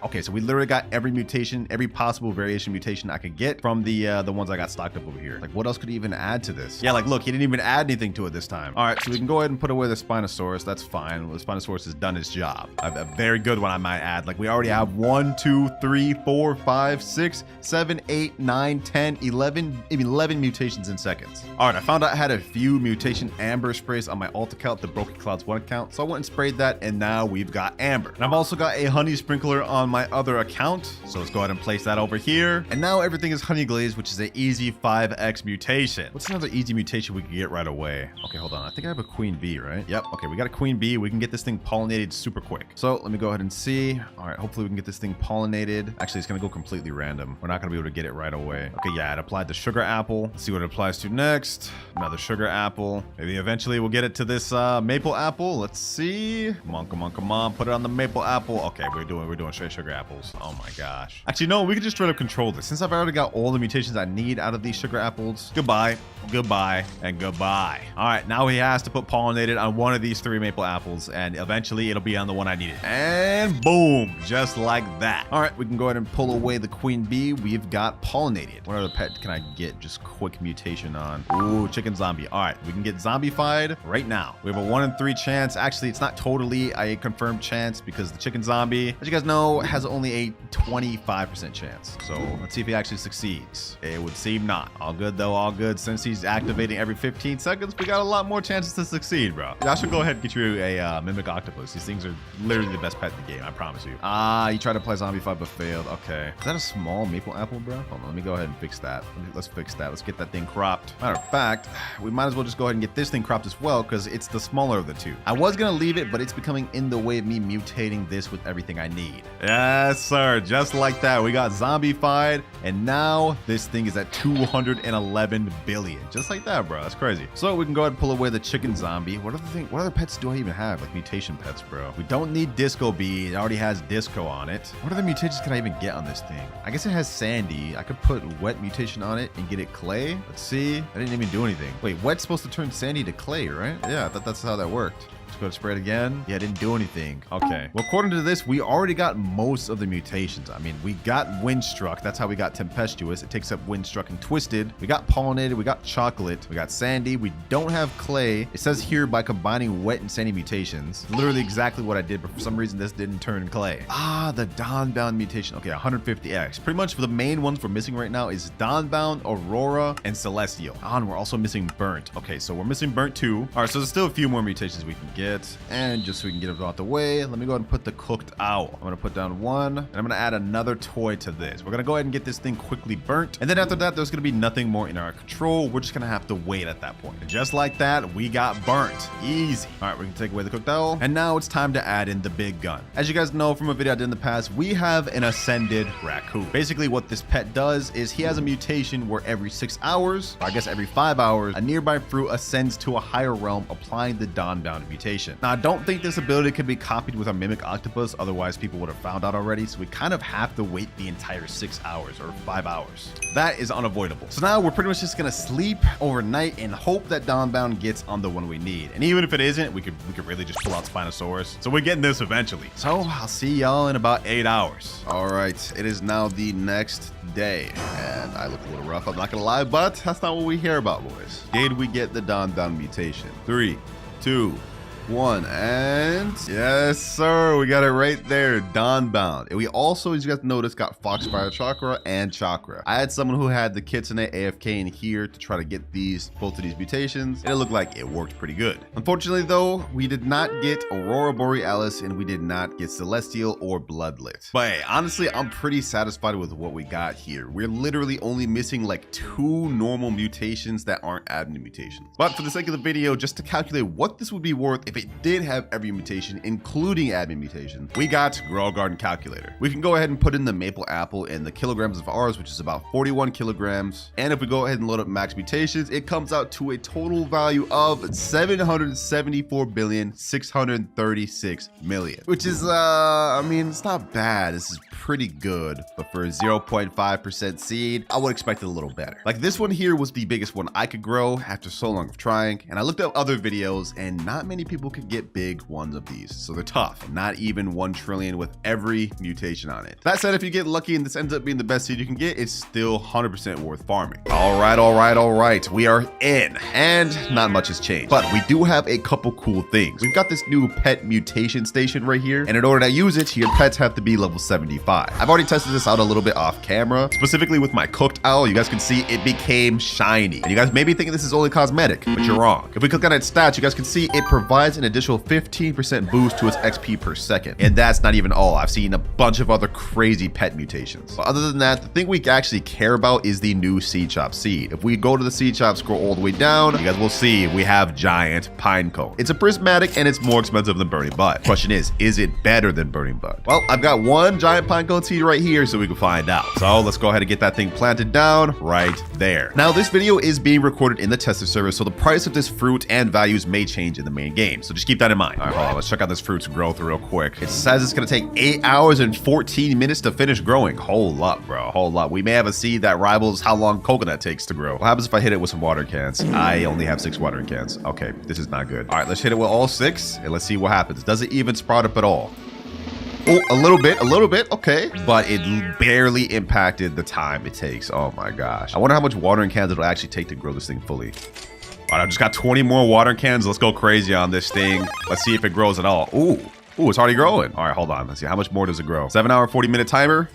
Okay, so we literally got every mutation, every possible variation mutation I could get from the ones I got stocked up over here. Like, what else could he even add to this? Yeah, like, look, he didn't even add anything to it this time. All right, so we can go ahead and put away the Spinosaurus. That's fine. Well, the Spinosaurus has done its job. A very good one, I might add. Like, we already have 1, 2, 3, 4, 5, 6, 7, 8, 9, 10, 11, even 11 mutations in seconds. All right, I found out I had a few mutation amber sprays on my alt account, the WinterKloudz 1 account. So I went and sprayed that, and now we've got amber. And I've also got a honey sprinkler on my other account. So let's go ahead and place that over here. And now everything is honey glazed, which is an easy 5x mutation. What's another easy mutation we can get right away? Okay, hold on. I think I have a queen bee, right? Yep. Okay, we got a queen bee. We can get this thing pollinated super quick. So let me go ahead and see. All right, hopefully we can get this thing pollinated. Actually, it's gonna go completely random. We're not gonna be able to get it right away. Okay, yeah, it applied the sugar apple. Let's see what it applies to next. Another sugar apple. Maybe eventually we'll get it to this maple apple. Let's see. Come on, come on, come on. Put it on the maple apple. Okay, we're doing straight sugar apples. Oh my gosh. Actually, no, we can just straight up control this. Since I've already got all the mutations I need out of these sugar apples. Goodbye, goodbye, and goodbye. All right, now he has to put pollinated on one of these 3 maple apples, and eventually it'll be on the one I needed. And boom, just like that. All right, we can go ahead and pull away the queen bee. We've got pollinated. What other pet can I get just quick mutation on? Ooh, chicken zombie. All right, we can get zombified right now. We have a 1 in 3 chance. Actually, it's not totally a confirmed chance because the chicken zombie, as you guys know, has only a 25% chance. So let's see if he actually succeeds. It would seem not. All good though, all good. Since he's activating every 15 seconds, we got a lot more chances to succeed, bro. I should go ahead and get you a mimic octopus. These things are literally the best pet in the game, I promise you. You tried to play zombify but failed. Okay. Is that a small maple apple, bro? Hold on, let me go ahead and fix that. Let's fix that. Let's get that thing cropped. Matter of fact, we might as well just go ahead and get this thing cropped as well because it's the smaller of the two. I was gonna leave it, but it's becoming in the way of me mutating this with everything I need. Yes, sir. Just like that. We got zombified, and now this thing is at 211 billion. Just like that, bro. That's crazy. So we can go ahead and pull away the chicken zombie. What other pets do I even have? Like mutation pets, bro. We don't need disco bee. It already has disco on it. What other mutations can I even get on this thing? I guess it has sandy. I could put wet mutation on it and get it clay. Let's see. I didn't even do anything. Wait, wet's supposed to turn sandy to clay, right? Yeah, I thought that's how that worked. Let's go to spray it again. Yeah, didn't do anything. Okay. Well, according to this, we already got most of the mutations. I mean, we got Windstruck. That's how we got Tempestuous. It takes up Windstruck and Twisted. We got Pollinated. We got Chocolate. We got Sandy. We don't have Clay. It says here by combining wet and sandy mutations. Literally exactly what I did, but for some reason, this didn't turn Clay. The Dawnbound mutation. Okay, 150x. Pretty much the main ones we're missing right now is Dawnbound, Aurora, and Celestial. And we're also missing Burnt. Okay, so we're missing Burnt too. All right, so there's still a few more mutations we can get. And just so we can get it out the way, let me go ahead and put the cooked owl. I'm gonna put down 1, and I'm gonna add another toy to this. We're gonna go ahead and get this thing quickly burnt, and then after that, there's gonna be nothing more in our control. We're just gonna have to wait at that point. And just like that, we got burnt. Easy. All right, we can take away the cooked owl, and now it's time to add in the big gun. As you guys know from a video I did in the past, we have an ascended raccoon. Basically, what this pet does is he has a mutation where every 6 hours, or I guess every 5 hours, a nearby fruit ascends to a higher realm, applying the Dawnbound mutation. Now, I don't think this ability could be copied with our Mimic Octopus, otherwise people would have found out already, so we kind of have to wait the entire 6 hours or 5 hours. That is unavoidable. So now we're pretty much just gonna sleep overnight and hope that Dawnbound gets on the one we need. And even if it isn't, we could really just pull out Spinosaurus. So we're getting this eventually. So I'll see y'all in about 8 hours. All right, it is now the next day, and I look a little rough, I'm not gonna lie, but that's not what we hear about, boys. Did we get the Dawnbound mutation? 3, 2, 1, and yes, sir, we got it right there, Dawnbound. And we also, as you guys notice, got Foxfire Chakra and Chakra. I had someone who had the Kitsune AFK in here to try to get both of these mutations, and it looked like it worked pretty good. Unfortunately, though, we did not get Aurora Borealis, and we did not get Celestial or Bloodlit. But hey, honestly, I'm pretty satisfied with what we got here. We're literally only missing like 2 normal mutations that aren't admin mutations. But for the sake of the video, just to calculate what this would be worth if if it did have every mutation, including admin mutation, we got Grow Garden Calculator. We can go ahead and put in the maple apple in the kilograms of ours, which is about 41 kilograms. And if we go ahead and load up max mutations, it comes out to a total value of 774,636,000,000, which is, I mean, it's not bad. This is pretty good, but for a 0.5% seed, I would expect it a little better. Like this one here was the biggest one I could grow after so long of trying, and I looked up other videos and not many people could get big ones of these, so they're tough. Not even 1 trillion with every mutation on it. That said, if you get lucky and this ends up being the best seed you can get, it's still 100% worth farming. All right, we are in, and not much has changed, but we do have a couple cool things. We've got this new pet mutation station right here, and in order to use it, your pets have to be level 75. I've already tested this out a little bit off camera, specifically with my cooked owl. You guys can see it became shiny, and you guys may be thinking this is only cosmetic, but you're wrong. If we click on its stats, you guys can see it provides an additional 15% boost to its XP per second, and that's not even all. I've seen a bunch of other crazy pet mutations. But other than that, the thing we actually care about is the new seed shop seed. If we go to the seed shop, scroll all the way down, you guys will see we have giant pine cone. It's a prismatic and it's more expensive than burning bud. Question is it better than burning bud? Well, I've got one giant pine cone seed right here so we can find out. So let's go ahead and get that thing planted down right there. Now this video is being recorded in the tester server, so the price of this fruit and values may change in the main game. So just keep that in mind. All right, hold on, let's check out this fruit's growth real quick. It says it's gonna take 8 hours and 14 minutes to finish growing. Hold up, bro, hold up. We may have a seed that rivals how long coconut takes to grow. What happens if I hit it with some watering cans? I only have 6 watering cans. Okay, this is not good. All right, let's hit it with all 6 and let's see what happens. Does it even sprout up at all? Oh, a little bit, okay. But it barely impacted the time it takes. Oh my gosh. I wonder how much watering cans it'll actually take to grow this thing fully. All right, I've just got 20 more watering cans. Let's go crazy on this thing. Let's see if it grows at all. Ooh, it's already growing. All right, hold on. Let's see, how much more does it grow? 7 hour, 40-minute timer.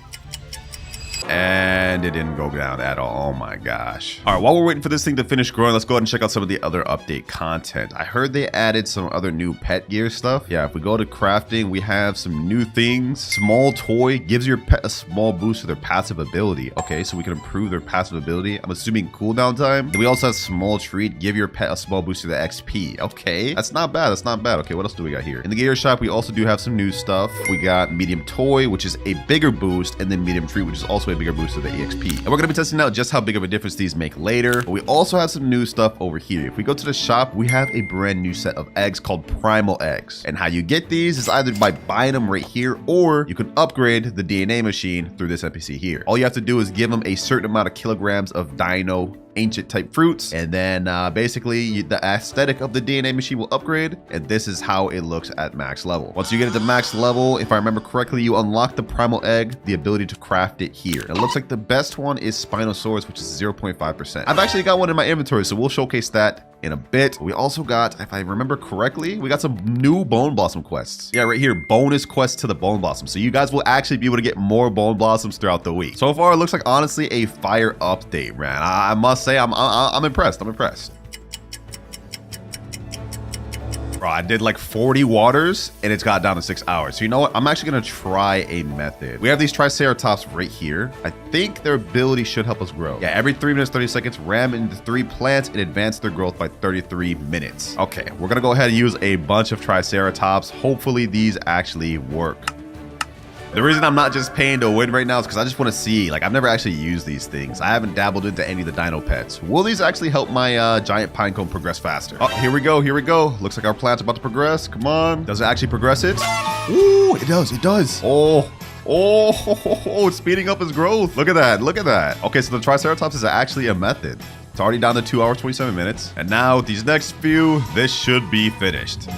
And it didn't go down at all. Oh my gosh. All right, while we're waiting for this thing to finish growing, let's go ahead and check out some of the other update content. I heard they added some other new pet gear stuff. Yeah, if we go to crafting, we have some new things. Small toy gives your pet a small boost to their passive ability. Okay, so we can improve their passive ability. I'm assuming cooldown time. Then we also have small treat, give your pet a small boost to the XP. Okay, that's not bad. Okay, what else do we got here? In the gear shop, we also do have some new stuff. We got medium toy, which is a bigger boost, and then medium treat, which is also a bigger boost to the EXP. And we're going to be testing out just how big of a difference these make later. But we also have some new stuff over here. If we go to the shop, we have a brand new set of eggs called primal eggs. And how you get these is either by buying them right here, or you can upgrade the DNA machine through this NPC here. All you have to do is give them a certain amount of kilograms of dino ancient type fruits, and then basically the aesthetic of the DNA machine will upgrade, and this is how it looks at max level. Once you get it to max level, if I remember correctly, you unlock the primal egg, the ability to craft it here. It looks like the best one is Spinosaurus, which is 0.5%. I've actually got one in my inventory, so we'll showcase that in a bit. We also got, if I remember correctly, we got some new Bone Blossom quests. Yeah, right here, bonus quests to the Bone Blossom. So you guys will actually be able to get more Bone Blossoms throughout the week. So far, it looks like honestly a fire update, man. I must say, I'm impressed. Bro, I did like 40 waters and it's got down to 6 hours. So you know what? I'm actually gonna try a method. We have these Triceratops right here. I think their ability should help us grow. Yeah, every 3 minutes, 30 seconds, ram into 3 plants and advance their growth by 33 minutes. Okay, we're gonna go ahead and use a bunch of Triceratops. Hopefully these actually work. The reason I'm not just paying to win right now is because I just want to see, like, I've never actually used these things. I haven't dabbled into any of the dino pets. Will these actually help my giant pinecone progress faster? Oh, here we go. Looks like our plant's about to progress. Come on. Does it actually progress it? Ooh, it does. Oh, it's speeding up his growth. Look at that. Okay, so the Triceratops is actually a method. It's already down to 2 hours, 27 minutes. And now with these next few, this should be finished.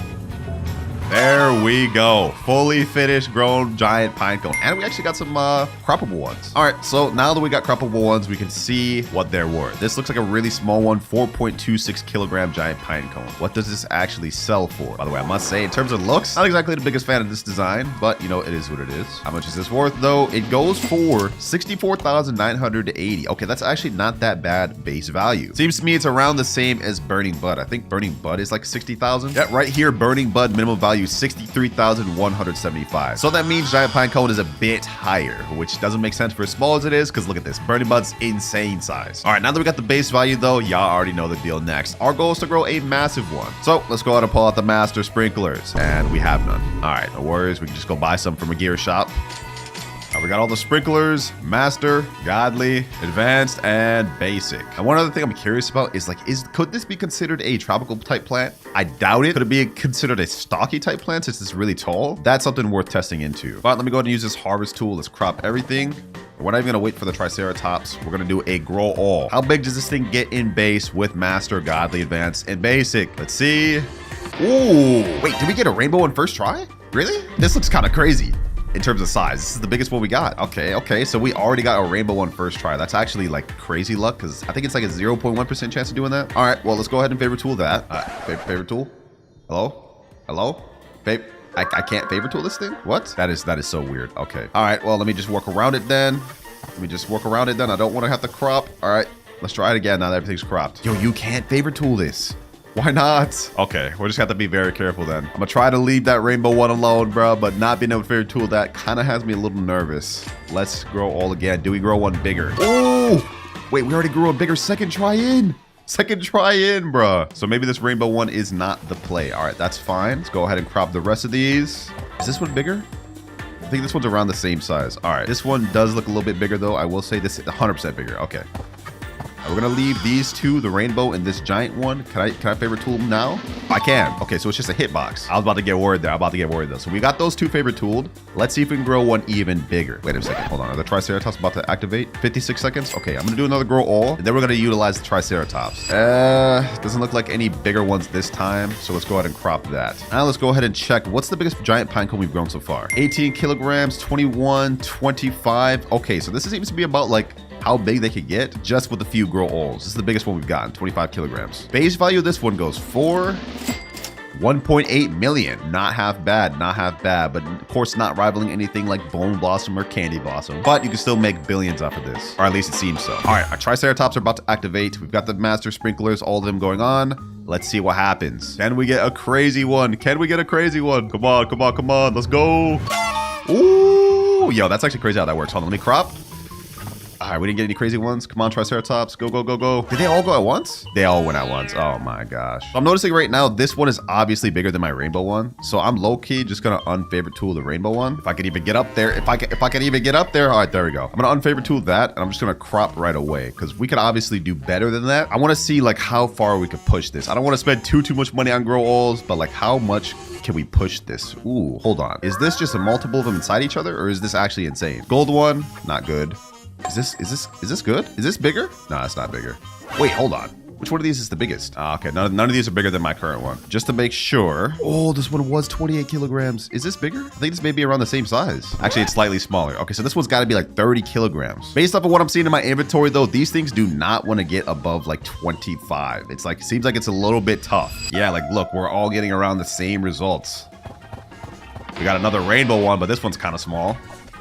There we go. Fully finished grown giant pinecone. And we actually got some croppable ones. All right, so now that we got croppable ones, we can see what they're worth. This looks like a really small one, 4.26 kilogram giant pinecone. What does this actually sell for? By the way, I must say, in terms of looks, not exactly the biggest fan of this design, but you know, it is what it is. How much is this worth though? It goes for 64,980. Okay, that's actually not that bad base value. Seems to me it's around the same as Burning Bud. I think Burning Bud is like 60,000. Yeah, right here, Burning Bud minimum value value 63,175. So that means giant pine cone is a bit higher, which doesn't make sense for as small as it is, because look at this. Burning bud's insane size. All right, now that we got the base value though, y'all already know the deal next. Our goal is to grow a massive one. So let's go ahead and pull out the master sprinklers, and we have none. All right, no worries. We can just go buy some from a gear shop. We got all the sprinklers, master, godly, advanced, and basic. And one other thing I'm curious about is could this be considered a tropical type plant? I doubt it. Could it be considered a stocky type plant since it's really tall? That's something worth testing into. But let me go ahead and use this harvest tool. Let's crop everything. We're not even gonna wait for the triceratops. We're gonna do a grow all. How big does this thing get in base with master, godly, advanced, and basic? Let's see. Ooh, wait, did we get a rainbow one first try? Really? This looks kind of crazy. In terms of size, this is the biggest one we got. Okay, so we already got a rainbow one first try. That's actually like crazy luck, because I think it's like a 0.1% chance of doing that. All right, well, let's go ahead and favorite tool that. Favorite tool. Hello, babe. I can't favorite tool this thing. What? That is so weird. Okay. All right, well, let me just work around it then. I don't want to have to crop. All right, let's try it again now that everything's cropped. Yo, you can't favorite tool this. Why not? Okay, we'll just have to be very careful then. I'm gonna try to leave that rainbow one alone, bro, but not being able to favorite tool that kind of has me a little nervous. Let's grow all again. Do we grow one bigger? Oh, wait, we already grew a bigger second try in, bro. So maybe this rainbow one is not the play. All right, that's fine. Let's go ahead and crop the rest of these. Is this one bigger? I think this one's around the same size. All right, this one does look a little bit bigger though. I will say this is 100% bigger. Okay. We're gonna leave these two, the rainbow and this giant one. Can I favorite tool them now? I can. Okay, so it's just a hitbox. I was about to get worried there. though. So we got those two favorite tooled. Let's see if we can grow one even bigger. Wait a second. Hold on. Are the triceratops about to activate? 56 seconds. Okay, I'm gonna do another grow all, and then we're gonna utilize the triceratops. Doesn't look like any bigger ones this time. So let's go ahead and crop that. Now let's go ahead and check what's the biggest giant pine cone we've grown so far. 18 kilograms, 21, 25. Okay, so this seems to be about like how big they could get just with a few grow alls. This is the biggest one we've gotten, 25 kilograms. Base value of this one goes for 1.8 million. Not half bad, but of course not rivaling anything like Bone Blossom or Candy Blossom, but you can still make billions off of this, or at least it seems so. All right, our triceratops are about to activate. We've got the master sprinklers, all of them going on. Let's see what happens. Can we get a crazy one? Come on, let's go. Ooh, yo, that's actually crazy how that works. Hold on, let me crop. All right, we didn't get any crazy ones. Come on, triceratops. Go. Did they all go at once? They all went at once. Oh my gosh. I'm noticing right now, this one is obviously bigger than my rainbow one. So I'm low-key just gonna unfavorite tool the rainbow one. If I can even get up there. If I can even get up there. All right, there we go. I'm gonna unfavorite tool that, and I'm just gonna crop right away, because we could obviously do better than that. I want to see like how far we could push this. I don't want to spend too much money on grow alls, but like how much can we push this? Ooh, hold on. Is this just a multiple of them inside each other, or is this actually insane? Gold one, not good. Is this good? Is this bigger? No, it's not bigger. Wait, hold on. Which one of these is the biggest? Okay, none of these are bigger than my current one. Just to make sure. Oh, this one was 28 kilograms. Is this bigger? I think this may be around the same size. Actually, it's slightly smaller. Okay, so this one's got to be like 30 kilograms. Based off of what I'm seeing in my inventory, though, these things do not want to get above like 25. It's like, seems like it's a little bit tough. Yeah, like, look, we're all getting around the same results. We got another rainbow one, but this one's kind of small.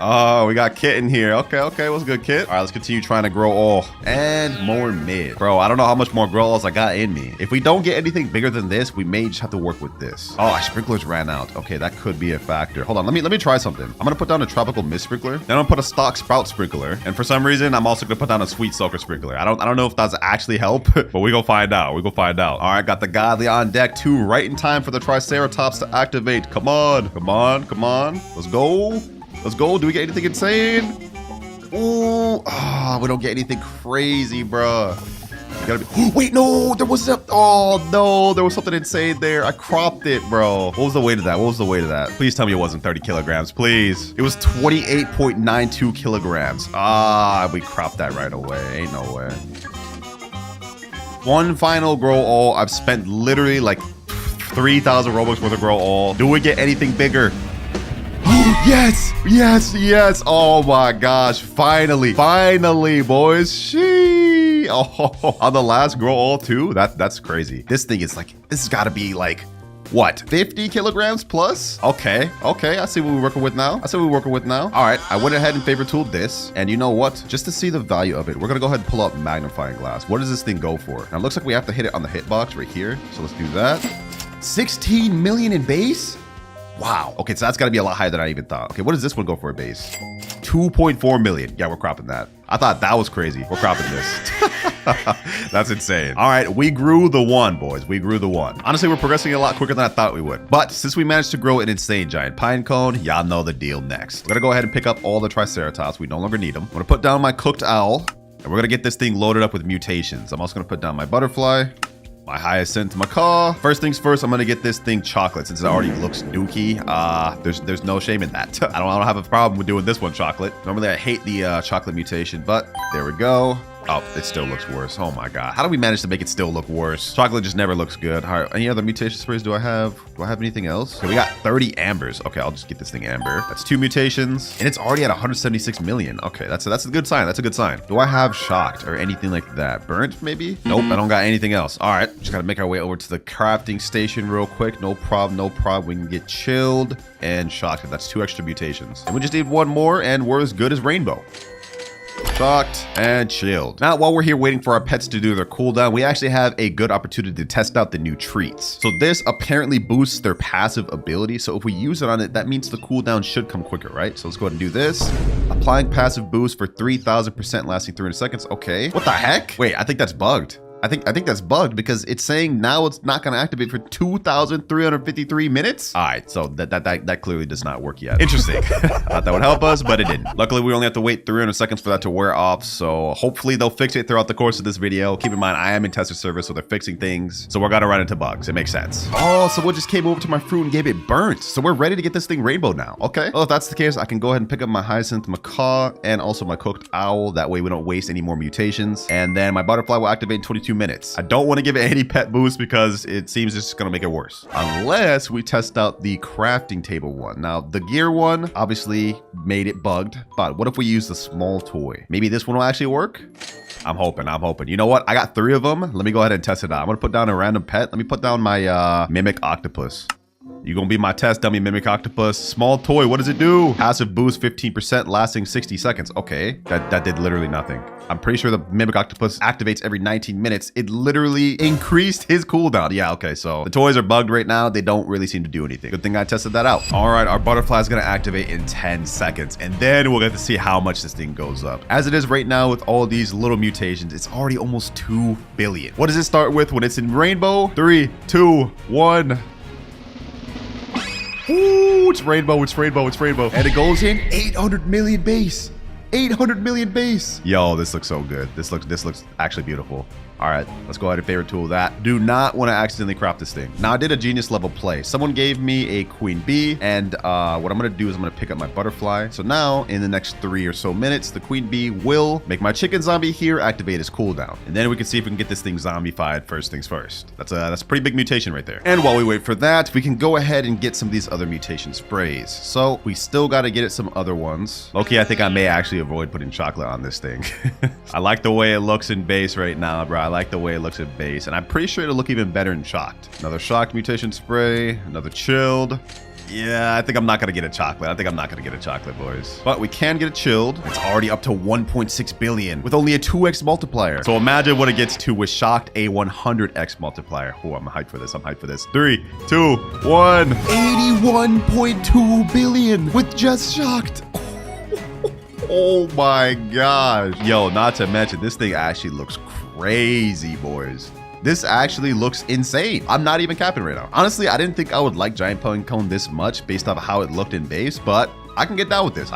Oh, we got Kit in here. Okay. What's good, Kit? All right, let's continue trying to grow all and more mid. Bro, I don't know how much more grow alls I got in me. If we don't get anything bigger than this, we may just have to work with this. Oh, our sprinklers ran out. Okay, that could be a factor. Hold on, let me try something. I'm gonna put down a tropical mist sprinkler. Then I'm gonna put a stock sprout sprinkler. And for some reason, I'm also gonna put down a sweet soaker sprinkler. I don't know if that's actually help, but we go find out. All right, got the godly on deck too, right in time for the triceratops to activate. Come on. Let's go. Do we get anything insane? Ooh, we don't get anything crazy, bro. Gotta be. Wait, no, there was something insane there. I cropped it, bro. What was the weight of that? Please tell me it wasn't 30 kilograms, please. It was 28.92 kilograms. We cropped that right away. Ain't no way. One final grow all. I've spent literally like 3,000 Robux worth of grow all. Do we get anything bigger? Yes. Oh my gosh. Finally, boys. Oh, on the last grow all too. That's crazy. This thing is like, this has got to be like, what, 50 kilograms plus? Okay. I see what we're working with now. All right. I went ahead and favorite tooled this. And you know what? Just to see the value of it, we're going to go ahead and pull up magnifying glass. What does this thing go for? Now, it looks like we have to hit it on the hitbox right here. So let's do that. 16 million in base? Wow. Okay, so that's got to be a lot higher than I even thought. Okay, what does this one go for a base? 2.4 million. Yeah, we're cropping that. I thought that was crazy. We're cropping this. That's insane. All right, we grew the one, boys. We grew the one. Honestly, we're progressing a lot quicker than I thought we would. But since we managed to grow an insane giant pine cone, y'all know the deal next. We're gonna go ahead and pick up all the triceratops. We no longer need them. I'm gonna put down my cooked owl, and we're gonna get this thing loaded up with mutations. I'm also gonna put down my butterfly, my hyacinth macaw. First things first, I'm gonna get this thing chocolate since it already looks dookie. There's no shame in that. I don't have a problem with doing this one chocolate. Normally I hate the chocolate mutation, but there we go. Oh, it still looks worse. Oh my god. How do we manage to make it still look worse? Chocolate just never looks good. All right, any other mutation sprays do I have? Do I have anything else? Okay, we got 30 ambers. Okay, I'll just get this thing amber. That's 2 mutations. And it's already at 176 million. Okay, that's a good sign. That's a good sign. Do I have shocked or anything like that? Burnt, maybe? Nope, I don't got anything else. All right, just gotta make our way over to the crafting station real quick. No problem, no problem. We can get chilled and shocked. That's 2 extra mutations. And we just need 1 more and we're as good as rainbow. Shocked and chilled. Now, while we're here waiting for our pets to do their cooldown, we actually have a good opportunity to test out the new treats. So this apparently boosts their passive ability. So if we use it on it, that means the cooldown should come quicker, right? So let's go ahead and do this. Applying passive boost for 3,000% lasting 300 seconds. Okay. What the heck? Wait, I think that's bugged. I think that's bugged because it's saying now it's not going to activate for 2,353 minutes. All right, so that clearly does not work yet. Interesting. I thought that would help us, but it didn't. Luckily, we only have to wait 300 seconds for that to wear off. So hopefully they'll fix it throughout the course of this video. Keep in mind, I am in tester service, so they're fixing things. So we're going to run into bugs. It makes sense. Oh, someone just came over to my fruit and gave it burnt. So we're ready to get this thing rainbow now. Okay. Well, if that's the case, I can go ahead and pick up my hyacinth macaw and also my cooked owl. That way we don't waste any more mutations. And then my butterfly will activate in 22 minutes. I don't want to give it any pet boost because it seems it's going to make it worse. Unless we test out the crafting table one. Now, the gear one obviously made it bugged. But what if we use the small toy? Maybe this one will actually work? I'm hoping. You know what? I got 3 of them. Let me go ahead and test it out. I'm going to put down a random pet. Let me put down my mimic octopus. You gonna be my test dummy mimic octopus. Small toy, what does it do? Passive boost 15% lasting 60 seconds. Okay, that did literally nothing. I'm pretty sure the mimic octopus activates every 19 minutes. It literally increased his cooldown. Yeah, okay, so the toys are bugged right now. They don't really seem to do anything. Good thing I tested that out. All right, our butterfly is gonna activate in 10 seconds and then we'll get to see how much this thing goes up. As it is right now with all these little mutations, it's already almost 2 billion. What does it start with when it's in rainbow? 3, 2, 1. Ooh, it's rainbow. And it goes in 800 million base. 800 million base. Yo, this looks so good. This looks actually beautiful. All right, let's go ahead and favorite tool that. Do not want to accidentally crop this thing. Now, I did a genius level play. Someone gave me a queen bee, and what I'm going to do is I'm going to pick up my butterfly. So now, in the next 3 or so minutes, the queen bee will make my chicken zombie here activate his cooldown. And then we can see if we can get this thing zombified first things first. That's a pretty big mutation right there. And while we wait for that, we can go ahead and get some of these other mutation sprays. So we still got to get it some other ones. Okay, I think I may actually avoid putting chocolate on this thing. I like the way it looks in base right now, bro. I like the way it looks at base, and I'm pretty sure it'll look even better in shocked. Another shocked mutation spray, another chilled. Yeah, I think I'm not gonna get a chocolate, boys. But we can get it chilled. It's already up to 1.6 billion with only a 2x multiplier. So imagine what it gets to with shocked, a 100x multiplier. Oh, I'm hyped for this. 3, 2, 1. 81.2 billion with just shocked. Oh my gosh. Yo, not to mention, this thing actually looks crazy, boys. This actually looks insane. I'm not even capping right now. Honestly, I didn't think I would like giant pine cone this much based off how it looked in base, but I can get down with this.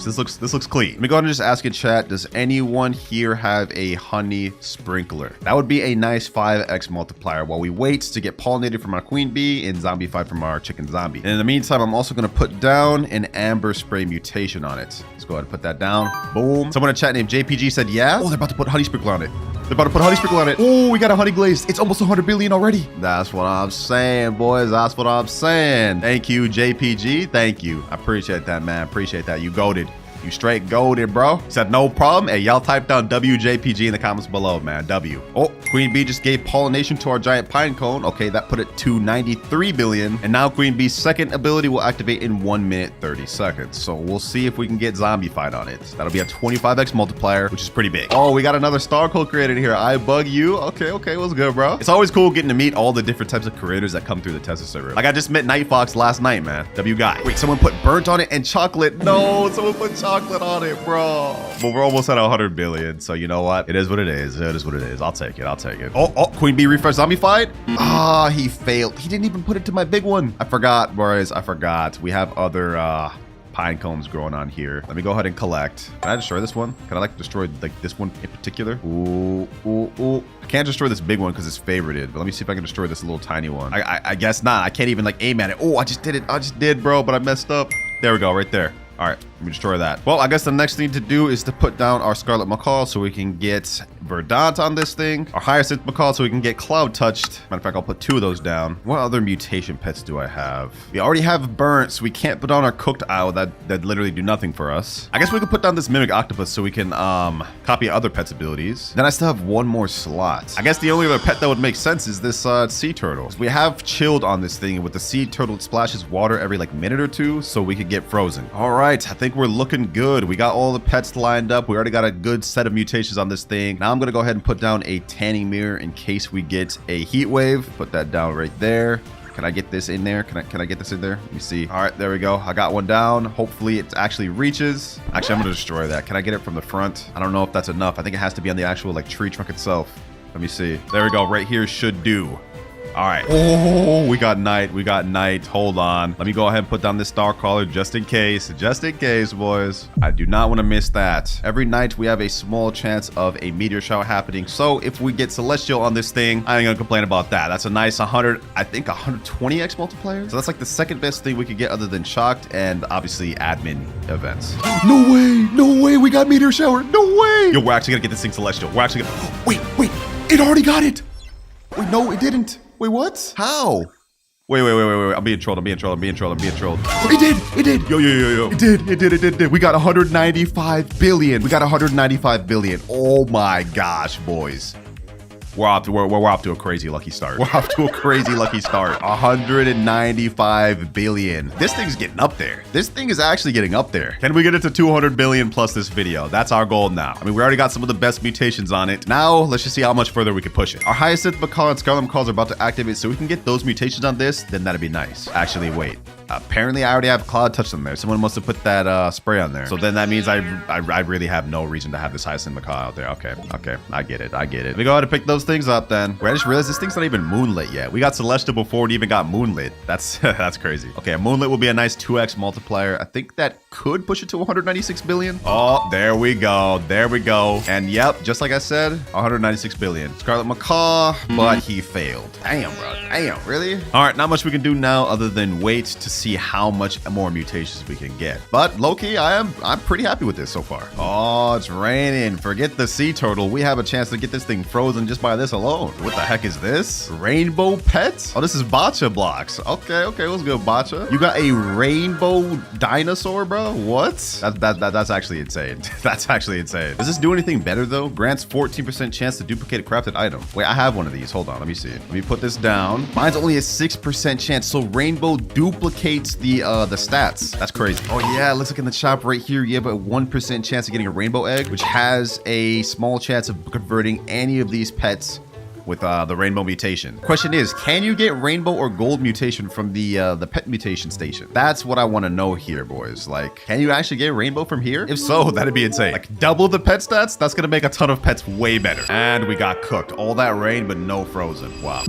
This looks clean. Let me go ahead and just ask in chat, does anyone here have a honey sprinkler? That would be a nice 5x multiplier while we wait to get pollinated from our queen bee and zombified from our chicken zombie. And in the meantime, I'm also going to put down an amber spray mutation on it. Let's go ahead and put that down. Boom. Someone in chat named JPG said, yeah. Oh, they're about to put honey sprinkler on it. Oh, we got a honey glaze. It's almost 100 billion already. That's what I'm saying, boys. That's what I'm saying. Thank you, JPG. Thank you. I appreciate that, man. Appreciate that. You goated. You straight golded, bro. He said no problem. Hey, y'all type down WJPG in the comments below, man. W. Oh, Queen Bee just gave pollination to our giant pine cone. Okay, that put it to 93 billion. And now Queen Bee's second ability will activate in 1 minute 30 seconds. So we'll see if we can get zombified on it. That'll be a 25x multiplier, which is pretty big. Oh, we got another star code created here. I bug you. Okay, what's good, bro? It's always cool getting to meet all the different types of creators that come through the Tesla server. Like I just met Night Fox last night, man. W guy. Wait, someone put burnt on it and chocolate. No, someone put chocolate on it, bro. But we're almost at 100 billion. So you know what? It is what it is. It is what it is. I'll take it. Oh, Queen Bee refresh zombified. Ah, he failed. He didn't even put it to my big one. I forgot, boys. I forgot. We have other pine cones growing on here. Let me go ahead and collect. Can I destroy this one? Can I like destroy like this one in particular? Ooh. I can't destroy this big one because it's favorited, but let me see if I can destroy this little tiny one. I guess not. I can't even like aim at it. Oh, I just did it. I just did, bro, but I messed up. There we go, right there. All right, let me destroy that. Well, I guess the next thing to do is to put down our Scarlet Macaw so we can get Verdant on this thing. Our Hyacinth Macaw so we can get Cloud touched. Matter of fact, I'll put 2 of those down. What other mutation pets do I have? We already have Burnt, so we can't put down our Cooked Owl that literally do nothing for us. I guess we could put down this Mimic Octopus so we can copy other pets' abilities. Then I still have 1 more slot. I guess the only other pet that would make sense is this Sea Turtle. We have Chilled on this thing, and with the Sea Turtle, it splashes water every like minute or 2 so we could get frozen. All right, I think we're looking good. We got all the pets lined up. We already got a good set of mutations on this thing. Now I'm gonna go ahead and put down a tanning mirror in case we get a heat wave. Put that down right there. Can I get this in there? Can I get this in there? Let me see. All right, there we go. I got one down. Hopefully it actually reaches. Actually, I'm gonna destroy that. Can I get it from the front? I don't know if that's enough. I think it has to be on the actual like tree trunk itself. Let me see. There we go. Right here should do. All right. Oh, we got night. Hold on. Let me go ahead and put down this star caller just in case, boys. I do not want to miss that. Every night we have a small chance of a meteor shower happening. So if we get celestial on this thing, I ain't gonna complain about that. That's a nice 100, I think 120x multiplier. So that's like the second best thing we could get other than shocked and obviously admin events. No way. We got meteor shower. No way. Yo, we're actually gonna get this thing celestial. We're actually gonna, wait. It already got it. Wait, no, it didn't. Wait, what? How? Wait. I'm being trolled. It did. Yo. It did. We got 195 billion. Oh my gosh, boys. We're off to a crazy lucky start. 195 billion. This thing's getting up there. This thing is actually getting up there. Can we get it to 200 billion plus this video? That's our goal now. I mean, we already got some of the best mutations on it. Now, let's just see how much further we can push it. Our Hyacinth Macaw and Scarlet Macaws are about to activate, so we can get those mutations on this, then that'd be nice. Actually, wait. Apparently, I already have Cloud Touch on there. Someone must have put that spray on there. So then that means I really have no reason to have this Hyacinth Macaw out there. Okay. I get it. Let me go ahead and pick those things up then. I just realized this thing's not even moonlit yet. We got Celestial before it even got moonlit. That's crazy. Okay, a moonlit will be a nice 2x multiplier. I think that could push it to 196 billion. Oh, there we go. And yep, just like I said, 196 billion. Scarlet Macaw, but he failed. Damn, bro. Damn, really? All right, not much we can do now other than wait to see how much more mutations we can get. But low-key, I'm pretty happy with this so far. Oh, it's raining. Forget the Sea Turtle. We have a chance to get this thing frozen just by this alone. What the heck is this? Rainbow pet? Oh, this is Botcha blocks. Okay, what's good, Botcha? You got a rainbow dinosaur, bro? What? That's actually insane. That's actually insane. Does this do anything better though? Grants 14% chance to duplicate a crafted item. Wait, I have one of these. Hold on, let me see. Let me put this down. Mine's only a 6% chance, so rainbow duplicates the stats. That's crazy. Oh yeah, let's look in the shop right here. You have a 1% chance of getting a rainbow egg, which has a small chance of converting any of these pets with the rainbow mutation. Question is, can you get rainbow or gold mutation from the pet mutation station? That's what I want to know here, boys. Like, can you actually get rainbow from here? If so, that'd be insane. Like, double the pet stats? That's gonna make a ton of pets way better. And we got cooked. All that rain, but no frozen. Wow.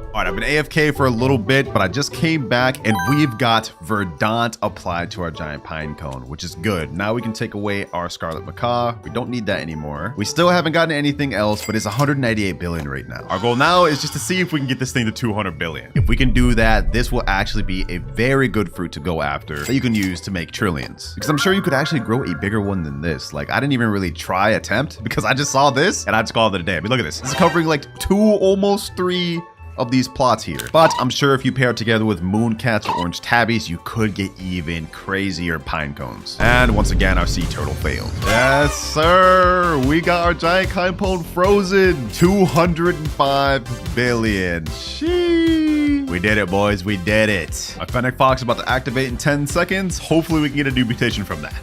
All right, I've been AFK for a little bit, but I just came back and we've got Verdant applied to our giant pine cone, which is good. Now we can take away our Scarlet Macaw. We don't need that anymore. We still haven't gotten anything else, but it's 198 billion right now. Our goal now is just to see if we can get this thing to 200 billion. If we can do that, this will actually be a very good fruit to go after that you can use to make trillions. Because I'm sure you could actually grow a bigger one than this. Like, I didn't even really attempt because I just saw this and I just called it a day. I mean, look at this. This is covering like 2, almost 3 of these plots here. But I'm sure if you pair it together with moon cats or orange tabbies, you could get even crazier pine cones. And once again, our sea turtle failed. Yes, sir. We got our giant pine cone frozen. 205 billion. Sheesh. We did it, boys. We did it. Our Fennec Fox is about to activate in 10 seconds. Hopefully we can get a new mutation from that.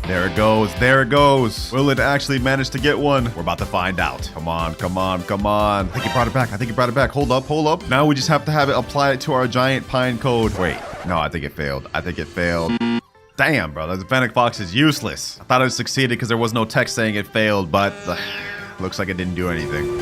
There it goes. There it goes. Will it actually manage to get one? We're about to find out. Come on, come on, come on. I think he brought it back. I think he brought it back. Hold up, hold up. Now we just have to have it apply it to our giant pine cone. Wait, no, I think it failed. I think it failed. Damn, bro. The Fennec Fox is useless. I thought it succeeded because there was no text saying it failed, but looks like it didn't do anything.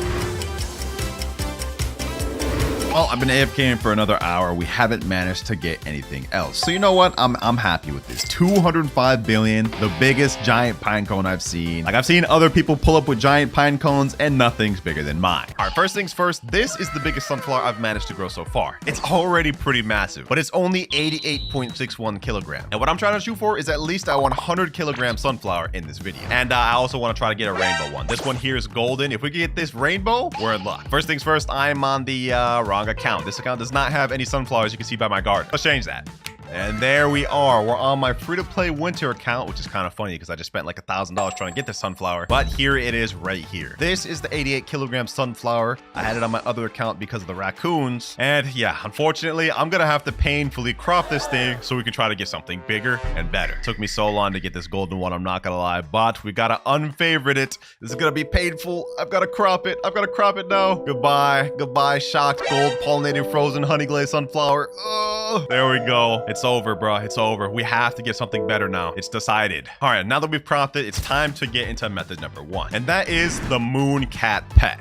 Well, I've been AFKing for another hour. We haven't managed to get anything else. So you know what? I'm happy with this. 205 billion, the biggest giant pine cone I've seen. Like, I've seen other people pull up with giant pine cones and nothing's bigger than mine. All right, first things first, this is the biggest sunflower I've managed to grow so far. It's already pretty massive, but it's only 88.61 kilograms. And what I'm trying to shoot for is at least a 100 kilogram sunflower in this video. And I also want to try to get a rainbow one. This one here is golden. If we can get this rainbow, we're in luck. First things first, I'm on the wrong account. This account does not have any sunflowers you can see by my garden. Let's change that. And there we are. We're on my free-to-play winter account, which is kind of funny because I just spent like $1,000 trying to get this sunflower. But here it is right here. This is the 88 kilogram sunflower. I had it on my other account because of the raccoons. And yeah, unfortunately, I'm going to have to painfully crop this thing so we can try to get something bigger and better. It took me so long to get this golden one, I'm not going to lie. But we got to unfavorite it. This is going to be painful. I've got to crop it. I've got to crop it now. Goodbye. Goodbye, shocked gold pollinated frozen honey glazed sunflower. Oh, there we go. It's over, bro. It's over. We have to get something better now. It's decided. All right, now that we've cropped it, it's time to get into method number 1. And that is the moon cat pet,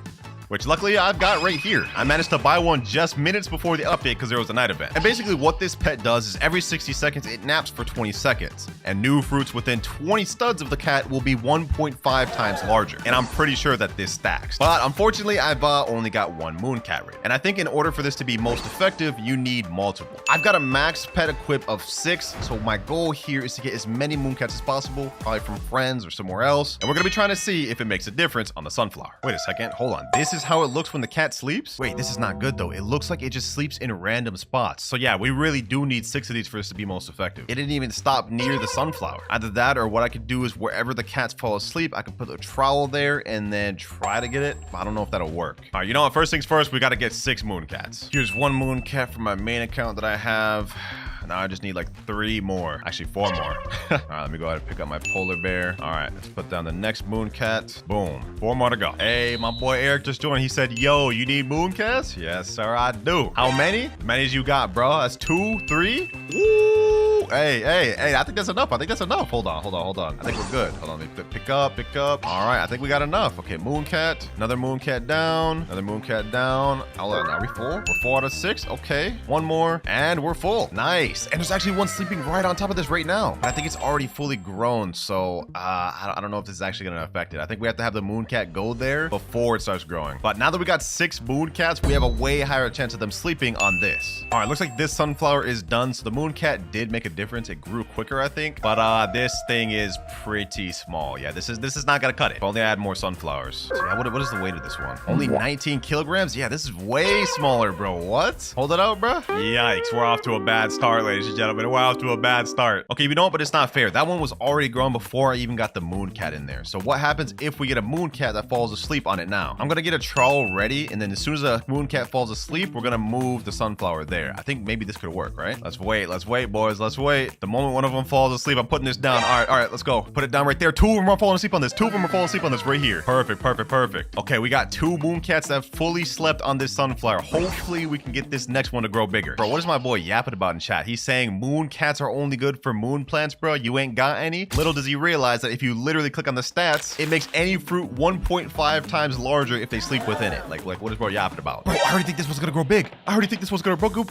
which luckily I've got right here. I managed to buy one just minutes before the update because there was a night event. And basically what this pet does is every 60 seconds, it naps for 20 seconds. And new fruits within 20 studs of the cat will be 1.5 times larger. And I'm pretty sure that this stacks. But unfortunately, I've only got one moon cat right. And I think in order for this to be most effective, you need multiple. I've got a max pet equip of 6. So my goal here is to get as many moon cats as possible, probably from friends or somewhere else. And we're gonna be trying to see if it makes a difference on the sunflower. Wait a second, hold on. This is how it looks when the cat sleeps. Wait, this is not good though. It looks like it just sleeps in random spots. So yeah, we really do need 6 of these for this to be most effective. It didn't even stop near the sunflower. Either that or what I could do is wherever the cats fall asleep, I could put a trowel there and then try to get it. I don't know if that'll work. All right, you know what? First things first, we got to get 6 moon cats. Here's 1 moon cat from my main account that I have. Now I just need like 3 more. Actually, 4 more. All right, let me go ahead and pick up my polar bear. All right, let's put down the next moon cat. Boom. 4 more to go. Hey, my boy Eric just joined. He said, yo, you need moon cats? Yes, sir, I do. How many? As many as you got, bro. That's 2, 3. Woo! Hey, I think that's enough. I think that's enough. Hold on. I think we're good. Hold on, let me pick up. All right, I think we got enough. Okay, moon cat. Another moon cat down. Another moon cat down. Hold on, are we full? We're 4 out of 6. Okay, 1 more, and we're full. Nice. And there's actually one sleeping right on top of this right now. I think it's already fully grown, so I don't know if this is actually gonna affect it. I think we have to have the moon cat go there before it starts growing. But now that we got 6 moon cats, we have a way higher chance of them sleeping on this. All right, looks like this sunflower is done. So the moon cat did make a difference. It grew quicker, I think. But this thing is pretty small. Yeah, this is not gonna cut it. If only I had more sunflowers. So yeah, what is the weight of this one? Only 19 kilograms? Yeah, this is way smaller, bro. What? Hold it out, bro. Yikes, we're off to a bad start, ladies and gentlemen. We're off to a bad start. Okay, you know what? But it's not fair. That one was already grown before I even got the moon cat in there. So what happens if we get a moon cat that falls asleep on it now? I'm gonna get a trowel ready, and then as soon as a moon cat falls asleep, we're gonna move the sunflower there. I think maybe this could work, right? Let's wait, boys. Let's wait. The moment one of them falls asleep, I'm putting this down. All right, let's go. Put it down right there. 2 of them are falling asleep on this. 2 of them are falling asleep on this right here. Perfect. Okay, we got 2 moon cats that fully slept on this sunflower. Hopefully we can get this next one to grow bigger. Bro, what is my boy yapping about in chat? He's saying moon cats are only good for moon plants, bro. You ain't got any. Little does he realize that if you literally click on the stats, it makes any fruit 1.5 times larger if they sleep within it. Like what is bro yapping about? Bro, I already think this one's gonna grow big. Bro,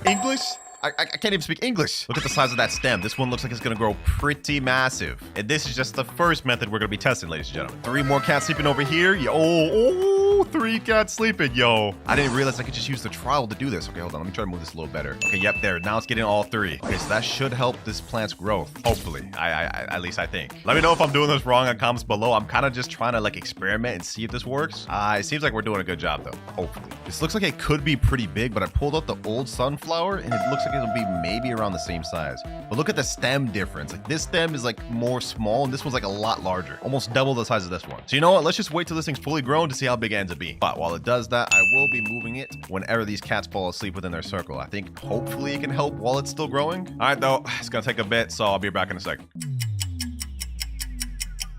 English? I can't even speak English. Look at the size of that stem. This one looks like it's gonna grow pretty massive. And this is just the first method we're gonna be testing, ladies and gentlemen. 3 more cats sleeping over here. 3 cats sleeping, yo. I didn't realize I could just use the trowel to do this. Okay, hold on. Let me try to move this a little better. Okay, yep, there. Now it's getting all 3. Okay, so that should help this plant's growth. Hopefully. At least I think. Let me know if I'm doing this wrong in comments below. I'm kind of just trying to like experiment and see if this works. It seems like we're doing a good job though. Hopefully. This looks like it could be pretty big, but I pulled out the old sunflower and it looks like it'll be maybe around the same size. But look at the stem difference. Like this stem is like more small and this one's like a lot larger. Almost double the size of this one. So you know what? Let's just wait till this thing's fully grown to see how big it ends up being. But while it does that, I will be moving it whenever these cats fall asleep within their circle. I think hopefully it can help while it's still growing. All right, though, it's gonna take a bit, so I'll be back in a sec.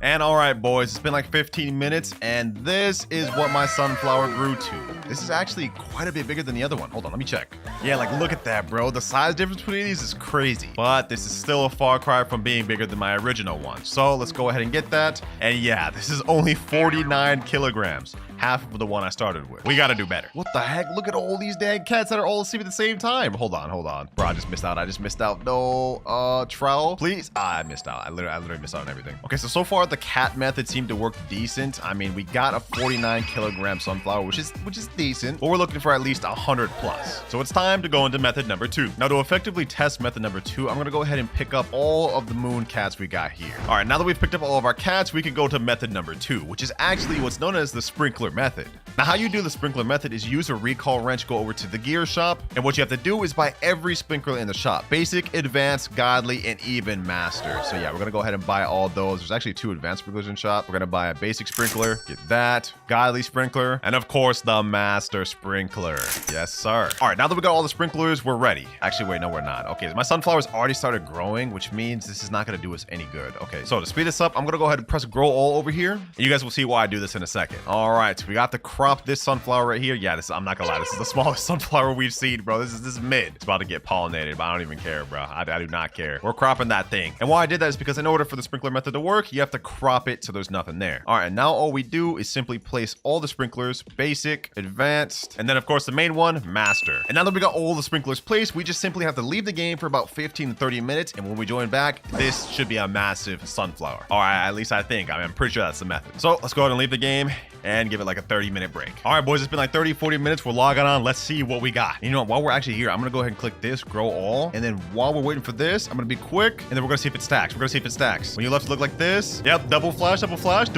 And all right, boys, it's been like 15 minutes, and this is what my sunflower grew to. This is actually quite a bit bigger than the other one. Hold on, let me check. Yeah, like look at that, bro. The size difference between these is crazy, but this is still a far cry from being bigger than my original one. So let's go ahead and get that. And yeah, this is only 49 kilograms. Half of the one I started with. We gotta do better. What the heck? Look at all these dang cats that are all asleep at the same time. Hold on. Bro, I just missed out. No, trowel, please. I missed out. I literally missed out on everything. Okay, so far the cat method seemed to work decent. I mean, we got a 49 kilogram sunflower, which is decent, but we're looking for at least 100 plus. So it's time to go into method number 2. Now to effectively test method number 2, I'm gonna go ahead and pick up all of the moon cats we got here. All right, now that we've picked up all of our cats, we can go to method number 2, which is actually what's known as the sprinkler method. Now, how you do the sprinkler method is use a recall wrench, go over to the gear shop, and what you have to do is buy every sprinkler in the shop. Basic, advanced, godly, and even master. So yeah, we're gonna go ahead and buy all those. There's actually 2 advanced sprinklers in shop. We're gonna buy a basic sprinkler, get that, godly sprinkler, and of course the master sprinkler. Yes, sir. All right, now that we got all the sprinklers, we're ready. Actually, wait, no, we're not. Okay, my sunflowers already started growing, which means this is not gonna do us any good. Okay, so to speed this up, I'm gonna go ahead and press grow all over here, and you guys will see why I do this in a second. All right, so we got the crop this sunflower right here. Yeah, I'm not gonna lie, this is the smallest sunflower we've seen, bro. This is mid. It's about to get pollinated, but I don't even care, bro. I do not care. We're cropping that thing. And why I did that is because in order for the sprinkler method to work, you have to crop it so there's nothing there. All right, now all we do is simply place all the sprinklers, basic, advanced, and then of course the main one, master. And now that we got all the sprinklers placed, we just simply have to leave the game for about 15 to 30 minutes, and when we join back, this should be a massive sunflower. All right, at least I think. I mean, I'm pretty sure that's the method. So let's go ahead and leave the game and give it like a 30-minute break. All right, boys, it's been like 30, 40 minutes. We're logging on. Let's see what we got. You know what? While we're actually here, I'm gonna go ahead and click this, grow all. And then while we're waiting for this, I'm gonna be quick, and then we're gonna see if it stacks. When you left it look like this. Yep, double flash. Do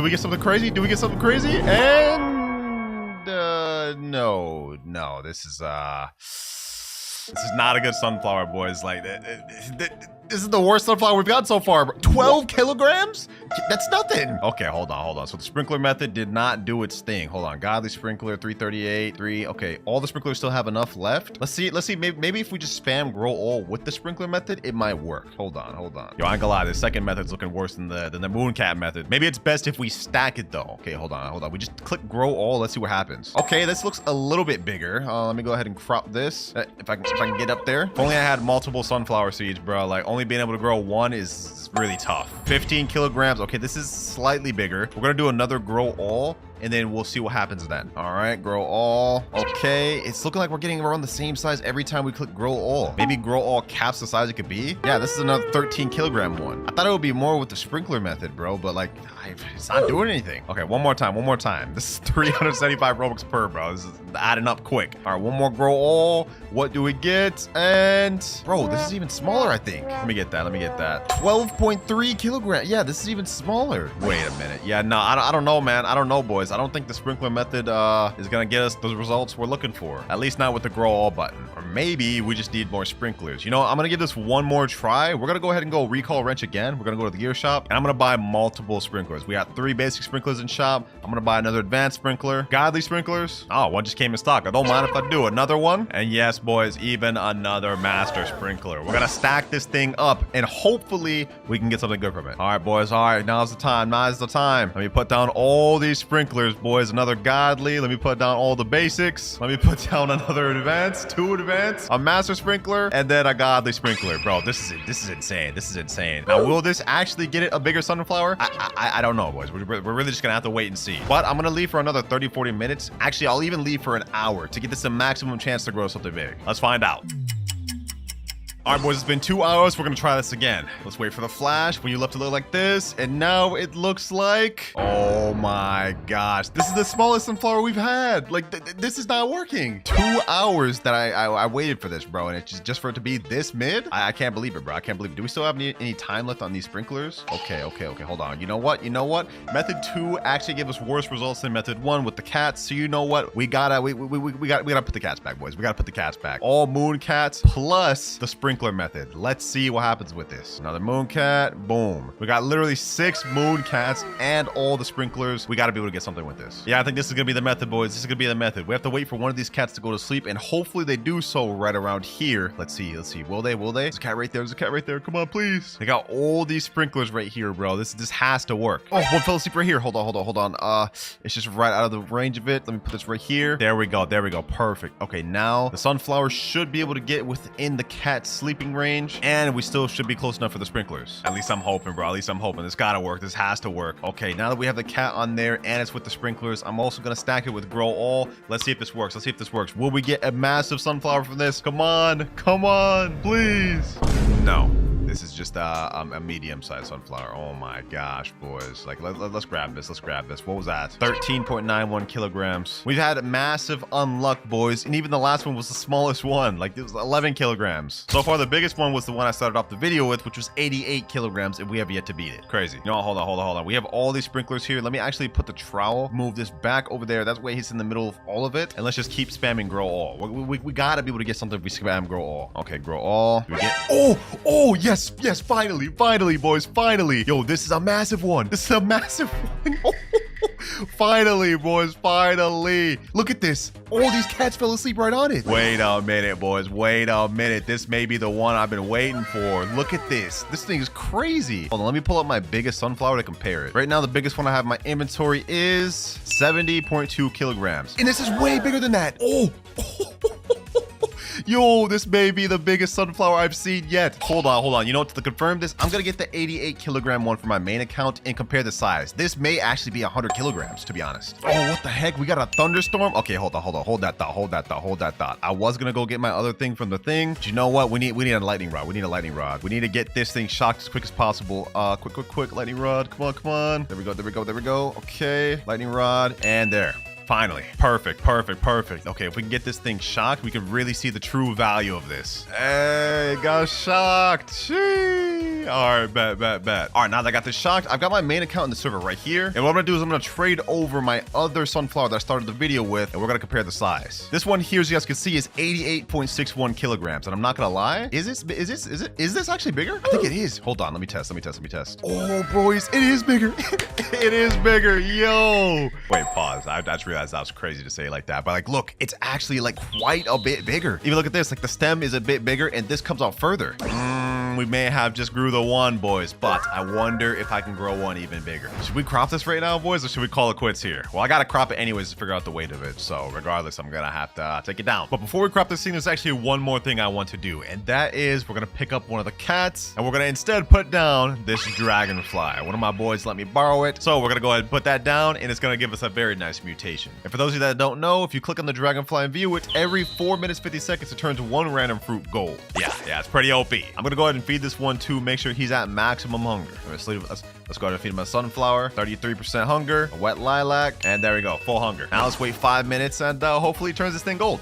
we get something crazy? And no, this is not a good sunflower, boys. Like, this is the worst sunflower we've got so far. 12 kilograms? That's nothing. Okay, hold on. So the sprinkler method did not do its thing. Hold on, godly sprinkler, 338, 3. Okay, all the sprinklers still have enough left. Let's see. Maybe if we just spam grow all with the sprinkler method, it might work. Hold on. Yo, I ain't gonna lie, the second method's looking worse than the moon cat method. Maybe it's best if we stack it though. Okay, hold on. We just click grow all. Let's see what happens. Okay, this looks a little bit bigger. Let me go ahead and crop this. If I can get up there. If only I had multiple sunflower seeds, bro. Like, only being able to grow one is really tough. 15 kilograms. Okay, this is slightly bigger. We're gonna do another grow all, and then we'll see what happens then. All right, grow all. Okay, it's looking like we're getting around the same size every time we click grow all. Maybe grow all caps the size it could be. Yeah, this is another 13 kilogram one. I thought it would be more with the sprinkler method, bro, but like, it's not doing anything. Okay, one more time. This is 375 Robux per, bro. This is adding up quick. All right, one more grow all. What do we get? And bro, this is even smaller, I think. Let me get that. 12.3 kilograms. Yeah, this is even smaller. Wait a minute. Yeah, no, I don't know, man. I don't know, boys. I don't think the sprinkler method is gonna get us the results we're looking for. At least not with the grow all button. Or maybe we just need more sprinklers. You know, I'm gonna give this one more try. We're gonna go ahead and go recall wrench again. We're gonna go to the gear shop, and I'm gonna buy multiple sprinklers. We got 3 basic sprinklers in shop. I'm gonna buy another advanced sprinkler. Godly sprinklers. Oh, one just came in stock. I don't mind if I do another one. And yes, boys, even another master sprinkler. We're gonna stack this thing up, and hopefully we can get something good from it. All right, boys. All right, now's the time. Let me put down all these sprinklers, boys. Another godly. Let me put down all the basics. Let me put down another advanced, 2 advanced, a master sprinkler, and then a godly sprinkler. Bro, this is insane. Now, will this actually get it a bigger sunflower? I don't know, boys. We're really just gonna have to wait and see. But I'm gonna leave for another 30, 40 minutes. Actually, I'll even leave for an hour to get this a maximum chance to grow something big. Let's find out. All right, boys, it's been 2 hours. We're gonna try this again. Let's wait for the flash. When you left it look like this, and now it looks like, oh my gosh, this is the smallest sunflower we've had. Like, this is not working. 2 hours that I waited for this, bro, and it's just for it to be this mid. I can't believe it, bro. I can't believe it. Do we still have any time left on these sprinklers? Okay. Hold on. You know what? Method 2 actually gave us worse results than method 1 with the cats. So you know what? We gotta put the cats back, boys. We gotta put the cats back. All moon cats plus the sprinkler method. Let's see what happens with this. Another moon cat. Boom. We got literally 6 moon cats and all the sprinklers. We got to be able to get something with this. Yeah, I think this is gonna be the method, boys. This is gonna be the method. We have to wait for one of these cats to go to sleep, and hopefully they do so right around here. Let's see. Will they? There's a cat right there. Come on, please. They got all these sprinklers right here, bro. This has to work. Oh, one fell asleep right here. Hold on. It's just right out of the range of it. Let me put this right here. There we go. Perfect. Okay, now the sunflower should be able to get within the cat's sleeping range, and we still should be close enough for the sprinklers. At least I'm hoping, bro. This gotta work. This has to work. Okay, now that we have the cat on there and it's with the sprinklers, I'm also gonna stack it with grow all. Let's see if this works. Will we get a massive sunflower from this? Come on, please. No. This is just a medium-sized sunflower. Oh my gosh, boys. Like, let's grab this. What was that? 13.91 kilograms. We've had massive unluck, boys. And even the last one was the smallest one. Like, it was 11 kilograms. So far, the biggest one was the one I started off the video with, which was 88 kilograms, and we have yet to beat it. Crazy. No, hold on. We have all these sprinklers here. Let me actually put the trowel, move this back over there. That way he's in the middle of all of it. And let's just keep spamming grow all. We gotta be able to get something if we spam grow all. Okay, grow all. We get, oh, yes, finally, boys, finally. Yo, this is a massive one. Finally, boys, finally. Look at this. All these cats fell asleep right on it. Wait a minute, boys. This may be the one I've been waiting for. Look at this. This thing is crazy. Hold on, let me pull up my biggest sunflower to compare it. Right now, the biggest one I have in my inventory is 70.2 kilograms. And this is way bigger than that. Oh. Yo, this may be the biggest sunflower I've seen yet. Hold on. You know what? To confirm this, I'm gonna get the 88 kilogram one for my main account and compare the size. This may actually be 100 kilograms, to be honest. Oh, what the heck? We got a thunderstorm? Okay, hold on. Hold that thought. I was gonna go get my other thing from the thing. But you know what? We need a lightning rod. We need to get this thing shocked as quick as possible. Quick, lightning rod. Come on. There we go. Okay, lightning rod, and there. Finally. Perfect. Okay, if we can get this thing shocked, we can really see the true value of this. Hey, got shocked. Sheesh. All right, bet. All right, now that I got this shocked, I've got my main account in the server right here. And what I'm gonna do is I'm gonna trade over my other sunflower that I started the video with, and we're gonna compare the size. This one here, as you guys can see, is 88.61 kilograms. And I'm not gonna lie, is this actually bigger? I think it is. Hold on, let me test. Oh, boys, it is bigger. It is bigger, yo. Wait, pause. I just realized that was crazy to say like that, but like, look, it's actually like quite a bit bigger. Even look at this, like the stem is a bit bigger and this comes out further. We may have just grew the one, boys, but I wonder if I can grow one even bigger. Should we crop this right now, boys, or should we call it quits here? Well, I gotta crop it anyways to figure out the weight of it, so regardless, I'm gonna have to take it down. But before we crop this thing, there's actually one more thing I want to do, and that is we're gonna pick up one of the cats, and we're gonna instead put down this dragonfly. One of my boys let me borrow it, so we're gonna go ahead and put that down, and it's gonna give us a very nice mutation. And for those of you that don't know, if you click on the dragonfly and view it, every 4 minutes 50 seconds it turns one random fruit gold. Yeah, it's pretty OP. I'm gonna go ahead and feed this one to make sure he's at maximum hunger. Let's go ahead and feed him a sunflower, 33% hunger, a wet lilac, and there we go, full hunger. Now let's wait 5 minutes and hopefully he turns this thing gold.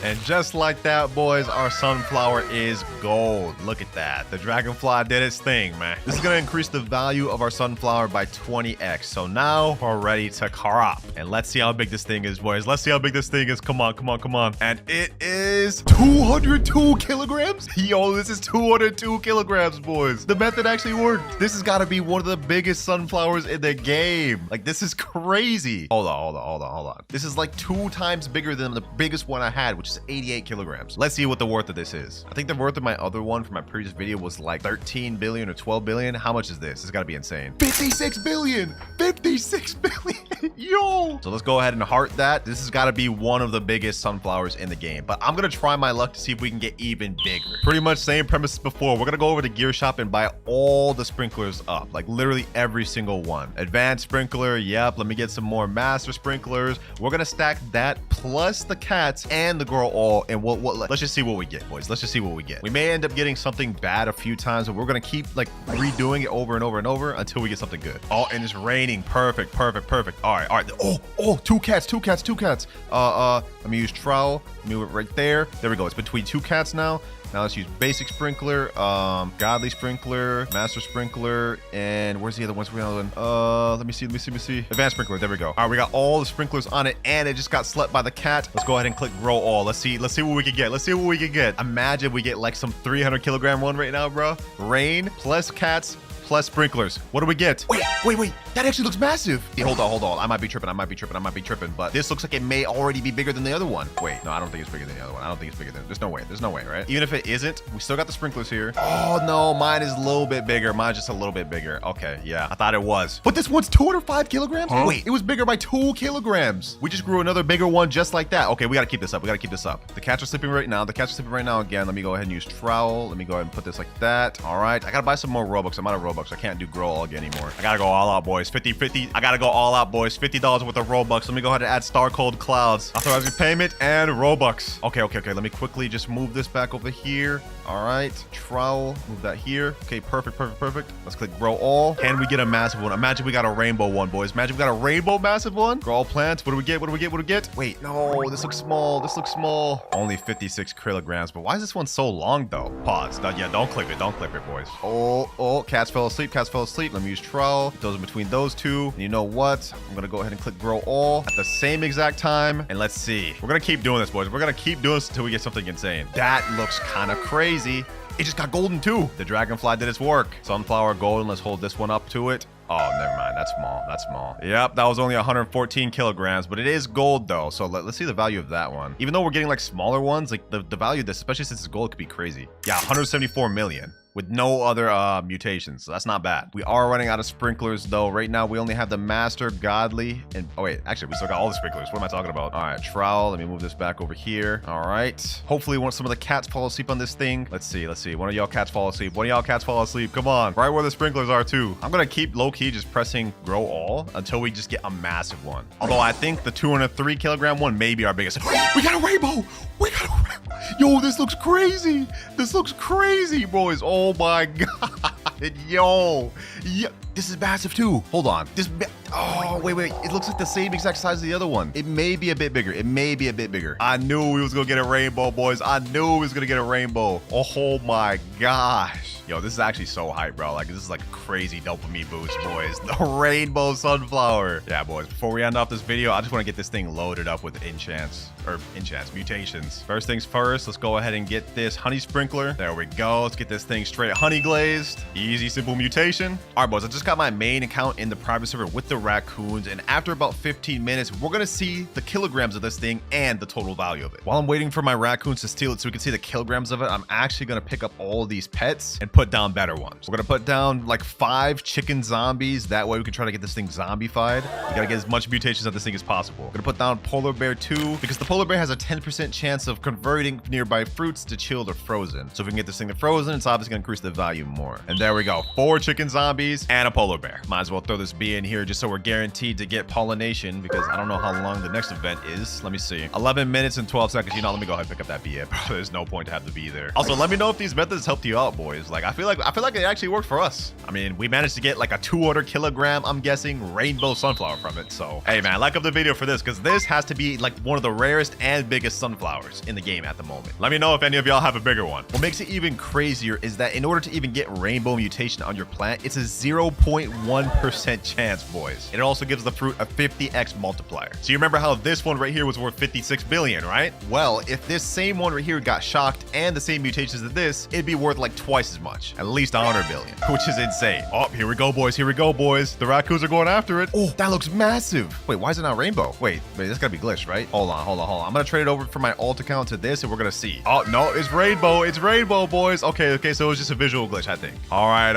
And just like that, boys, our sunflower is gold. Look at that. The dragonfly did its thing, man. This is going to increase the value of our sunflower by 20x. So now we're ready to crop. And let's see how big this thing is, boys. Let's see how big this thing is. Come on. And it is 202 kilograms. Yo, this is 202 kilograms, boys. The method actually worked. This has got to be one of the biggest sunflowers in the game. Like, this is crazy. Hold on. This is like 2 times bigger than the biggest one I had, which is is 88 kilograms. Let's see what the worth of this is. I think the worth of my other one from my previous video was like 13 billion or 12 billion. How much is this? It's gotta be insane. 56 billion! 56 billion! Yo! So let's go ahead and heart that. This has gotta be one of the biggest sunflowers in the game, but I'm gonna try my luck to see if we can get even bigger. Pretty much same premise as before. We're gonna go over to gear shop and buy all the sprinklers up, like literally every single one. Advanced sprinkler, yep. Let me get some more master sprinklers. We're gonna stack that plus the cats and the girl all, and let's just see what we get, boys. Let's just see what we get. We may end up getting something bad a few times, but we're gonna keep like redoing it over and over and over until we get something good. Oh, and it's raining. Perfect, perfect, perfect. All right, all right. Oh, two cats. Let me use trowel. Let me move it right there. There we go. It's between two cats now. Now let's use basic sprinkler, godly sprinkler, master sprinkler, and where's the other ones? Let me see. Advanced sprinkler. There we go. All right, we got all the sprinklers on it, and it just got slept by the cat. Let's go ahead and click grow all. Let's see what we can get. Imagine we get like some 300 kilogram one right now, bro. Rain plus cats plus sprinklers. What do we get? Wait. That actually looks massive. Hey, hold on. I might be tripping. But this looks like it may already be bigger than the other one. Wait, no, I don't think it's bigger than the other one. There's no way, right? Even if it isn't, we still got the sprinklers here. Oh, no, mine is a little bit bigger. Mine's just a little bit bigger. Okay, yeah, I thought it was. But this one's 205 kilograms? Huh? Wait, it was bigger by 2 kilograms. We just grew another bigger one just like that. Okay, we gotta keep this up. The cats are sleeping right now. Again. Let me go ahead and use trowel. Let me go ahead and put this like that. All right, I gotta buy some more Robux. I'm out of Robux. I can't do grow all again anymore. I gotta go all out, boys. 50. I gotta go all out, boys. $50 worth of Robux. Let me go ahead and add WinterKloudz. Authorizing payment and Robux. Okay. Let me quickly just move this back over here. All right, trowel, move that here. Okay, perfect. Let's click grow all. Can we get a massive one? Imagine we got a rainbow one, boys. Imagine we got a rainbow massive one. Grow all plants. What do we get? Wait, no, this looks small. Only 56 kilograms, but why is this one so long though? Pause. Yeah, don't clip it, boys. Oh, cats fell asleep. Let me use trowel. Those in between those two. And you know what? I'm gonna go ahead and click grow all at the same exact time. And let's see. We're gonna keep doing this, boys. We're gonna keep doing this until we get something insane. That looks kind of crazy. It just got golden too. The dragonfly did its work. Sunflower golden. Let's hold this one up to it. Oh, never mind. That's small. Yep, that was only 114 kilograms, but it is gold though. So let's see the value of that one. Even though we're getting like smaller ones, like the value of this, especially since it's gold, could be crazy. Yeah, 174 million. With no other mutations, so that's not bad. We are running out of sprinklers though. Right now we only have the master, godly, and oh wait, actually we still got all the sprinklers. What am I talking about? All right, trowel. Let me move this back over here. All right, hopefully some of the cats fall asleep on this thing. Let's see. One of y'all cats fall asleep. Come on, right where the sprinklers are too. I'm gonna keep low-key just pressing grow all until we just get a massive one. Although I think the 203 kilogram one may be our biggest. We got a rainbow. Yo, this looks crazy. Boys. Oh my god. Yo. Yeah. This is massive too. Hold on. Oh, wait. It looks like the same exact size as the other one. It may be a bit bigger. I knew we was gonna get a rainbow, boys. Oh my gosh. Yo, this is actually so hype, bro. Like, this is like a crazy dopamine boost, boys. The rainbow sunflower. Yeah, boys. Before we end off this video, I just want to get this thing loaded up with mutations. First things first, let's go ahead and get this honey sprinkler. There we go. Let's get this thing straight honey glazed. Easy, simple mutation. All right, boys. I just got my main account in the private server with the raccoons, and after about 15 minutes, we're gonna see the kilograms of this thing and the total value of it. While I'm waiting for my raccoons to steal it so we can see the kilograms of it, I'm actually gonna pick up all these pets and put down better ones. We're gonna put down like 5 chicken zombies. That way we can try to get this thing zombified. We gotta get as much mutations of this thing as possible. We're gonna put down polar bear 2 because the polar bear has a 10% chance of converting nearby fruits to chilled or frozen. So if we can get this thing to frozen, it's obviously gonna increase the value more. And there we go. 4 chicken zombies and a polar bear. Might as well throw this bee in here just so we're guaranteed to get pollination because I don't know how long the next event is. Let me see. 11 minutes and 12 seconds. You know, let me go ahead and pick up that bee. There's no point to have the bee there. Also, let me know if these methods helped you out, boys. Like, I feel like it actually worked for us. I mean, we managed to get like a 200 kilogram, I'm guessing, rainbow sunflower from it. So, hey man, like up the video for this because this has to be like one of the rarest and biggest sunflowers in the game at the moment. Let me know if any of y'all have a bigger one. What makes it even crazier is that in order to even get rainbow mutation on your plant, it's a 0.1% chance, boys. boys. It also gives the fruit a 50x multiplier. So you remember how this one right here was worth 56 billion, right? Well, if this same one right here got shocked and the same mutations as this, it'd be worth like twice as much, at least 100 billion, which is insane. Oh, here we go, boys. Here we go, boys. The raccoons are going after it. Oh, that looks massive. Wait, why is it not rainbow? Wait, this gotta be glitched, right? Hold on. I'm gonna trade it over from my alt account to this, and we're gonna see. Oh, no, it's rainbow. It's rainbow, boys. Okay, so it was just a visual glitch, I think. All right.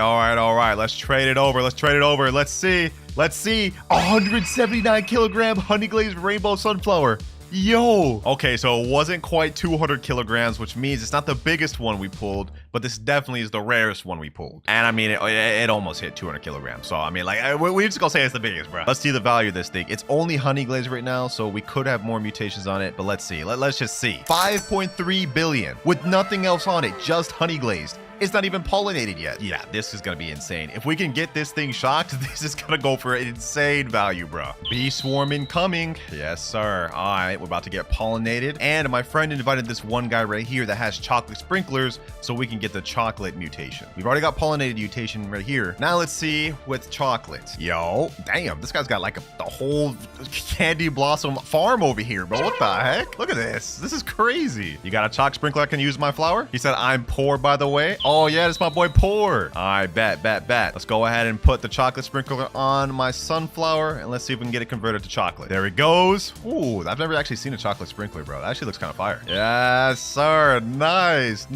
Let's trade it over. Let's see. 179 kilogram honey glazed rainbow sunflower. Yo. Okay, so it wasn't quite 200 kilograms, which means it's not the biggest one we pulled, but this definitely is the rarest one we pulled. And I mean, it almost hit 200 kilograms. So I mean, like, we just gonna say it's the biggest, bro. Let's see the value of this thing. It's only honey glazed right now, so we could have more mutations on it, but let's see. Let's just see. 5.3 billion with nothing else on it, just honey glazed. It's not even pollinated yet. Yeah, this is gonna be insane. If we can get this thing shocked, this is gonna go for an insane value, bro. Bee swarm incoming. Yes, sir. All right, we're about to get pollinated. And my friend invited this one guy right here that has chocolate sprinklers so we can get the chocolate mutation. We've already got pollinated mutation right here. Now let's see with chocolate. Yo, damn, this guy's got like the whole candy blossom farm over here, bro. What the heck? Look at this. This is crazy. You got a chalk sprinkler I can use my flower? He said, I'm poor, by the way. Oh yeah, that's my boy Poor. All right, bet. Let's go ahead and put the chocolate sprinkler on my sunflower, and let's see if we can get it converted to chocolate. There it goes. Ooh, I've never actually seen a chocolate sprinkler, bro. That actually looks kind of fire. Yes, sir. Nice.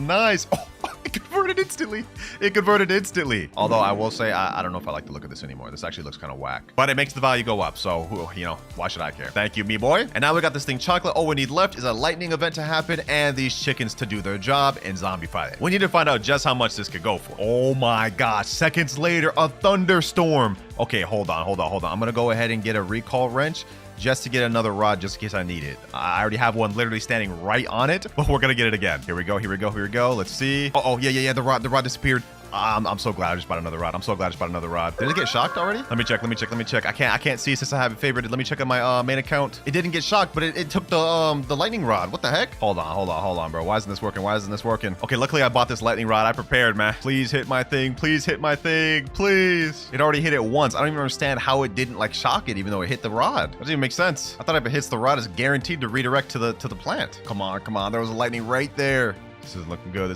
Oh, it converted instantly. Although I will say, I don't know if I like the look of this anymore. This actually looks kind of whack, but it makes the value go up. So, you know, why should I care? Thank you, me boy. And now we got this thing chocolate. All we need left is a lightning event to happen and these chickens to do their job and zombify it. We need to find out just how much this could go for. Oh my gosh. Seconds later, a thunderstorm. Okay, hold on. I'm going to go ahead and get a recall wrench just to get another rod just in case I need it. I already have one literally standing right on it, but we're gonna get it again. Here we go. Let's see. Oh, yeah, the rod disappeared. I'm so glad I just bought another rod. Did it get shocked already? Let me check. I can't see since I have it favorited. Let me check on my main account. It didn't get shocked, but it took the lightning rod. What the heck? Hold on, bro. Why isn't this working? Okay, luckily I bought this lightning rod. I prepared, man. Please hit my thing. Please. It already hit it once. I don't even understand how it didn't like shock it, even though it hit the rod. That doesn't even make sense. I thought if it hits the rod, it's guaranteed to redirect to the plant. Come on. There was a lightning right there. This isn't looking good.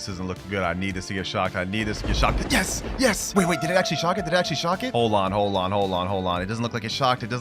I need this to get shocked. Yes. Wait, did it actually shock it? Hold on. It doesn't look like it shocked it.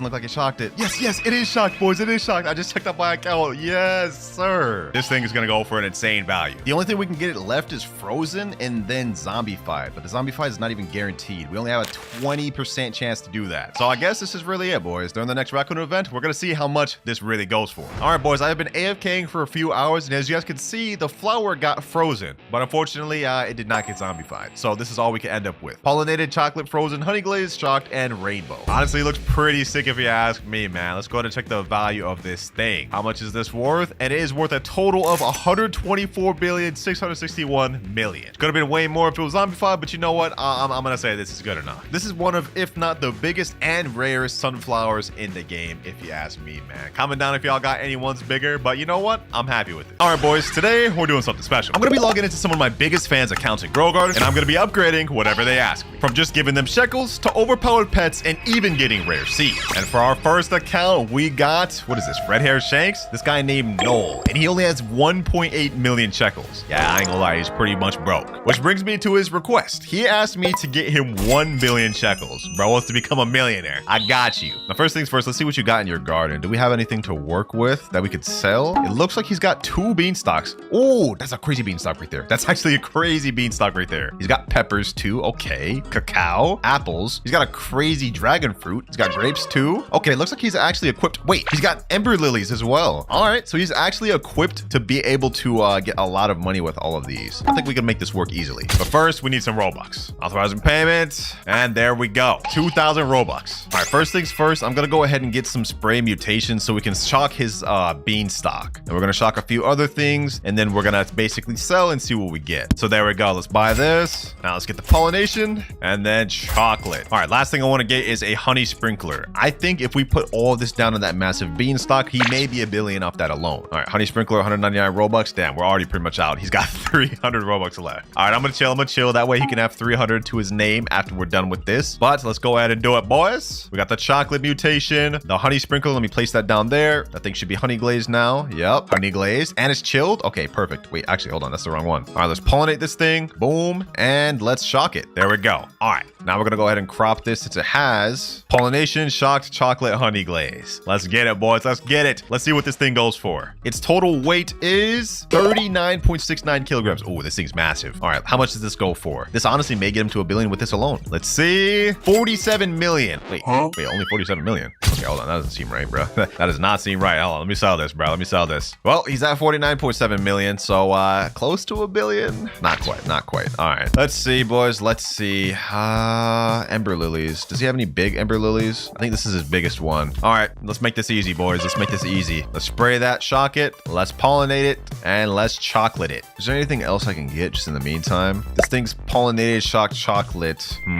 Yes, it is shocked, boys. I just checked out my account. Yes, sir. This thing is gonna go for an insane value. The only thing we can get it left is frozen and then zombified, but the zombified is not even guaranteed. We only have a 20% chance to do that. So I guess this is really it, boys. During the next raccoon event, we're gonna see how much this really goes for. All right, boys, I've been AFKing for a few hours, and as you guys can see, the flower got frozen, but unfortunately it did not get zombified, so this is all we can end up with. Pollinated, chocolate, frozen, honey glazed, shocked, and rainbow. Honestly, it looks pretty sick if you ask me, man. Let's go ahead and check the value of this thing. How much is this worth? And it is worth a total of 124,661,000,000. It could have been way more if it was zombified, but you know what, I'm gonna say this is good enough. This is one of, if not the biggest and rarest sunflowers in the game, if you ask me, man. Comment down if y'all got any ones bigger, but you know what, I'm happy with it. All right, boys, today we're doing something special. I'm gonna be logging into some of my biggest fans' accounts in Grow Garden, and I'm gonna be upgrading whatever they ask me. From just giving them shekels to overpowered pets and even getting rare seeds. And for our first account, we got, what is this, Red Hair Shanks? This guy named Noel, and he only has 1.8 million shekels. Yeah, I ain't gonna lie, he's pretty much broke. Which brings me to his request. He asked me to get him 1 billion shekels. Bro wants to become a millionaire. I got you. Now, first things first, let's see what you got in your garden. Do we have anything to work with that we could sell? It looks like he's got 2 beanstalks. Oh, that's a crazy beanstalk right there. That's actually a crazy beanstalk right there. He's got peppers too. Okay. Cacao, apples. He's got a crazy dragon fruit. He's got grapes too. Okay, it looks like he's actually equipped. Wait, he's got ember lilies as well. All right, so he's actually equipped to be able to get a lot of money with all of these. I think we can make this work easily. But first, we need some Robux. Authorizing payment, and there we go. 2,000 Robux. All right, first things first, I'm gonna go ahead and get some spray mutations so we can shock his beanstalk. And we're gonna shock a few other things, and then we're gonna basically quickly sell and see what we get. So there we go. Let's buy this. Now let's get the pollination and then chocolate. All right, last thing I want to get is a honey sprinkler. I think if we put all this down in that massive beanstalk, he may be a billion off that alone. All right, honey sprinkler, 199 Robux. Damn, we're already pretty much out. He's got 300 Robux left. All right, I'm gonna chill. That way he can have 300 to his name after we're done with this. But let's go ahead and do it, boys. We got the chocolate mutation, the honey sprinkler. Let me place that down there. That thing should be honey glazed now. Yep, honey glazed. And it's chilled. Okay, perfect. Wait, actually, hold on. That's the wrong one. All right, let's pollinate this thing. Boom. And let's shock it. There we go. All right, now we're gonna go ahead and crop this since it has pollination, shocked, chocolate, honey glaze. Let's get it, boys. Let's get it. Let's see what this thing goes for. Its total weight is 39.69 kilograms. Oh, this thing's massive. All right, how much does this go for? This honestly may get him to a billion with this alone. Let's see. 47 million. Wait, only 47 million. Okay, hold on. That doesn't seem right, bro. That does not seem right. Hold on. Let me sell this, bro. Let me sell this. Well, he's at 49.7 million. So, close to a billion. Not quite. All right. Let's see, boys. Let's see. Ember lilies. Does he have any big ember lilies? I think this is his biggest one. All right. Let's make this easy, boys. Let's make this easy. Let's spray that, shock it. Let's pollinate it, and let's chocolate it. Is there anything else I can get just in the meantime? This thing's pollinated, shocked chocolate. All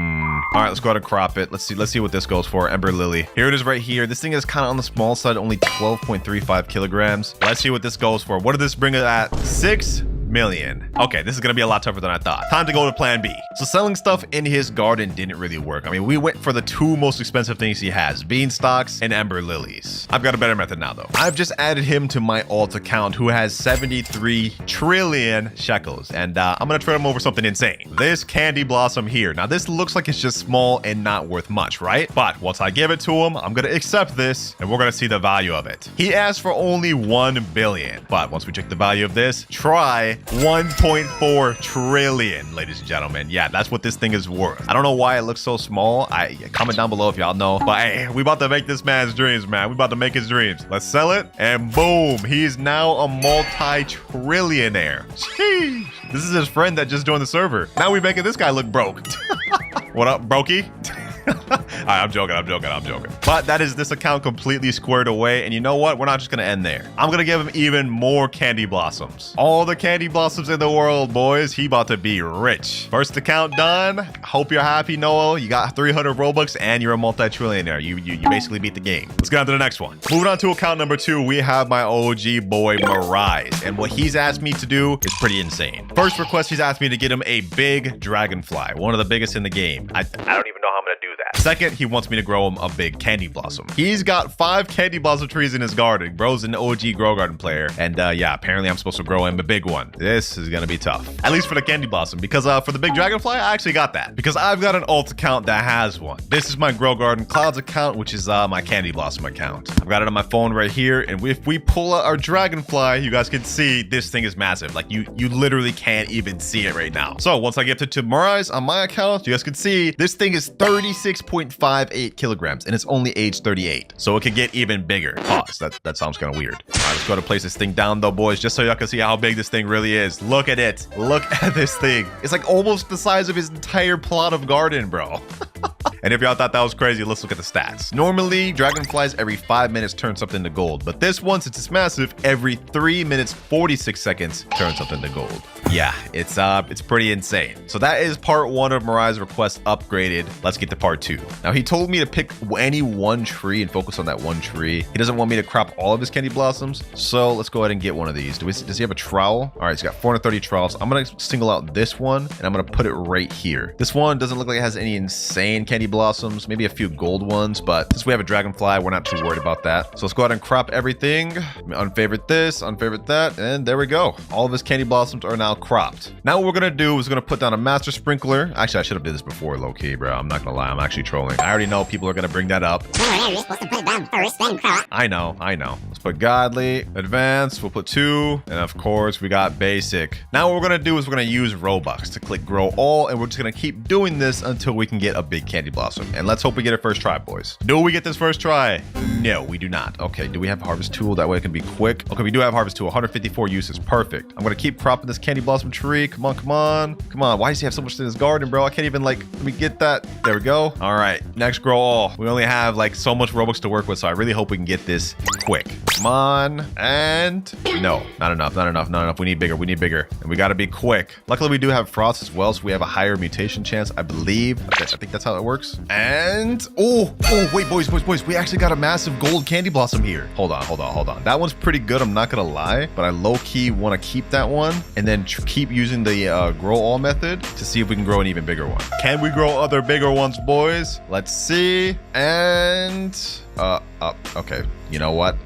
right, let's go ahead and crop it. Let's see what this goes for. Ember lily. Here it is right here. This thing is kind of on the small side, only 12.35 kilograms. Let's see what this goes for. What did this bring it at? 6 million. Okay, this is gonna be a lot tougher than I thought. Time to go to plan B. So selling stuff in his garden didn't really work. I mean, we went for the two most expensive things he has, beanstalks and ember lilies. I've got a better method now though. I've just added him to my alt account who has 73 trillion shekels, and I'm gonna trade him over something insane. This candy blossom here. Now this looks like it's just small and not worth much, right? But once I give it to him, I'm gonna accept this and we're gonna see the value of it. He asked for only 1 billion, but once we check the value of this, try 1.4 trillion, ladies and gentlemen. Yeah, that's what this thing is worth. I don't know why it looks so small. Comment down below if y'all know. But hey, we about to make this man's dreams, man. We about to make his dreams. Let's sell it, and boom, he's now a multi-trillionaire. Sheesh. This is his friend that just joined the server. Now we making this guy look broke. What up, brokey? Alright, I'm joking. But that is this account completely squared away. And you know what? We're not just going to end there. I'm going to give him even more candy blossoms. All the candy blossoms in the world, boys. He about to be rich. First account done. Hope you're happy, Noah. You got 300 Robux and you're a multi-trillionaire. You basically beat the game. Let's get on to the next one. Moving on to account number 2, we have my OG boy, Mirage. And what he's asked me to do is pretty insane. First request, he's asked me to get him a big dragonfly. One of the biggest in the game. I don't even know how I'm going to do that. Second, he wants me to grow him a big candy blossom. He's got 5 candy blossom trees in his garden. Bro's an OG grow garden player. And yeah, apparently I'm supposed to grow him a big one. This is gonna be tough. At least for the candy blossom. Because for the big dragonfly, I actually got that. Because I've got an alt account that has one. This is my grow garden clouds account, which is my candy blossom account. I've got it on my phone right here. And if we pull out our dragonfly, you guys can see this thing is massive. Like you literally can't even see it right now. So once I get to Mirage on my account, you guys can see this thing is 36.58 kilograms and it's only age 38. So it could get even bigger. Pause. That sounds kind of weird. All right, let's go to place this thing down though, boys, just so y'all can see how big this thing really is. Look at it. Look at this thing. It's like almost the size of his entire plot of garden, bro. And if y'all thought that was crazy, let's look at the stats. Normally, dragonflies every 5 minutes turn something to gold, but this one, since it's massive, every 3 minutes 46 seconds turn something to gold. Yeah, it's pretty insane. So that is part 1 of Mirai's request upgraded. Let's get to part 2. Now he told me to pick any one tree and focus on that one tree. He doesn't want me to crop all of his candy blossoms, so let's go ahead and get one of these. Does he have a trowel? All right, he's got 430 trowels. I'm gonna single out this one and I'm gonna put it right here. This one doesn't look like it has any insane candy blossoms, maybe a few gold ones, but since we have a dragonfly, we're not too worried about that. So let's go ahead and crop everything. Unfavorite this, unfavorite that, and there we go. All of his candy blossoms are now cropped. Now what we're gonna do is we're gonna put down a master sprinkler. Actually, I should have did this before, low-key, bro. I'm not gonna lie, I'm actually trolling. I already know people are gonna bring that up. You're supposed to put it down first, then crop. I know. Let's put godly, advanced, we'll put 2, and of course we got basic. Now what we're gonna do is we're gonna use Robux to click grow all, and we're just gonna keep doing this until we can get a big candy blossom. And let's hope we get it first try, boys. Do we get this first try? No, we do not. Okay, do we have harvest tool? That way it can be quick. Okay, we do have harvest tool. 154 uses. Perfect. I'm gonna keep cropping this candy blossom tree. Come on, come on. Come on. Why does he have so much in his garden, bro? I can't even like, let me get that. There we go. All right, next grow all. We only have like so much Robux to work with, so I really hope we can get this quick. Come on. And no, not enough, not enough, not enough. We need bigger, we need bigger. And we gotta be quick. Luckily, we do have frost as well, so we have a higher mutation chance, I believe. I think that's how it works. And, oh, wait, boys. We actually got a massive gold candy blossom here. Hold on. That one's pretty good, I'm not gonna lie, but I low-key wanna keep that one and then keep using the grow all method to see if we can grow an even bigger one. Can we grow other bigger ones, boys? Let's see. And okay, you know what,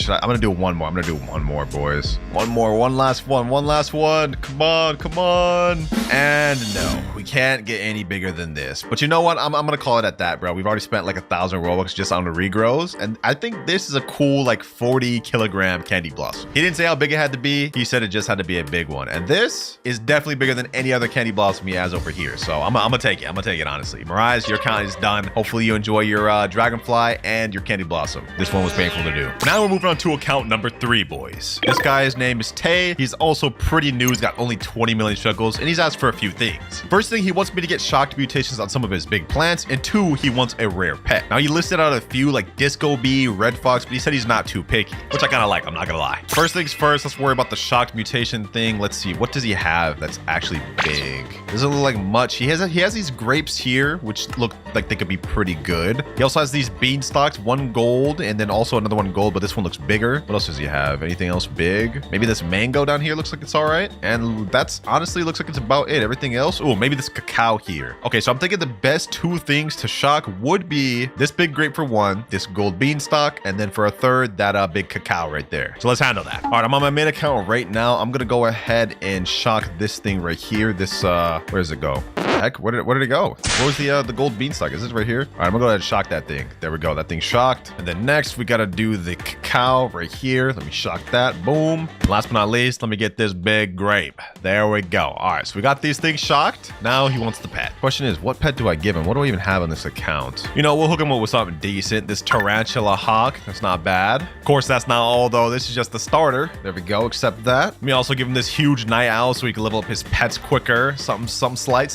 I'm gonna do one more, boys. One last one. Come on. And no, we can't get any bigger than this, but you know what, I'm gonna call it at that, bro. We've already spent like 1,000 Robux just on the regrows, and I think this is a cool like 40 kilogram candy blossom. He didn't say how big it had to be, he said it just had to be a big one, and this is definitely bigger than any other candy blossom he has over here, so I'm gonna take it honestly. Mirage, your count is done. Hopefully you enjoy your dragonfly and your candy blossom. This one was painful to do. Now we're moving on to account number 3, boys. This guy's name is Tay. He's also pretty new. He's got only 20 million struggles, and he's asked for a few things. First thing, he wants me to get shocked mutations on some of his big plants, and 2, he wants a rare pet. Now he listed out a few like Disco Bee, Red Fox, but he said he's not too picky, which I kind of like, I'm not gonna lie. First things first, let's worry about the shocked mutation thing. Let's see, what does he have that's actually big? Doesn't look like much. He has these grapes here, which look like they could be pretty good. He also has these beanstalks, 1 gold, and then also another 1 gold, but this one looks bigger. What else does he have? Anything else big? Maybe this mango down here looks like it's all right. And that's honestly looks like it's about it. Everything else, oh, maybe this cacao here. Okay, so I'm thinking the best 2 things to shock would be this big grape for 1, this gold beanstalk, and then for a 3rd, that big cacao right there. So let's handle that. All right, I'm on my main account right now. I'm gonna go ahead and shock this thing right here. This, where does it go? Heck, where did it go? Where was the gold beanstalk? Is this right here? All right, I'm gonna go ahead and shock that thing. There we go, that thing's shocked. And then next we gotta do the cacao right here. Let me shock that, boom. Last but not least, let me get this big grape. There we go. All right, so we got these things shocked. Now he wants the pet. Question is, what pet do I give him? What do I even have on this account? You know, we'll hook him up with something decent. This tarantula hawk, that's not bad. Of course, that's not all though. This is just the starter. There we go, accept that. Let me also give him this huge night owl so he can level up his pets quicker. Something slight.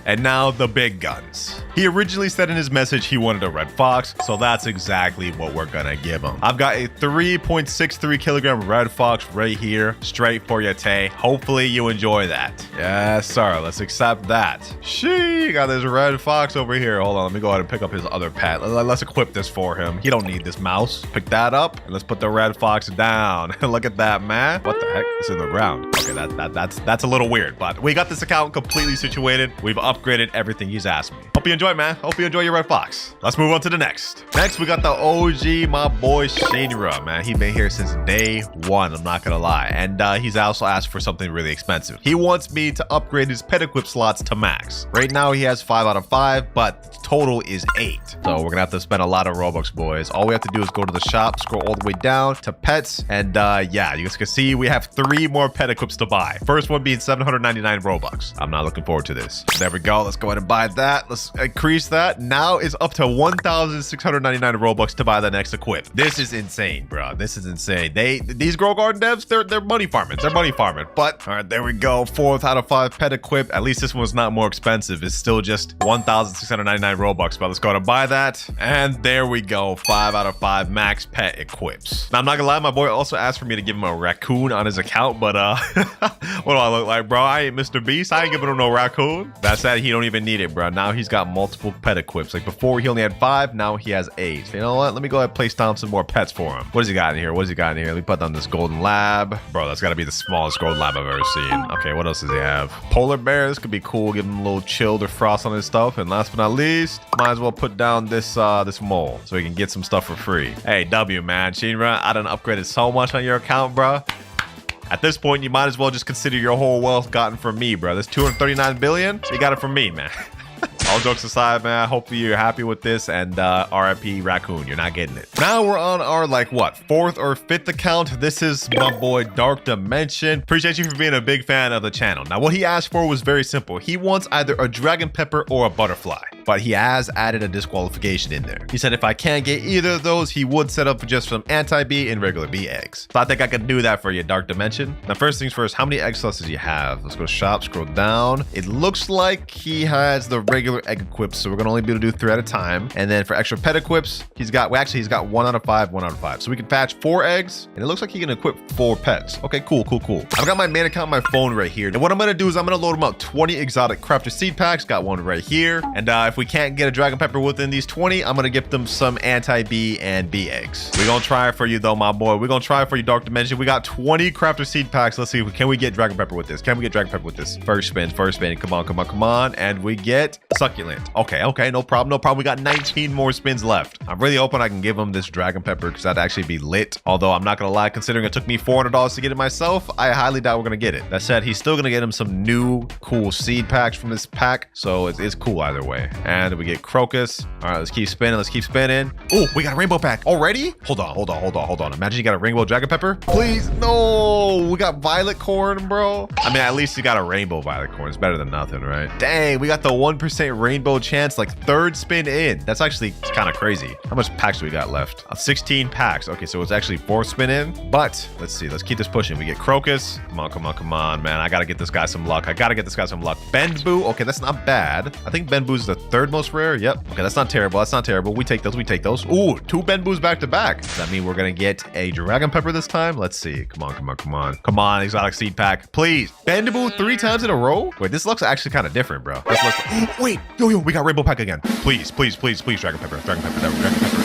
And now the big guns. He originally said in his message he wanted a red fox, so that's exactly what we're gonna give him. I've got a 3.63 kilogram red fox right here, straight for you, Tay. Hopefully you enjoy that. Yes, sir. Let's accept that. She got this red fox over here. Hold on, let me go ahead and pick up his other pet. Let's equip this for him. He don't need this mouse. Pick that up, and let's put the red fox down. Look at that, man. What the heck? It's in the ground. Okay, that's a little weird, but we got this account completely situated. We've upgraded everything he's asked me. Hope you enjoy, man. Hope you enjoy your red fox. Let's move on to the next. Next, we got the OG, my boy Shinra, man. He's been here since day 1, I'm not gonna lie. And he's also asked for something really expensive. He wants me to upgrade his pet equip slots to max. Right now, he has 5 out of 5, but the total is 8. So we're gonna have to spend a lot of Robux, boys. All we have to do is go to the shop, scroll all the way down to pets, and yeah, you guys can see we have 3 more pet equips to buy. First one being 799 Robux. I'm not looking forward to this. There we go. Let's go ahead and buy that. Let's increase that. Now it's up to 1,699 Robux to buy the next equip. This is insane, bro. This is insane. These Grow Garden devs, they're money farming. They're money farming. But all right, there we go. 4th out of 5 pet equip. At least this one's not more expensive. It's still just 1,699 Robux. But let's go ahead and buy that. And there we go. 5 out of 5 max pet equips. Now I'm not gonna lie, my boy also asked for me to give him a raccoon on his account, but what do I look like, bro? I ain't Mr. Beast. I ain't giving him no raccoon. That said, he don't even need it, bro. Now he's got multiple pet equips. Like before, he only had 5. Now he has 8. You know what? Let me go ahead and place down some more pets for him. What does he got in here? Let me put down this golden lab. Bro, that's got to be the smallest golden lab I've ever seen. Okay, what else does he have? Polar bear. This could be cool. Give him a little chilled or frost on his stuff. And last but not least, might as well put down this this mole so he can get some stuff for free. Hey, W, man. Shinra, I done upgraded so much on your account, bro. At this point, you might as well just consider your whole wealth gotten from me, bro. This 239 billion, you got it from me, man. All jokes aside, man, hopefully you're happy with this, and RIP Raccoon, you're not getting it. Now we're on our, like, what, 4th or 5th account. This is my boy Dark Dimension. Appreciate you for being a big fan of the channel. Now, what he asked for was very simple. He wants either a dragon pepper or a butterfly. but he has added a disqualification in there. He said if I can't get either of those, he would set up just some anti-bee and regular bee eggs. So I think I can do that for you, Dark Dimension. Now, first things first, how many egg slots does he have? Let's go to shop, scroll down. It looks like he has the regular egg equips, so we're gonna only be able to do 3 at a time. And then for extra pet equips, he's got 1 out of 5, 1 out of 5. So we can patch 4 eggs, and it looks like he can equip 4 pets. Okay, cool. I've got my main account on my phone right here. And what I'm gonna do is I'm gonna load him up 20 exotic crafter seed packs. Got one right here. And if we can't get a dragon pepper within these 20, I'm gonna give them some anti-bee and bee eggs. We're gonna try it for you though, my boy. We're gonna try it for you, Dark Dimension. We got 20 crafter seed packs. Let's see, can we get dragon pepper with this? First spin. Come on. And we get succulent. Okay, no problem. We got 19 more spins left. I'm really hoping I can give him this dragon pepper because that'd actually be lit. Although I'm not gonna lie, considering it took me $400 to get it myself, I highly doubt we're gonna get it. That said, he's still gonna get him some new cool seed packs from this pack, so it's cool either way. And we get crocus. All right, let's keep spinning. Oh, we got a rainbow pack already. Hold on. Imagine you got a rainbow dragon pepper. Please, no. We got violet corn, bro. I mean, at least you got a rainbow violet corn. It's better than nothing, right? Dang, we got the 1% rainbow chance, like 3rd spin in. That's actually kind of crazy. How much packs do we got left? 16 packs. Okay, so it's actually 4th spin in. But let's see. Let's keep this pushing. We get crocus. Come on, man. I gotta get this guy some luck. Benboo. Okay, that's not bad. I think Benboo's is the 3rd most rare. Yep. Okay, that's not terrible. We take those. Ooh, 2 Benboos back to back. Does that mean we're gonna get a dragon pepper this time? Let's see. Come on, exotic seed pack. Please. Benboo 3 times in a row? Wait, this looks actually kind of different, bro. Wait, yo, we got rainbow pack again. Please, dragon pepper.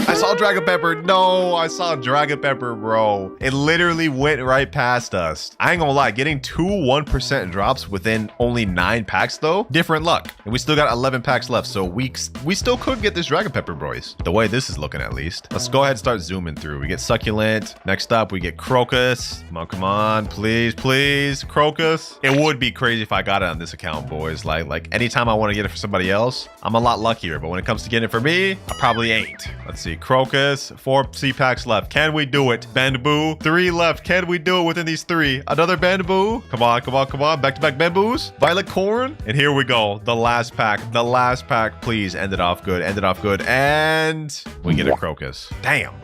I saw dragon pepper. No, I saw dragon pepper, bro. It literally went right past us. I ain't gonna lie, getting 2 1% drops within only 9 packs though, different luck. And we still got 11 packs left, so we still could get this dragon pepper, boys. The way this is looking, at least. Let's go ahead and start zooming through. We get succulent. Next up, we get crocus. Come on, please, crocus. It would be crazy if I got it on this account, boys. Like anytime I want to get it for somebody else, I'm a lot luckier. But when it comes to getting it for me, I probably ain't. Let's see, crocus. 4 C packs left. Can we do it? Benboo. 3 left. Can we do it within these 3? Another Benboo. Come on. Back-to-back Benboos. Violet corn. And here we go. The last pack. Please end it off good. And we get a crocus. Damn.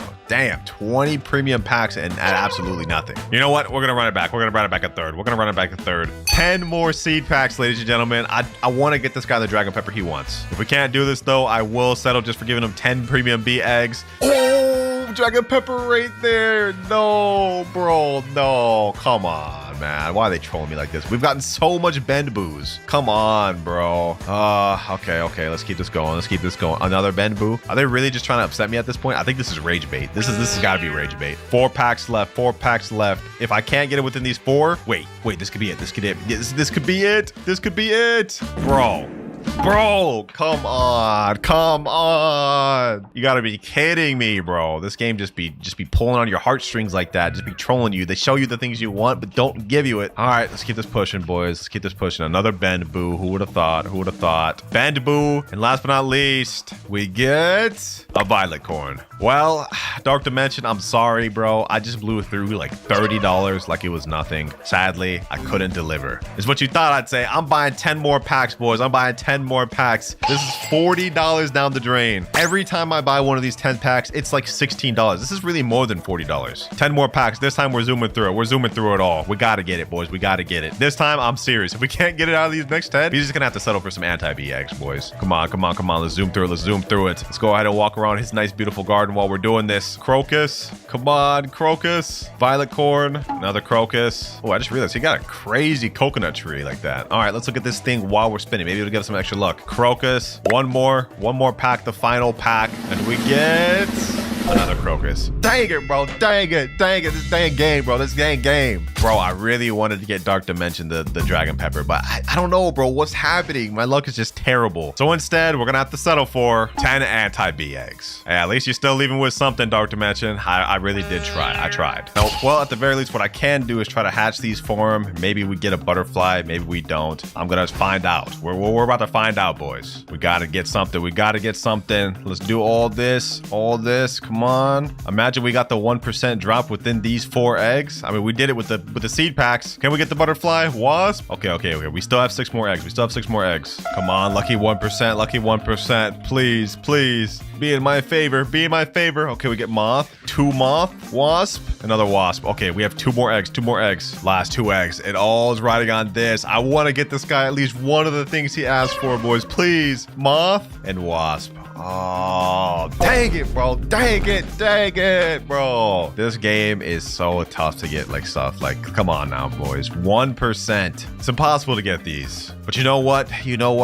20 premium packs and absolutely nothing. You know what? We're gonna run it back. We're gonna run it back a third. 10 more seed packs, ladies and gentlemen. I want to get this guy the dragon pepper he wants. If we can't do this though, I will settle just for giving him 10 premium bee eggs. Oh, dragon pepper right there. No, bro. No. Come on, man. Why are they trolling me like this? We've gotten so much Benboos. Come on, bro. Okay. Let's keep this going. Another Benboo. Are they really just trying to upset me at this point? I think this is rage bait. This has got to be rage bait. 4 packs left. If I can't get it within these 4, wait, this could be it. This could be it. Bro, come on. You gotta be kidding me, bro. This game just be pulling on your heartstrings like that. Just be trolling you. They show you the things you want, but don't give you it. All right, let's keep this pushing, boys. Another Benboo. Who would have thought? Benboo. And last but not least, we get a violet corn. Well, Dark Dimension, I'm sorry, bro. I just blew through like $30 like it was nothing. Sadly, I couldn't deliver. Is what you thought I'd say. I'm buying 10 more packs, boys. This is $40 down the drain. Every time I buy one of these 10 packs, it's like $16. This is really more than $40. 10 more packs. This time we're zooming through it. We're zooming through it all. We got to get it, boys. We got to get it. This time, I'm serious. If we can't get it out of these next 10, we're just going to have to settle for some anti-bee eggs, boys. Come on. Let's zoom through it. Let's go ahead and walk around his nice, beautiful garden while we're doing this. Crocus. Come on, crocus. Violet corn. Another crocus. Oh, I just realized he got a crazy coconut tree like that. All right, let's look at this thing while we're spinning. Maybe it'll give us some extra luck. Crocus. One more pack, the final pack. And we get another crocus. Dang it, bro. This dang game, bro. Bro, I really wanted to get Dark Dimension, the dragon pepper, but I don't know, bro. What's happening? My luck is just terrible. So instead, we're gonna have to settle for 10 anti-bee eggs. Hey, at least you're still leaving with something, Dark Dimension. I really did try. I tried. No, well, at the very least, what I can do is try to hatch these for him. Maybe we get a butterfly. Maybe we don't. I'm gonna find out. We're about to find out, boys. We gotta get something. Let's do all this. Come on. Imagine we got the 1% drop within these 4 eggs. I mean, we did it with the with the seed packs. Can we get the butterfly? Wasp? Okay. We still have 6 more eggs. Come on, lucky 1%, lucky 1%. Please. Be in my favor. Okay, we get moth. 2 moth. Wasp. Another wasp. Okay, we have 2 more eggs. Last 2 eggs. It all is riding on this. I want to get this guy at least one of the things he asked for, boys. Please. Moth and wasp. Oh, dang it, bro. Dang it, bro. This game is so tough to get like stuff. Like, come on now, boys. 1%. It's impossible to get these. But you know what?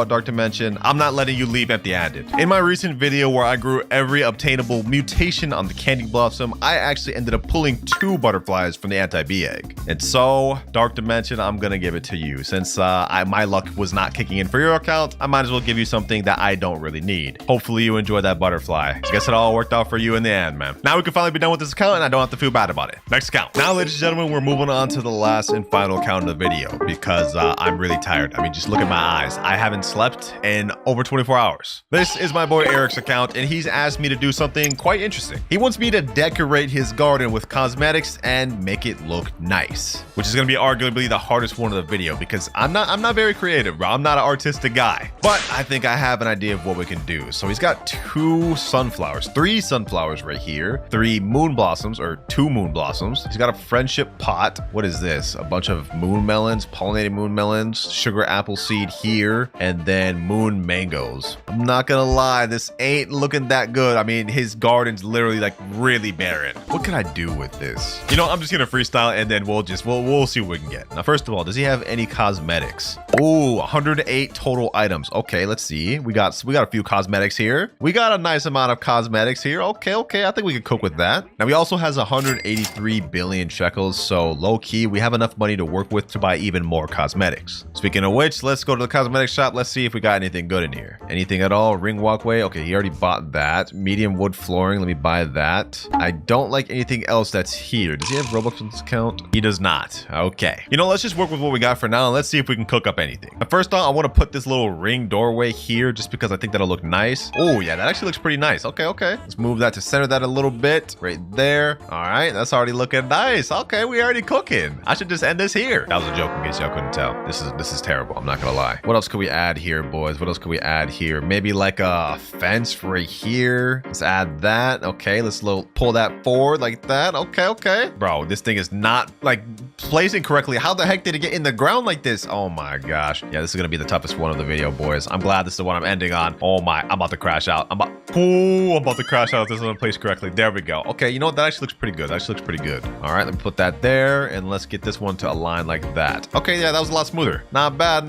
Dark Dimension? I'm not letting you leave empty-handed. In my recent video where I grew every obtainable mutation on the Candy Blossom, I actually ended up pulling 2 butterflies from the anti-bee egg. And so, Dark Dimension, I'm gonna give it to you. Since my luck was not kicking in for your account, I might as well give you something that I don't really need. Hopefully you enjoyed that butterfly. I guess it all worked out for you in the end, man. Now we can finally be done with this account and I don't have to feel bad about it. Next account. Now, ladies and gentlemen, we're moving on to the last and final account of the video because I'm really tired. I mean, just look at my eyes. I haven't slept in over 24 hours. This is my boy Eric's account and he's asked me to do something quite interesting. He wants me to decorate his garden with cosmetics and make it look nice, which is going to be arguably the hardest one of the video because I'm not very creative, bro. I'm not an artistic guy, but I think I have an idea of what we can do. So he's got 3 sunflowers right here, 3 moon blossoms or 2 moon blossoms. He's got a friendship pot. What is this? A bunch of moon melons, pollinated moon melons, sugar apple seed here, and then moon mangoes. I'm not gonna lie, this ain't looking that good. I mean, his garden's literally like really barren. What can I do with this? You know, I'm just gonna freestyle and then we'll see what we can get. Now, first of all, does he have any cosmetics? Ooh, 108 total items. Okay, let's see. We got a few cosmetics here. We got a nice amount of cosmetics here. Okay. I think we can cook with that. Now, he also has 183 billion shekels. So low key, we have enough money to work with to buy even more cosmetics. Speaking of which, let's go to the cosmetic shop. Let's see if we got anything good in here. Anything at all? Ring walkway. Okay, he already bought that. Medium wood flooring. Let me buy that. I don't like anything else that's here. Does he have Robux on this account? He does not. Okay. You know, let's just work with what we got for now and let's see if we can cook up anything. Now, first off, I want to put this little ring doorway here just because I think that'll look nice. Oh, yeah, that actually looks pretty nice. Okay. Let's move that to center that a little bit right there. All right, that's already looking nice. Okay, we already cooking. I should just end this here. That was a joke in case y'all couldn't tell. This is terrible. I'm not gonna lie. What else could we add here, boys? What else could we add here? Maybe like a fence right here. Let's add that. Okay, let's pull that forward like that. Okay. Bro, this thing is not like placing correctly. How the heck did it get in the ground like this? Oh my gosh. Yeah, this is gonna be the toughest one of the video, boys. I'm glad this is the one I'm ending on. Oh my, I'm about to crash out. I'm about to crash out if this isn't placed correctly. There we go. Okay, you know what? That actually looks pretty good. All right, let me put that there and let's get this one to align like that. Okay, yeah, that was a lot smoother. Not bad.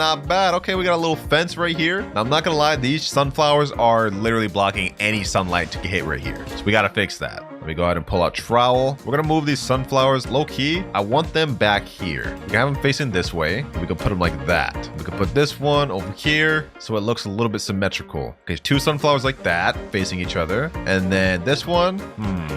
Okay, we got a little fence right here. Now, I'm not gonna lie, these sunflowers are literally blocking any sunlight to hit right here. So we gotta fix that. Let me go ahead and pull out trowel. We're gonna move these sunflowers low key. I want them back here. We can have them facing this way. We can put them like that. We can put this one over here so it looks a little bit symmetrical. Okay, 2 sunflowers like that facing each other. And then this one,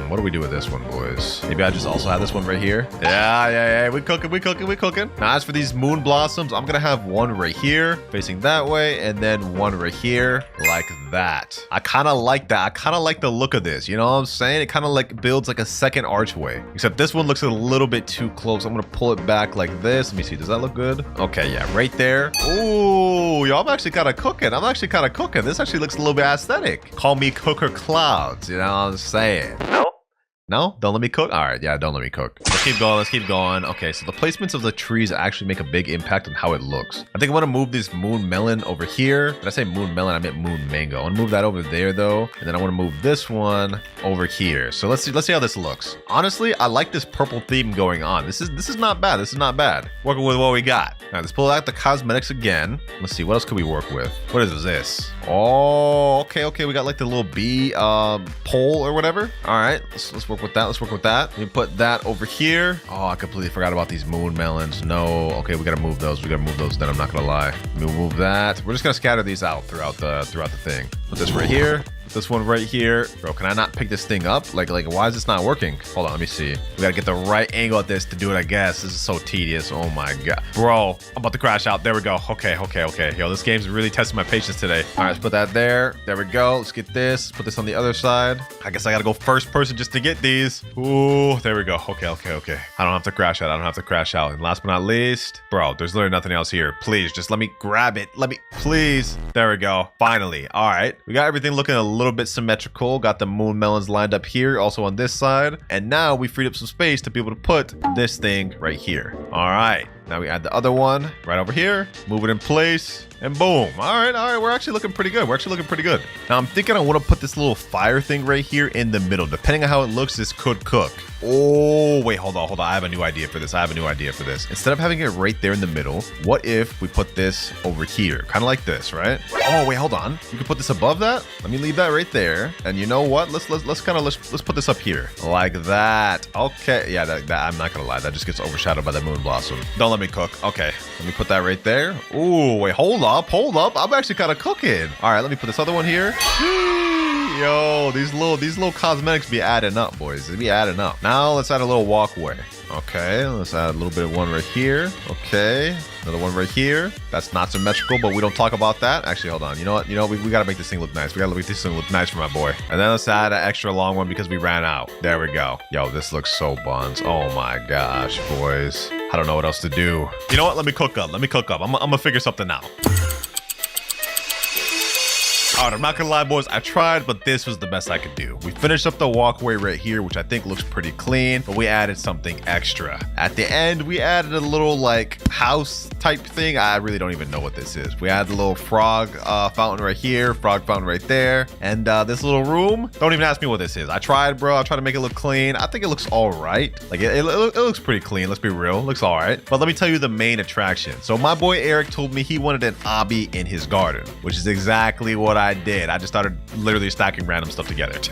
what do we do with this one, boys? Maybe I just also have this one right here. Yeah. We cooking. Now, as for these moon blossoms, I'm gonna have one right here facing that way and then one right here like that. I kind of like that. I kind of like the look of this. You know what I'm saying? It kind of like builds like a second archway, except this one looks a little bit too close. I'm gonna pull it back like this. Let me see, does that look good? Okay, yeah, right there. Ooh, yo, I'm actually kind of cooking. This actually looks a little bit aesthetic. Call me WinterKloudz, you know what I'm saying? No? Don't let me cook? All right, yeah, don't let me cook. Let's keep going. Okay, so the placements of the trees actually make a big impact on how it looks. I think I'm gonna move this moon melon over here. Did I say moon melon? I meant moon mango. I wanna move that over there though. And then I wanna move this one over here. So let's see how this looks. Honestly, I like this purple theme going on. This is not bad. Working with what we got. All right, let's pull out the cosmetics again. Let's see, what else could we work with? What is this? Oh, okay. We got like the little bee pole or whatever. All right, let's work with that. Let me put that over here. Oh, I completely forgot about these moon melons. No. Okay, we gotta move those. Then I'm not gonna lie. We'll move that. We're just gonna scatter these out throughout the thing. Put this right here. This one right here. Bro, can I not pick this thing up? Like, why is this not working? Hold on, let me see. We gotta get the right angle at this to do it, I guess. This is so tedious. Oh my God. Bro, I'm about to crash out. There we go. Okay. Yo, this game's really testing my patience today. All right, let's put that there. There we go. Let's get this. Put this on the other side. I guess I gotta go first person just to get these. Ooh, there we go. Okay. I don't have to crash out. And last but not least, bro, there's literally nothing else here. Please, just let me grab it. Please. There we go. Finally. All right. We got everything looking a little bit symmetrical. Got the moon melons lined up here, also on this side. And now we freed up some space to be able to put this thing right here. All right. Now we add the other one right over here, move it in place, and boom. All right. We're actually looking pretty good. Now I'm thinking I want to put this little fire thing right here in the middle. Depending on how it looks, this could cook. Oh, wait, hold on. I have a new idea for this. Instead of having it right there in the middle, what if we put this over here? Kind of like this, right? Oh, wait, hold on. You can put this above that. Let me leave that right there. And you know what? Let's put this up here like that. Okay. Yeah, that I'm not gonna lie. That just gets overshadowed by the moon blossom. Don't let me cook. Okay. Let me put that right there. Ooh, wait, hold up. I'm actually kind of cooking. All right, let me put this other one here. Yo, these little cosmetics be adding up, boys. They be adding up. Now let's add a little walkway. Okay, let's add a little bit of one right here. Okay, another one right here. That's not symmetrical, but we don't talk about that. Actually, hold on. You know what? We gotta make this thing look nice. We gotta make this thing look nice for my boy. And then let's add an extra long one because we ran out. There we go. Yo, this looks so buns. Oh my gosh, boys. I don't know what else to do. You know what? Let me cook up. I'm gonna figure something out. All right, I'm not gonna lie, boys. I tried, but this was the best I could do. We finished up the walkway right here, which I think looks pretty clean, but we added something extra. At the end, we added a little like house type thing. I really don't even know what this is. We added a little frog fountain right here, frog fountain right there, and this little room. Don't even ask me what this is. I tried, bro. I tried to make it look clean. I think it looks all right. Like it looks pretty clean. Let's be real. It looks all right. But let me tell you the main attraction. So my boy Eric told me he wanted an obby in his garden, which is exactly what I did. I just started literally stacking random stuff together.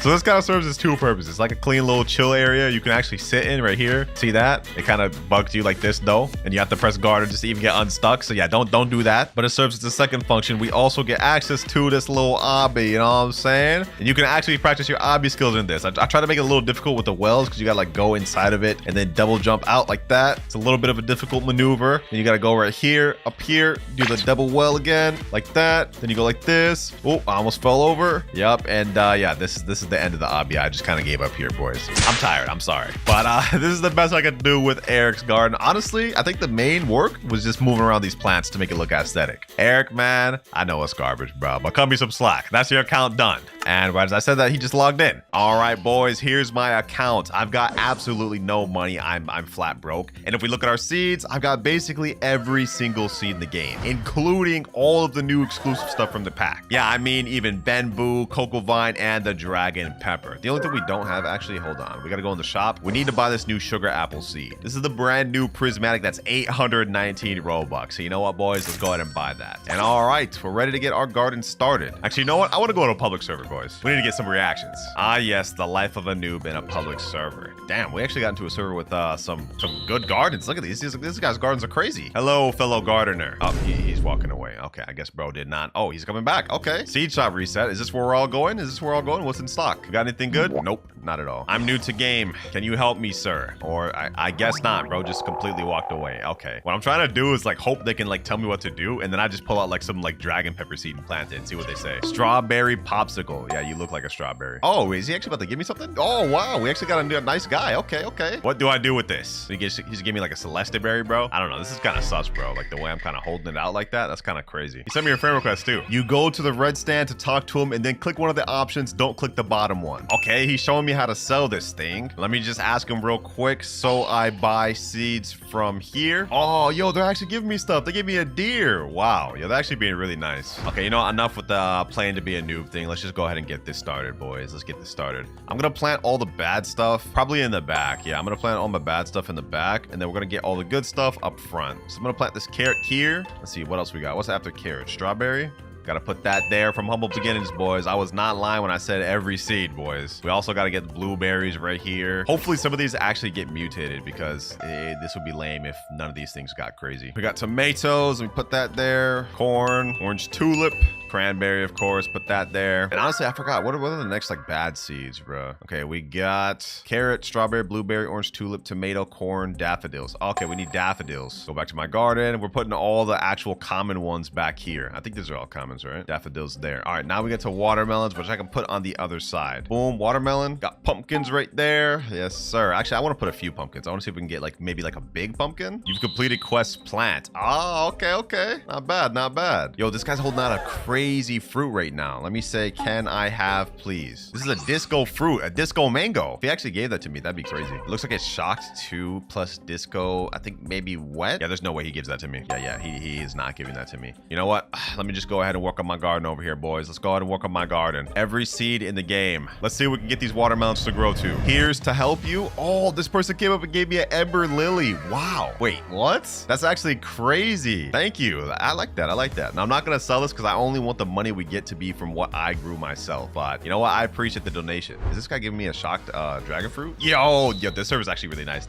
So this kind of serves as two purposes. It's like a clean little chill area you can actually sit in right here. See that? It kind of bugs you like this though, and you have to press garden just to even get unstuck. So yeah, don't do that. But it serves as a second function. We also get access to this little obby, you know what I'm saying? And you can actually practice your obby skills in this. I try to make it a little difficult with the wells because you gotta like go inside of it and then double jump out like that. It's a little bit of a difficult maneuver. Then you gotta go right here, up here, do the double well again, like that. Then you go like this. Oh, I almost fell over. Yep. And yeah, this is the end of the obby. I just kind of gave up here, boys. I'm tired. I'm sorry. But this is the best I could do with Eric's garden. Honestly, I think the main work was just moving around these plants to make it look aesthetic. Eric, man, I know it's garbage, bro, but cut me some slack. That's your account done. And as I said that, he just logged in. All right, boys, here's my account. I've got absolutely no money. I'm flat broke. And if we look at our seeds, I've got basically every single seed in the game, including all of the new exclusive stuff from the pack. Yeah, I mean, even Benboo, Cocoa Vine, and the Dragon Pepper. The only thing we don't have, actually, hold on. We got to go in the shop. We need to buy this new Sugar Apple seed. This is the brand new prismatic that's 819 Robux. So you know what, boys? Let's go ahead and buy that. And all right, we're ready to get our garden started. Actually, you know what? I want to go to a public server, boys. We need to get some reactions. Ah, yes, the life of a noob in a public server. Damn, we actually got into a server with some good gardens. Look at these. These guys' gardens are crazy. Hello, fellow gardener. Oh, he's walking away. Okay, I guess bro did not. Oh, he's coming back. Okay. Seed shop reset. Is this where we're all going? What's in stock? Got anything good? Nope, not at all. I'm new to game. Can you help me, sir? Or I guess not. Bro just completely walked away. Okay. What I'm trying to do is like hope they can like tell me what to do, and then I just pull out like some like dragon pepper seed and plant it and see what they say. Strawberry popsicle. Yeah, you look like a strawberry. Oh, is he actually about to give me something? Oh, wow. We actually got a nice guy. Okay. What do I do with this? He's giving me like a celeste berry, bro. I don't know. This is kind of sus, bro. Like the way I'm kind of holding it out like that. That's kind of crazy. He sent me a friend request too. You go to the red stand to talk to him and then click one of the options. Don't click the bottom one. Okay, he's showing me how to sell this thing. Let me just ask him real quick. So I buy seeds from here. Oh, yo, they're actually giving me stuff. They gave me a deer. Wow. Yo, they're actually being really nice. Okay, you know, enough with the playing to be a noob thing. Let's just go ahead and get this started, boys. Let's get this started. I'm gonna plant all the bad stuff probably in the back. Yeah, I'm gonna plant all my bad stuff in the back, and then we're gonna get all the good stuff up front. So I'm gonna plant this carrot here. Let's see what else we got. What's after carrot? Strawberry. Gotta put that there from humble beginnings, boys. I was not lying when I said every seed, boys. We also gotta get the blueberries right here. Hopefully some of these actually get mutated because this would be lame if none of these things got crazy. We got tomatoes. Let me put that there. Corn, orange tulip, cranberry, of course. Put that there. And honestly, I forgot. What are the next like bad seeds, bro? Okay, we got carrot, strawberry, blueberry, orange tulip, tomato, corn, daffodils. Okay, we need daffodils. Go back to my garden. We're putting all the actual common ones back here. I think these are all commons, right? Daffodils there. All right, now we get to watermelons, which I can put on the other side. Boom, watermelon. Got pumpkins right there. Yes, sir. Actually, I want to put a few pumpkins. I want to see if we can get like maybe like a big pumpkin. You've completed quest plant. Oh, okay. Not bad. Yo, this guy's holding out a crazy fruit right now. Let me say, can I have, please? This is a disco fruit, a disco mango. If he actually gave that to me, that'd be crazy. It looks like it's shocked 2 plus disco. I think maybe wet. Yeah, there's no way he gives that to me. Yeah, he is not giving that to me. You know what? Let me just go ahead and work on my garden over here, boys. Let's go ahead and work on my garden. Every seed in the game. Let's see what we can get these watermelons to grow to. Here's to help you. Oh, this person came up and gave me an ember lily. Wow. Wait, what? That's actually crazy. Thank you. I like that. Now, I'm not going to sell this because I only want the money we get to be from what I grew myself. But you know what? I appreciate the donation. Is this guy giving me a shocked dragon fruit? Yo, this server's actually really nice.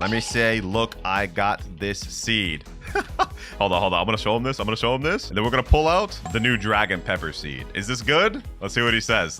Let me say, look, I got this seed. Hold on. I'm gonna show him this. And then we're gonna pull out the new dragon pepper seed. Is this good? Let's see what he says.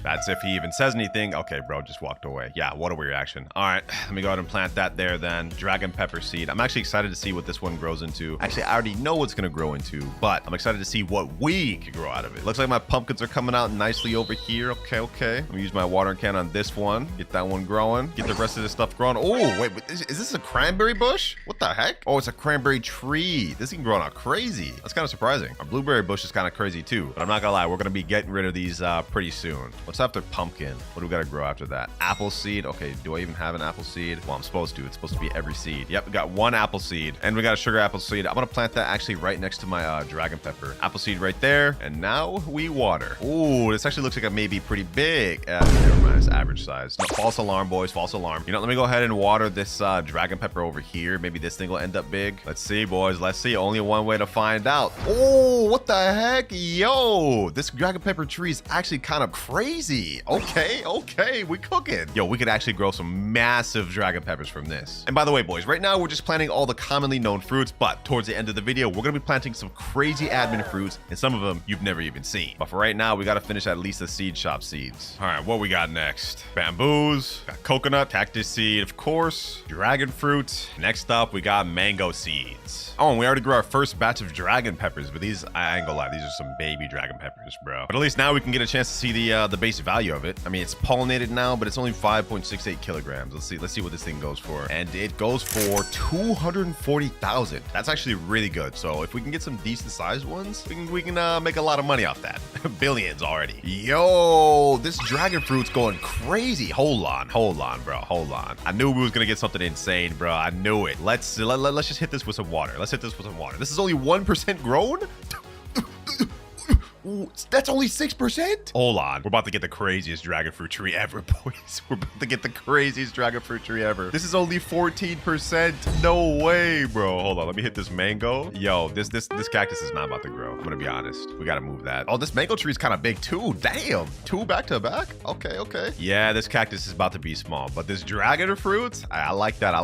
That's if he even says anything. Okay, bro, just walked away. Yeah, what a reaction. All right, let me go ahead and plant that there then. Dragon pepper seed. I'm actually excited to see what this one grows into. Actually, I already know what's gonna grow into, but I'm excited to see what we can grow out of it. Looks like my pumpkins are coming out nicely over here. Okay. Let me use my watering can on this one. Get that one growing. Get the rest of this stuff growing. Oh, wait, is this a cranberry bush? What the heck? Oh, it's a cranberry tree. This thing growing out crazy. That's kind of surprising. Our blueberry bush is kind of crazy too, but I'm not gonna lie, we're gonna be getting rid of these pretty soon. What's after pumpkin? What do we gotta grow after that? Apple seed. Okay, do I even have an apple seed? Well, I'm supposed to. It's supposed to be every seed. Yep, we got one apple seed, and we got a sugar apple seed. I'm gonna plant that actually right next to my dragon pepper. Apple seed right there, and now we water. Ooh, this actually looks like a maybe pretty big. Never mind, it's average size. No, false alarm, boys. False alarm. You know, let me go ahead and water this dragon pepper over here. Maybe this thing will end up big. Let's see, boys. Let's see. Only one way to find out. Oh, what the heck? Yo, this dragon pepper tree is actually kind of crazy. Okay, we cooking. Yo, we could actually grow some massive dragon peppers from this. And by the way, boys, right now we're just planting all the commonly known fruits, but towards the end of the video, we're gonna be planting some crazy admin fruits, and some of them you've never even seen. But for right now, we gotta finish at least the seed shop seeds. All right, what we got next? Bamboos, got coconut, cactus seed, of course, dragon fruit. Next up, we got mango seeds. Oh, and we already grew our first batch of dragon peppers, but these, I ain't gonna lie, these are some baby dragon peppers, bro. But at least now we can get a chance to see the base value of it. I mean, it's pollinated now, but it's only 5.68 kilograms. Let's see what this thing goes for. And it goes for 240,000. That's actually really good. So if we can get some decent sized ones, we can make a lot of money off that. Billions already. Yo, this dragon fruit's going crazy. Hold on, bro. Hold on. I knew we was gonna get something insane, bro. I knew it. Let's just hit this with some water. This is only 1% grown. Ooh, that's only 6%? Hold on. We're about to get the craziest dragon fruit tree ever, boys. We're about to get the craziest dragon fruit tree ever. This is only 14%. No way, bro. Hold on. Let me hit this mango. Yo, this cactus is not about to grow. I'm gonna be honest. We gotta move that. Oh, this mango tree is kind of big too. Damn. 2 back to back? Okay. Yeah, this cactus is about to be small, but this dragon fruit, I like that.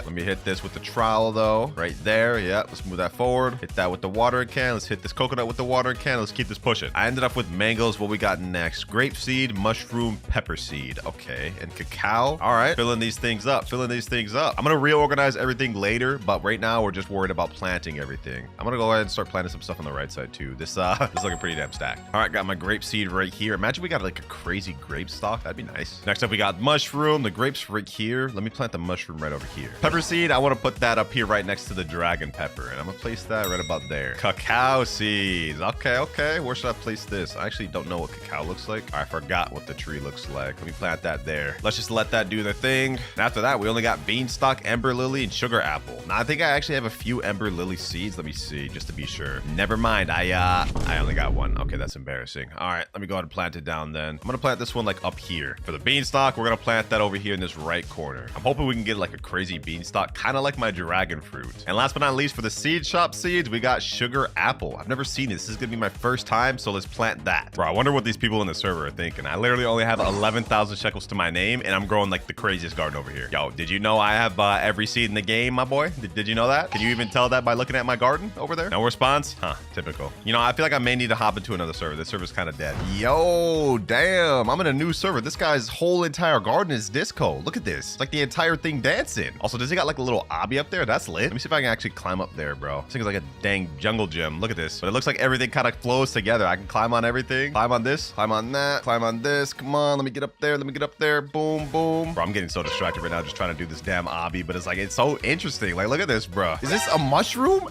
Let me hit this with the trowel though. Right there. Yeah, let's move that forward. Hit that with the watering can. Let's hit this coconut with the watering can. Let's keep this pushing. I ended up with mangoes. What we got next? Grape seed, mushroom, pepper seed. Okay, and cacao. All right, filling these things up. I'm gonna reorganize everything later, but right now we're just worried about planting everything. I'm gonna go ahead and start planting some stuff on the right side too. This is looking pretty damn stacked. All right, got my grape seed right here. Imagine we got like a crazy grape stock. That'd be nice. Next up, we got mushroom. The grapes right here. Let me plant the mushroom right over here. Pepper seed. I want to put that up here right next to the dragon pepper, and I'm gonna place that right about there. Cacao seeds. Okay. Where should I place this? I actually don't know what cacao looks like. I forgot what the tree looks like. Let me plant that there. Let's just let that do the thing. And after that, we only got beanstalk, ember lily, and sugar apple. Now, I think I actually have a few ember lily seeds. Let me see, just to be sure. Never mind. I only got one. Okay, that's embarrassing. All right, let me go ahead and plant it down then. I'm gonna plant this one like up here. For the beanstalk, we're gonna plant that over here in this right corner. I'm hoping we can get like a crazy beanstalk, kind of like my dragon fruit. And last but not least, for the seed shop seeds, we got sugar apple. I've never seen this. This is gonna be my first time. time, so let's plant that. Bro, I wonder what these people in the server are thinking. I literally only have 11,000 shekels to my name, and I'm growing like the craziest garden over here. Yo, did you know I have every seed in the game, my boy? Did you know that? Can you even tell that by looking at my garden over there? No response? Huh, typical. You know, I feel like I may need to hop into another server. This server's kind of dead. Yo, damn, I'm in a new server. This guy's whole entire garden is disco. Look at this. It's like the entire thing dancing. Also, does he got like a little obby up there? That's lit. Let me see if I can actually climb up there, bro. This thing is like a dang jungle gym. Look at this. But it looks like everything kind of flows together. I can climb on everything. Climb on this, climb on that, climb on this. Come on, let me get up there. Let me get up there. Boom, boom. Bro, I'm getting so distracted right now just trying to do this damn obby, but it's like, it's so interesting. Like, look at this, bro. Is this a mushroom?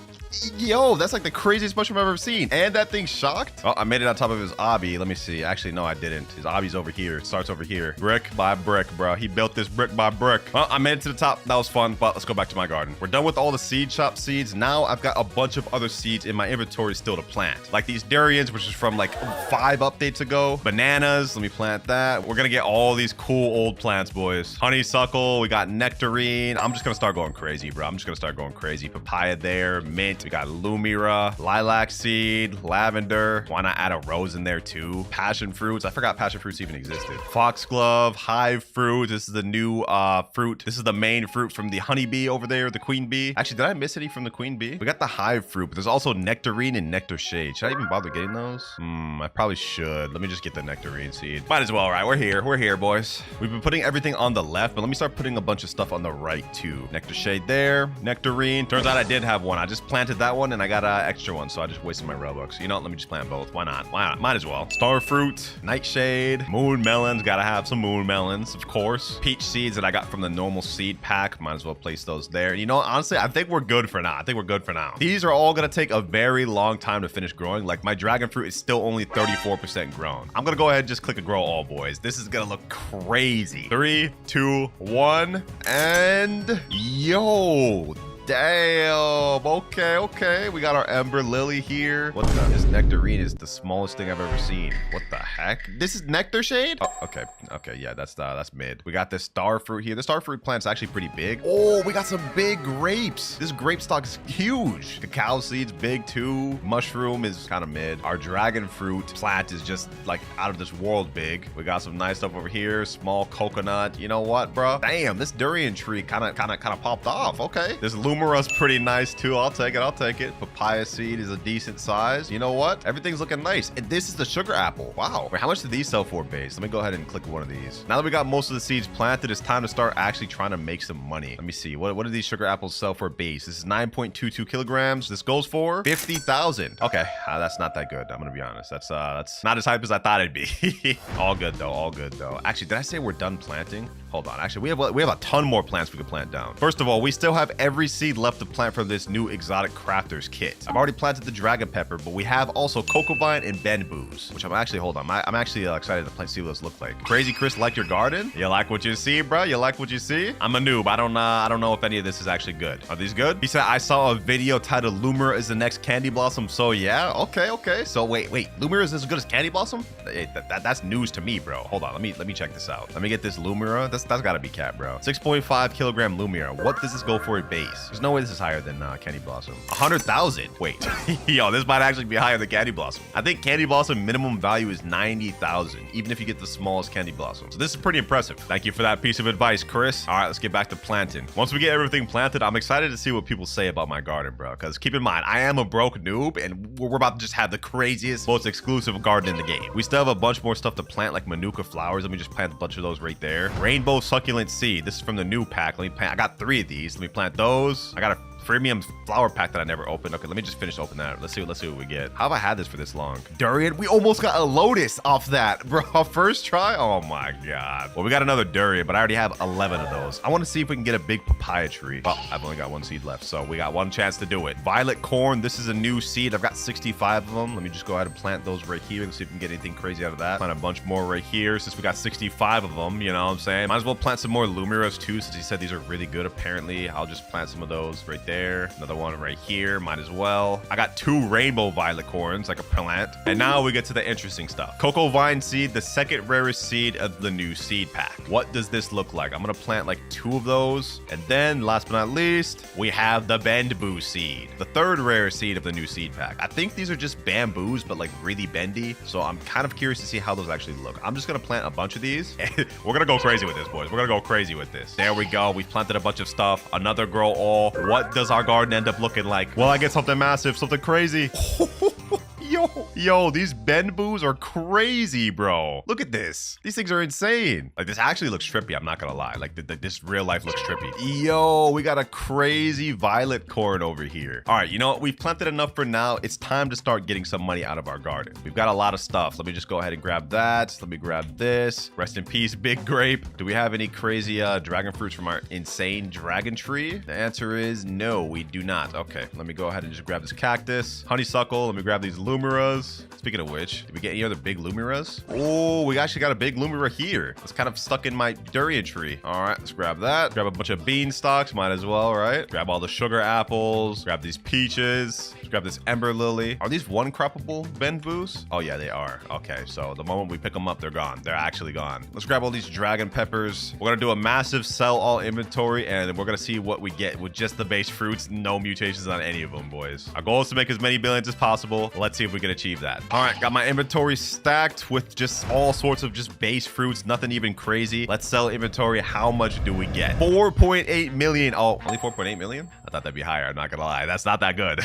Yo, that's like the craziest mushroom I've ever seen. And that thing's shocked. Oh, I made it on top of his obby. Let me see. Actually, no, I didn't. His obby's over here. It starts over here. Brick by brick, bro. He built this brick by brick. Well, I made it to the top. That was fun, but let's go back to my garden. We're done with all the seed shop seeds. Now I've got a bunch of other seeds in my inventory still to plant. Like these durians, which is from like 5 updates ago. Bananas. Let me plant that. We're going to get all these cool old plants, boys. Honeysuckle. We got nectarine. I'm just going to start going crazy, bro. I'm just going to start going crazy. Papaya there. Mint. We got Lumira, lilac seed, lavender. Why not add a rose in there too? Passion fruits. I forgot passion fruits even existed. Foxglove, hive fruit. This is the new fruit. This is the main fruit from the honeybee over there, the queen bee. Actually, did I miss any from the queen bee? We got the hive fruit, but there's also nectarine and nectar shade. Should I even bother getting those? I probably should. Let me just get the nectarine seed. Might as well, right? We're here. We're here, boys. We've been putting everything on the left, but let me start putting a bunch of stuff on the right too. Nectar shade there, nectarine. Turns out I did have one. I just planted that one and I got an extra one, so I just wasted my Robux. You know what? Let me just plant both. Why not? Why not? Might as well. Star fruit, nightshade, moon melons. Gotta have some moon melons, of course. Peach seeds that I got from the normal seed pack. Might as well place those there. You know, honestly, I think we're good for now. I think we're good for now. These are all gonna take a very long time to finish growing. Like my dragon fruit is still only 34% grown. I'm gonna go ahead and just click a grow all, boys. This is gonna look crazy. 3, 2, 1, and yo. Damn. Okay. We got our Ember Lily here. What the? This nectarine is the smallest thing I've ever seen. What the heck? This is nectar shade? Oh, okay. Yeah, that's mid. We got this star fruit here. The star fruit plant's actually pretty big. Oh, we got some big grapes. This grape stock is huge. Cacao seed's big too. Mushroom is kind of mid. Our dragon fruit plant is just like out of this world big. We got some nice stuff over here. Small coconut. You know what, bro? Damn, this durian tree kind of popped off. Okay. This Lumira's pretty nice too. I'll take it. Papaya seed is a decent size. You know what? Everything's looking nice. And this is the sugar apple. Wow. Wait, how much do these sell for base? Let me go ahead and click one of these. Now that we got most of the seeds planted, it's time to start actually trying to make some money. Let me see. What do these sugar apples sell for base? This is 9.22 kilograms. This goes for 50,000. Okay. That's not that good. I'm going to be honest. That's not as hype as I thought it'd be. All good though. Actually, did I say we're done planting? Hold on. Actually, we have a ton more plants we could plant down. First of all, we still have every seed left to plant for this new exotic crafters kit. I've already planted the dragon pepper, but we have also cocoa vine and bamboos, which I'm actually excited to see what those look like. Crazy Chris, like your garden? You like what you see, bro? You like what you see? I'm a noob. I don't know if any of this is actually good. Are these good? He said I saw a video titled Lumira is the next Candy Blossom. So yeah, okay. So wait, Lumira is as good as Candy Blossom? That's news to me, bro. Hold on, let me check this out. Let me get this Lumira. That's gotta be cat, bro. 6.5 kilogram Lumira. What does this go for at base? There's no way this is higher than Candy Blossom. 100,000. Wait, yo, this might actually be higher than Candy Blossom. I think Candy Blossom minimum value is 90,000, even if you get the smallest Candy Blossom. So this is pretty impressive. Thank you for that piece of advice, Chris. All right, let's get back to planting. Once we get everything planted, I'm excited to see what people say about my garden, bro. Because keep in mind, I am a broke noob, and we're about to just have the craziest, most exclusive garden in the game. We still have a bunch more stuff to plant, like Manuka flowers. Let me just plant a bunch of those right there. Rainbow succulent seed. This is from the new pack. Let me plant. I got 3 of these. Let me plant those. I got a premium flower pack that I never opened. Okay, let me just finish opening that. Let's see what we get. How have I had this for this long? Durian. We almost got a lotus off that, bro. First try. Oh my god. Well, we got another durian, but I already have 11 of those. I want to see if we can get a big papaya tree. Well, I've only got 1 seed left, so we got 1 chance to do it. Violet corn. This is a new seed. I've got 65 of them. Let me just go ahead and plant those right here and see if we can get anything crazy out of that. Plant a bunch more right here since we got 65 of them. You know what I'm saying? Might as well plant some more Lumiras too, since he said these are really good. Apparently, I'll just plant some of those right there. there. Another one right here. Might as well. I got 2 rainbow violet corns, like a plant. And now we get to the interesting stuff. Cocoa vine seed, the second rarest seed of the new seed pack. What does this look like? I'm gonna plant like 2 of those. And then, last but not least, we have the bamboo seed, the third rarest seed of the new seed pack. I think these are just bamboos, but like really bendy. So I'm kind of curious to see how those actually look. I'm just gonna plant a bunch of these. We're gonna go crazy with this, boys. We're gonna go crazy with this. There we go. We've planted a bunch of stuff. Another grow all. What does our garden end up looking like? Well, I get something massive, something crazy. Yo, these bamboos are crazy, bro. Look at this. These things are insane. Like, this actually looks trippy. I'm not gonna lie. Like, this real life looks trippy. Yo, we got a crazy violet corn over here. All right, you know what? We've planted enough for now. It's time to start getting some money out of our garden. We've got a lot of stuff. Let me just go ahead and grab that. Let me grab this. Rest in peace, big grape. Do we have any crazy dragon fruits from our insane dragon tree? The answer is no, we do not. Okay, let me go ahead and just grab this cactus. Honeysuckle. Let me grab these lumiras. Speaking of which, did we get any other big lumiras? Oh, we actually got a big lumira here. It's kind of stuck in my durian tree. All right, let's grab that. Grab a bunch of bean stalks, might as well, right? Grab all the sugar apples. Grab these peaches. Let's grab this ember lily. Are these one croppable bamboos? Oh yeah, they are. Okay, so the moment we pick them up, they're gone. They're actually gone. Let's grab all these dragon peppers. We're gonna do a massive sell all inventory, and we're gonna see what we get with just the base fruits. No mutations on any of them, boys. Our goal is to make as many billions as possible. Let's see if we can achieve that. All right, got my inventory stacked with just all sorts of just base fruits, nothing even crazy. Let's sell inventory. How much do we get? 4.8 million. Oh, only 4.8 million? I thought that'd be higher. I'm not gonna lie. That's not that good.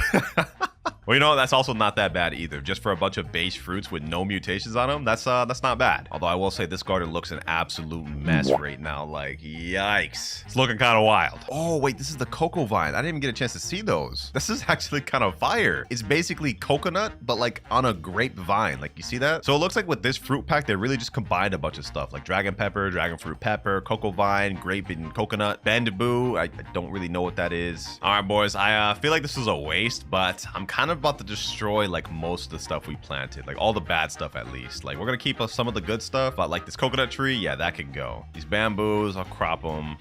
Well, you know, that's also not that bad either. Just for a bunch of base fruits with no mutations on them, that's not bad. Although I will say this garden looks an absolute mess right now. Like, yikes. It's looking kind of wild. Oh, wait, this is the cocoa vine. I didn't even get a chance to see those. This is actually kind of fire. It's basically coconut, but like on a grape vine. Like, you see that? So it looks like with this fruit pack, they really just combined a bunch of stuff like dragon pepper, dragon fruit pepper, cocoa vine, grape and coconut, bamboo. I don't really know what that is. All right, boys. I feel like this is a waste, but I'm kind of about to destroy like most of the stuff we planted, like all the bad stuff at least. Like, we're gonna keep some of the good stuff, but like this coconut tree, yeah, that can go. These bamboos, I'll crop them.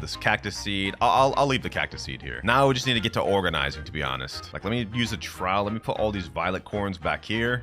This cactus seed, I'll leave the cactus seed here. Now we just need to get to organizing, to be honest. Like, let me use a trowel. Let me put all these violet corns back here.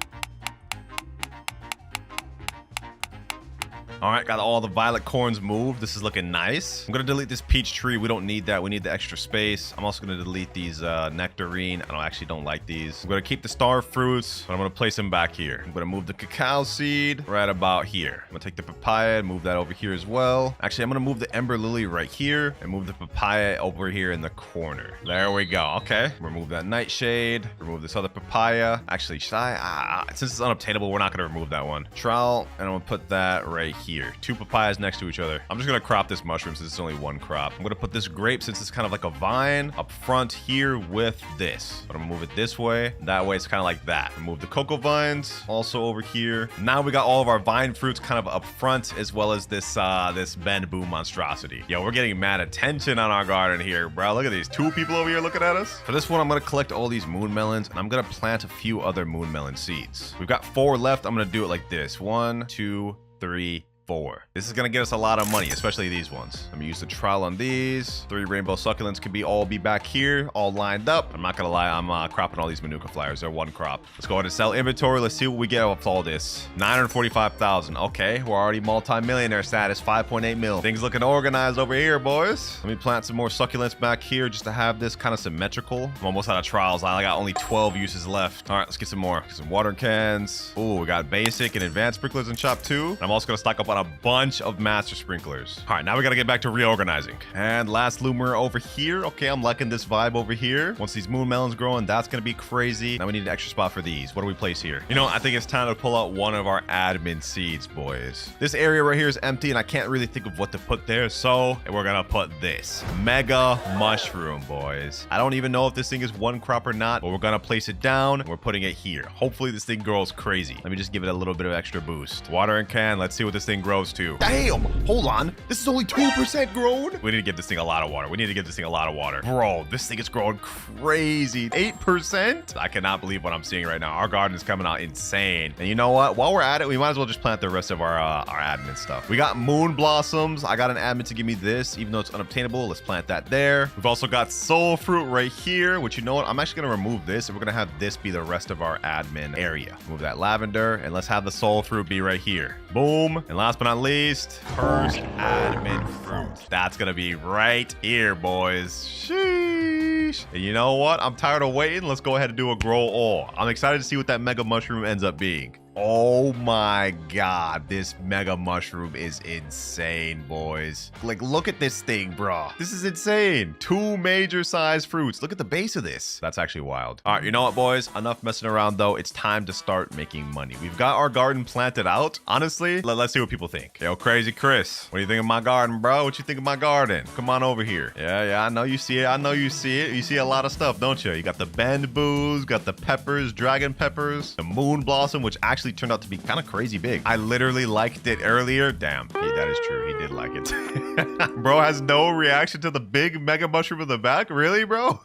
All right, got all the violet corns moved. This is looking nice. I'm gonna delete this peach tree. We don't need that. We need the extra space. I'm also gonna delete these nectarine. I actually don't like these. I'm gonna keep the star fruits, but I'm gonna place them back here. I'm gonna move the cacao seed right about here. I'm gonna take the papaya and move that over here as well. Actually, I'm gonna move the ember lily right here and move the papaya over here in the corner. There we go. Okay, remove that nightshade. Remove this other papaya. Actually, should I? Since it's unobtainable, we're not gonna remove that one. Trowel, and I'm gonna put that right here. 2 papayas next to each other. I'm just gonna crop this mushroom since it's only 1 crop. I'm gonna put this grape, since it's kind of like a vine, up front here with this. But I'm gonna move it this way. That way it's kind of like that. Remove the cocoa vines also over here. Now we got all of our vine fruits kind of up front, as well as this this bamboo monstrosity. Yo, we're getting mad attention on our garden here, bro. Look at these 2 people over here looking at us. For this one, I'm gonna collect all these moon melons, and I'm gonna plant a few other moon melon seeds. We've got 4 left. I'm gonna do it like this. 1, 2, 3, 4. This is gonna get us a lot of money, especially these ones. I'm gonna use the trowel on these. 3 rainbow succulents could all be back here, all lined up. I'm not gonna lie, I'm cropping all these manuka flowers. They're 1 crop. Let's go ahead and sell inventory. Let's see what we get with all this. 945,000. Okay, we're already multi-millionaire status. 5.8 mil. Things looking organized over here, boys. Let me plant some more succulents back here just to have this kind of symmetrical. I'm almost out of trials. I got only 12 uses left. All right, let's get some more. Get some water cans. Ooh, we got basic and advanced sprinklers in shop 2. I'm also gonna stock up on a bunch of master sprinklers. All right, now we gotta get back to reorganizing. And last loomer over here. Okay, I'm liking this vibe over here. Once these moon melons growing, that's gonna be crazy. Now we need an extra spot for these. What do we place here? You know, I think it's time to pull out one of our admin seeds, boys. This area right here is empty, and I can't really think of what to put there, so we're gonna put this mega mushroom, boys. I don't even know if this thing is 1 crop or not, but we're gonna place it down. We're putting it here. Hopefully this thing grows crazy. Let me just give it a little bit of extra boost. Water and can. Let's see what this thing grows. grows too. Damn, hold on. This is only 2% grown. We need to give this thing a lot of water. We need to give this thing a lot of water. Bro, this thing is growing crazy. 8%? I cannot believe what I'm seeing right now. Our garden is coming out insane. And you know what? While we're at it, we might as well just plant the rest of our admin stuff. We got moon blossoms. I got an admin to give me this, even though it's unobtainable. Let's plant that there. We've also got soul fruit right here, which you know what? I'm actually going to remove this and we're going to have this be the rest of our admin area. Move that lavender and let's have the soul fruit be right here. Boom. And last but not least, first admin fruit. That's going to be right here, boys. Sheesh. And you know what? I'm tired of waiting. Let's go ahead and do a grow all. I'm excited to see what that mega mushroom ends up being. Oh my god, this mega mushroom is insane, boys. Like, look at this thing, bro. This is insane. 2 major size fruits. Look at the base of this. That's actually wild. All right, you know what, boys? Enough messing around, though. It's time to start making money. We've got our garden planted out. Honestly, let's see what people think. Yo, Crazy Chris, what do you think of my garden, bro? What you think of my garden? Come on over here. Yeah, I know you see it. I know you see it. You see a lot of stuff, don't you? You got the bamboos, got the peppers, dragon peppers, the moon blossom, which actually turned out to be kind of crazy big. I literally liked it earlier. Damn, that is true. He did like it. Bro has no reaction to the big mega mushroom in the back. Really, bro?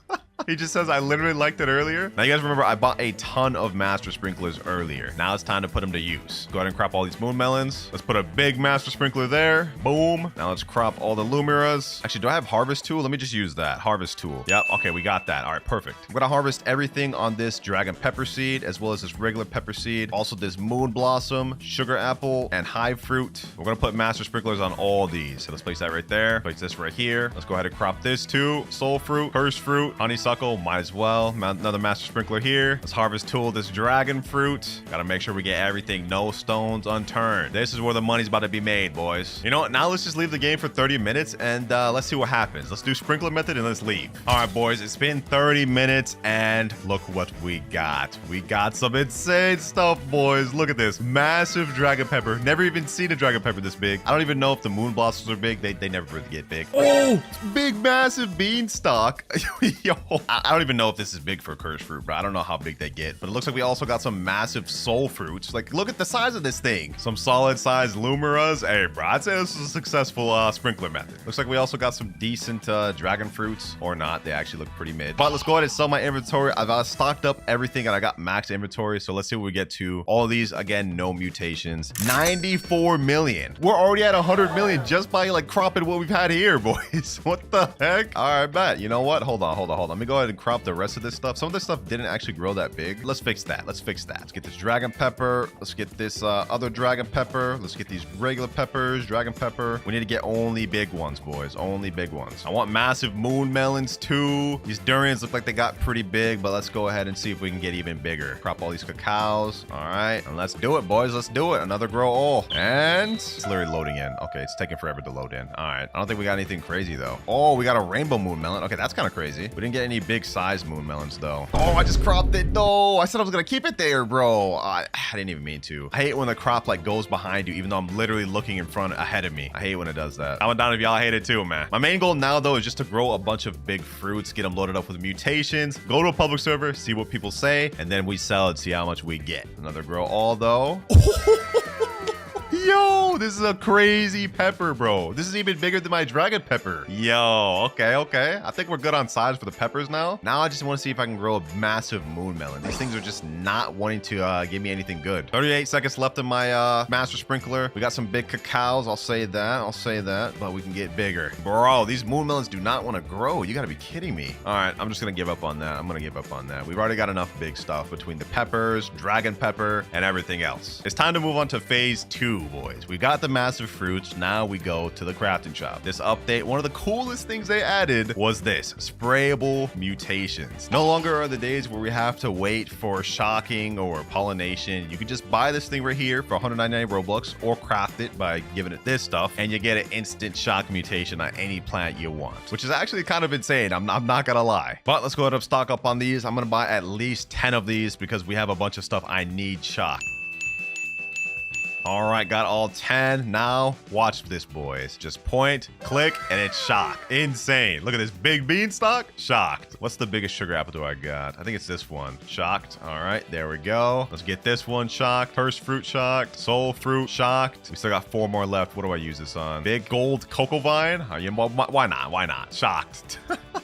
He just says, I literally liked it earlier. Now, you guys remember I bought a ton of master sprinklers earlier. Now it's time to put them to use. Go ahead and crop all these moon melons. Let's put a big master sprinkler there. Boom. Now let's crop all the lumiras. Actually, do I have harvest tool? Let me just use that. Harvest tool. Yep. Okay, we got that. All right, perfect. We're going to harvest everything on this dragon pepper seed, as well as this regular pepper seed. Also this moon blossom, sugar apple, and hive fruit. We're going to put master sprinklers on all these. So let's place that right there. Place this right here. Let's go ahead and crop this too. Soul fruit, cursed fruit, honeysuckle. Might as well. Another master sprinkler here. Let's harvest tool this dragon fruit. Gotta make sure we get everything, no stones unturned. This is where the money's about to be made, boys. You know what? Now let's just leave the game for 30 minutes and let's see what happens. Let's do sprinkler method and let's leave. All right, boys, it's been 30 minutes and look what we got. We got some insane stuff, boys. Look at this. Massive dragon pepper. Never even seen a dragon pepper this big. I don't even know if the moon blossoms are big. They never really get big. Oh, big, massive beanstalk. Yo, I don't even know if this is big for cursed fruit, bro. I don't know how big they get, but it looks like we also got some massive soul fruits. Like, look at the size of this thing. Some solid size lumiras. Hey, bro, I'd say this is a successful sprinkler method. Looks like we also got some decent dragon fruits, or not. They actually look pretty mid. But let's go ahead and sell my inventory. I've stocked up everything and I got max inventory. So let's see what we get to. All these, again, no mutations. 94 million. We're already at 100 million just by like cropping what we've had here, boys. What the heck? All right, bet. You know what? Hold on. Let me go ahead and crop the rest of this stuff. Some of this stuff didn't actually grow that big. Let's fix that. Let's get this dragon pepper. Let's get this other dragon pepper. Let's get these regular peppers, dragon pepper. We need to get only big ones, boys. Only big ones. I want massive moon melons too. These durians look like they got pretty big, but let's go ahead and see if we can get even bigger. Crop all these cacaos. All right, and let's do it, boys. Let's do it. Another grow all. And it's literally loading in. Okay, it's taking forever to load in. All right, I don't think we got anything crazy though. Oh, we got a rainbow moon melon. Okay, that's kind of crazy. We didn't get any big size moon melons though. Oh, I just cropped it. No, I said I was gonna keep it there, bro. I didn't even mean to. I hate when the crop like goes behind you, even though I'm literally looking in front ahead of me. I hate when it does that. Comment down if y'all hate it too, man. My main goal now though is just to grow a bunch of big fruits, get them loaded up with mutations, go to a public server, see what people say, and then we sell it, see how much we get. Another grow all though. Yo, this is a crazy pepper, bro. This is even bigger than my dragon pepper. Yo, okay. I think we're good on size for the peppers now. Now I just want to see if I can grow a massive moon melon. These things are just not wanting to give me anything good. 38 seconds left in my master sprinkler. We got some big cacaos. I'll say that. But we can get bigger. Bro, these moon melons do not want to grow. You got to be kidding me. All right, I'm just going to give up on that. We've already got enough big stuff between the peppers, dragon pepper, and everything else. It's time to move on to phase 2. Boys, we got the massive fruits. Now we go to the crafting shop. This update, one of the coolest things they added was this sprayable mutations. No longer are the days where we have to wait for shocking or pollination. You can just buy this thing right here for 199 Robux or craft it by giving it this stuff and you get an instant shock mutation on any plant you want, which is actually kind of insane. I'm not gonna lie, but let's go ahead and stock up on these. I'm gonna buy at least 10 of these because we have a bunch of stuff I need shocked. All right, got all 10. Now, watch this, boys. Just point, click, and it's shocked. Insane. Look at this big beanstalk. Shocked. What's the biggest sugar apple do I got? I think it's this one. Shocked. All right, there we go. Let's get this one shocked. First fruit shocked. Soul fruit shocked. We still got 4 more left. What do I use this on? Big gold cocoa vine? Why not? Why not? Shocked.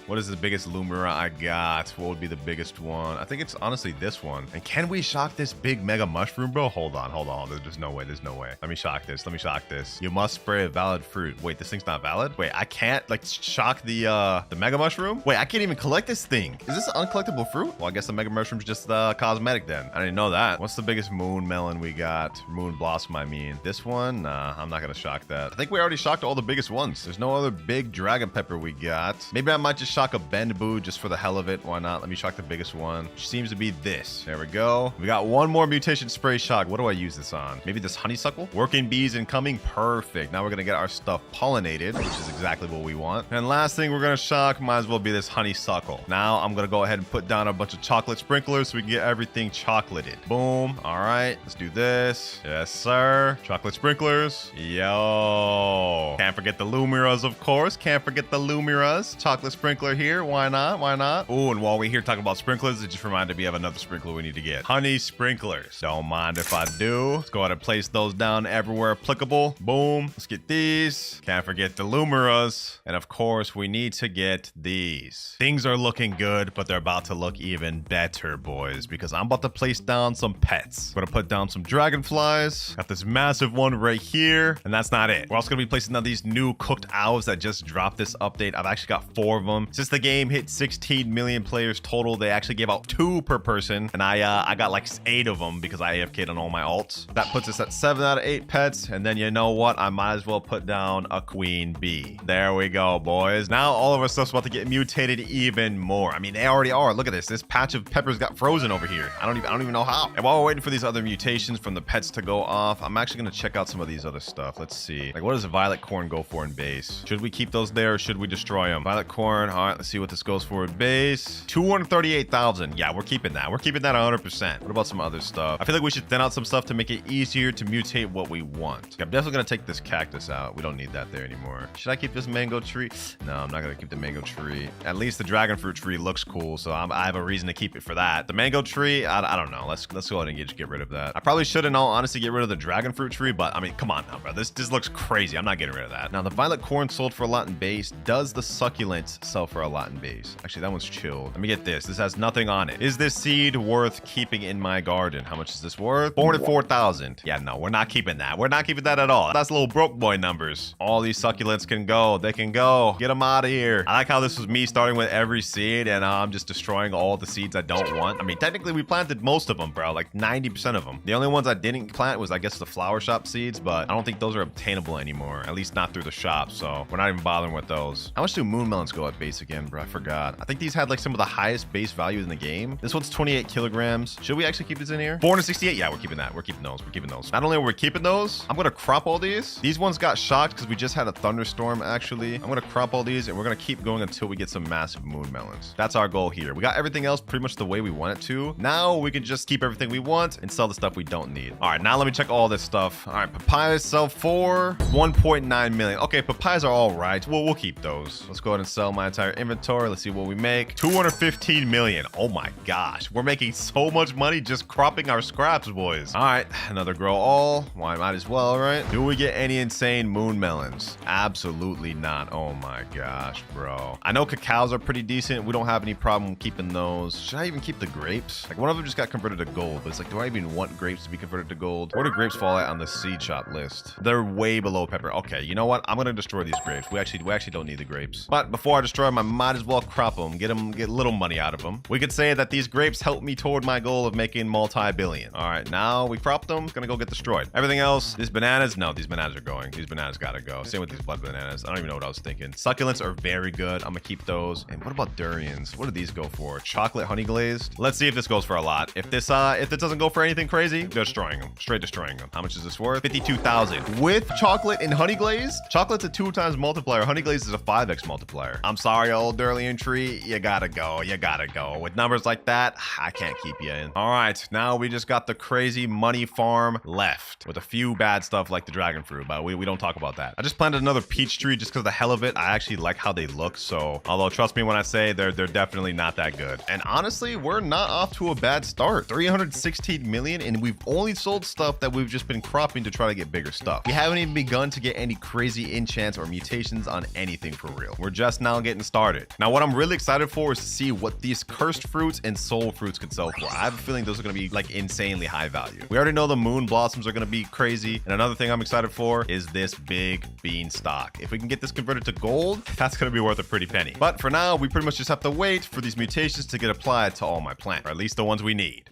What is the biggest Lumira I got? What would be the biggest one? I think it's honestly this one. And can we shock this big mega mushroom, bro? Hold on. There's no way. There's no way. Let me shock this. You must spray a valid fruit. Wait, this thing's not valid? Wait, I can't like shock the mega mushroom? Wait, I can't even collect this thing. Is this an uncollectible fruit? Well, I guess the mega mushroom's just cosmetic then. I didn't know that. What's the biggest moon melon we got? Moon blossom, I mean. This one? Nah, I'm not gonna shock that. I think we already shocked all the biggest ones. There's no other big dragon pepper we got. Maybe I might just shock a Bendaboo just for the hell of it. Why not? Let me shock the biggest one, which seems to be this. There we go. We got one more mutation spray shock. What do I use this on? Maybe this honeysuckle? Working bees incoming. Perfect. Now we're gonna get our stuff pollinated, which is exactly what we want. And last thing we're gonna shock might as well be this honeysuckle. Now I'm gonna go ahead and put down a bunch of chocolate sprinklers so we can get everything chocolated. Boom. All right, let's do this. Yes, sir. Chocolate sprinklers. Yo. Can't forget the Lumiras, of course. Can't forget the Lumiras. Chocolate sprinkler here. Why not? Why not? Oh, and while we're here talking about sprinklers, it just reminded me of another sprinkler we need to get. Honey sprinklers. Don't mind if I do. Let's go ahead and place those down everywhere applicable. Boom. Let's get these. Can't forget the Lumiras. And of course, we need to get these. Things are looking good, but they're about to look even better, boys, because I'm about to place down some pets. I'm gonna put down some dragonflies. Got this massive one right here, and that's not it. We're also gonna be placing down these new cooked owls that just dropped this update. I've actually got 4 of them. Since the game hit 16 million players total, they actually gave out 2 per person, and I got like 8 of them because I AFK'd on all my alts. That puts us at 7 out of 8 pets, and then you know what? I might as well put down a queen bee. There we go, boys. Now all of our stuff's about to get mutated even more. I mean, they already are. Look at this. This patch of peppers got frozen over here. I don't even know how. And while we're waiting for these other mutations from the pets to go off, I'm actually gonna check out some of these other stuff. Let's see. Like, what does violet corn go for in base? Should we keep those there or should we destroy them? Violet corn. All right, let's see what this goes for in base. 238,000. Yeah, we're keeping that. We're keeping that 100%. What about some other stuff? I feel like we should thin out some stuff to make it easier to mutate what we want. I'm definitely gonna take this cactus out. We don't need that there anymore. Should I keep this mango tree? No, I'm not gonna keep the mango tree. At least the dragon fruit tree looks cool, so I have a reason to keep it for that. The mango tree, I don't know. Let's go ahead and just get rid of that. I probably should, in all honesty, get rid of the dragon fruit tree, but I mean, come on now, bro. This looks crazy. I'm not getting rid of that. Now, the violet corn sold for a lot in base. Does the succulents sell for a lot in base? Actually, that one's chilled. Let me get this. This has nothing on it. Is this seed worth keeping in my garden? How much is this worth? 404,000. Yeah, no, we're not keeping that. We're not keeping that at all. That's little broke boy numbers. All these succulents can go. They can go. Get them out of here. I like how this was me starting with every seed and I'm just destroying all the seeds I don't want. I mean, technically we planted most of them, bro, like 90% of them. The only ones I didn't plant was, I guess, the flower shop seeds, but I don't think those are obtainable anymore, at least not through the shop, so we're not even bothering with those. How much do moon melons go at base again, bro? I forgot. I think these had like some of the highest base values in the game. This one's 28 kilograms. Should we actually keep this in here? 468. Yeah, we're keeping that. We're keeping those. We're keeping those. Not only are we keeping those, I'm gonna crop all these. These ones got shocked because we just had a thunderstorm, actually. I'm gonna crop all these and we're gonna keep going until we get some massive moon melons. That's our goal here. We got everything else pretty much the way we want it to. Now we can just keep everything we want and sell the stuff we don't need. All right, now let me check all this stuff. All right, papayas sell for 1.9 million. Okay, papayas are all right. We'll keep those. Let's go ahead and sell my entire inventory. Let's see what we make. 215 million. Oh my gosh, we're making so much money just cropping our scraps, boys. All right, another grow all. Why, might as well, right? Do we get any insane moon melons? Absolutely not. Oh my gosh, bro. I know cacaos are pretty decent. We don't have any problem keeping those. Should I even keep the grapes? Like, one of them just got converted to gold, but it's like, do I even want grapes to be converted to gold? Where do grapes fall at on the seed shop list? They're way below pepper. Okay, you know what? I'm gonna destroy these grapes. We actually don't need the grapes. But before I destroy them, I might as well crop them, get little money out of them. We could say that these grapes helped me toward my goal of making multi-billion. All right, now we cropped them. It's gonna go get destroyed. Everything else, these bananas, no, these bananas are going. These bananas gotta go. Same with these blood bananas. I don't even know what I was thinking. Succulents are very good. I'm gonna keep those. And what about durians? What do these go for? Chocolate honey glazed. Let's see if this goes for a lot. If this doesn't go for anything crazy, destroying them. Straight destroying them. How much is this worth? 52,000. With chocolate and honey glazed? Chocolate's a 2x multiplier. Honey glazed is a 5x multiplier. I'm sorry, sorry, old Durlian tree. You gotta go. You gotta go. With numbers like that, I can't keep you in. All right, now we just got the crazy money farm left with a few bad stuff like the dragon fruit, but we don't talk about that. I just planted another peach tree just because of the hell of it. I actually like how they look. So, although trust me when I say they're definitely not that good. And honestly, we're not off to a bad start. 316 million, and we've only sold stuff that we've just been cropping to try to get bigger stuff. We haven't even begun to get any crazy enchants or mutations on anything for real. We're just now getting started. Now, what I'm really excited for is to see what these cursed fruits and soul fruits could sell for. I have a feeling those are going to be like insanely high value. We already know the moon blossoms are going to be crazy. And another thing I'm excited for is this big beanstalk. If we can get this converted to gold, that's going to be worth a pretty penny. But for now, we pretty much just have to wait for these mutations to get applied to all my plants, or at least the ones we need.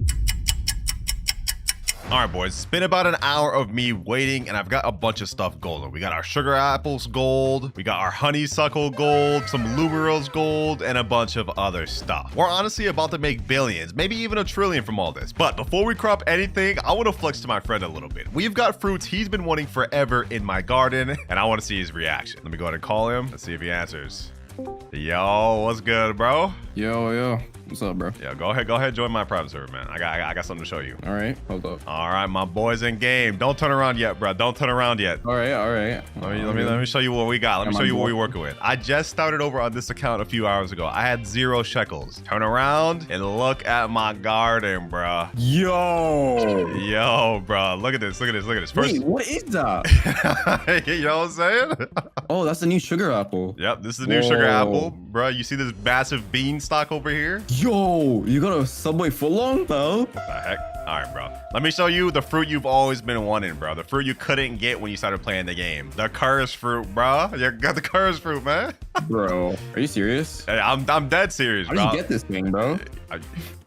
All right, boys, it's been about an hour of me waiting, and I've got a bunch of stuff golden. We got our sugar apples gold, we got our honeysuckle gold, some lumerils gold, and a bunch of other stuff. We're honestly about to make billions, maybe even a trillion from all this. But before we crop anything, I want to flex to my friend a little bit. We've got fruits he's been wanting forever in my garden, and I want to see his reaction. Let me go ahead and call him. Let's see if he answers. Yo, what's good, bro? Yo, what's up, bro? Yeah, go ahead, join my private server, man. I got something to show you. All right, hold up. All right, my boy's in game. Don't turn around yet, bro. Don't turn around yet. All right. Let me show you what we got. Let me show you what we're working with. I just started over on this account a few hours ago. I had 0 shekels. Turn around and look at my garden, bro. Yo, bro. Look at this. First, Wait, what is that? you know what I'm saying? Oh, that's the new sugar apple. Yep, this is the new sugar apple, bro. You see this massive beanstalk over here? Yo, you got a Subway footlong? No. What the heck? All right, bro. Let me show you the fruit you've always been wanting, bro. The fruit you couldn't get when you started playing the game. The cursed fruit, bro. You got the cursed fruit, man. Bro, are you serious? Hey, I'm dead serious, How bro. did you get this thing, bro?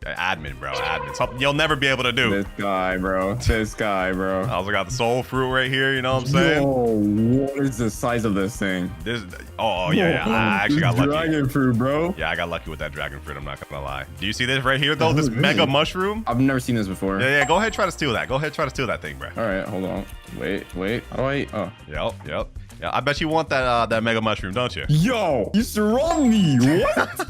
Admin, bro. Admin. Something you'll never be able to do. This guy, bro. I also got the soul fruit right here. You know what I'm saying? Yo, what is the size of this thing? This. Oh yeah. I actually got lucky. Dragon fruit, bro. Yeah, I got lucky with that dragon fruit. I'm not gonna lie. Do you see this right here though? This mega mushroom. I've never seen this before. Yeah. Go ahead, try to steal that. Go ahead, try to steal that thing, bro. All right, hold on. Wait. How do I? Oh. Yep. Yeah, I bet you want that mega mushroom, don't you? Yo, you surround me. What?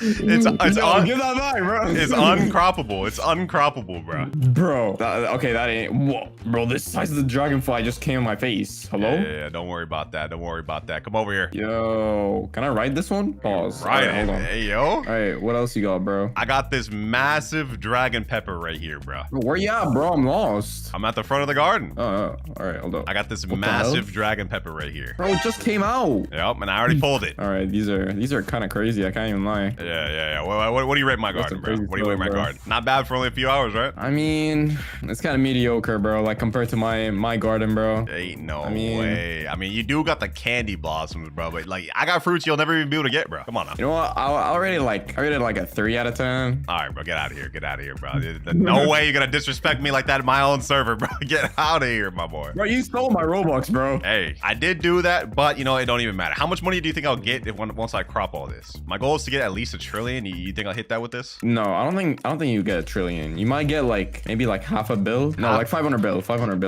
It's Yo, give that back, bro. It's uncroppable. It's uncroppable, bro. Bro, okay, that ain't. Whoa, bro, this size of the dragonfly just came in my face. Hello? Yeah. Don't worry about that. Come over here. Yo, can I ride this one? Pause. Right. Hold on. Hey, yo. All right, what else you got, bro? I got this massive dragon pepper right here, bro. Where you at, bro? I'm lost. I'm at the front of the garden. Oh, all right, hold up. I got this What the massive hell? dragon pepper right here. Bro, it just came out. Yep, and I already pulled it. All right, these are kind of crazy. I can't even lie. Yeah. What do you rate my That's garden, a bro? crazy What do you rate my bro. garden? Not bad for only a few hours, right? I mean, it's kind of mediocre, bro. Like compared to my garden, bro. Ain't no mean- way. I mean, you do got the candy blossoms, bro, but like I got fruits you'll never even be able to get, bro. Come on now. You know what? I rated like a 3 out of 10. All right, bro, get out of here, bro. No way you're gonna disrespect me like that in my own server, bro. Get out of here, my boy. Bro, you stole my Robux, bro. Hey, I did do that, but you know it don't even matter. How much money do you think I'll get once I crop all this? My goal is to get at least $1 trillion. You think I'll hit that with this? No, I don't think you get $1 trillion. You might get like maybe like half a bill. No, like 500 billion. 500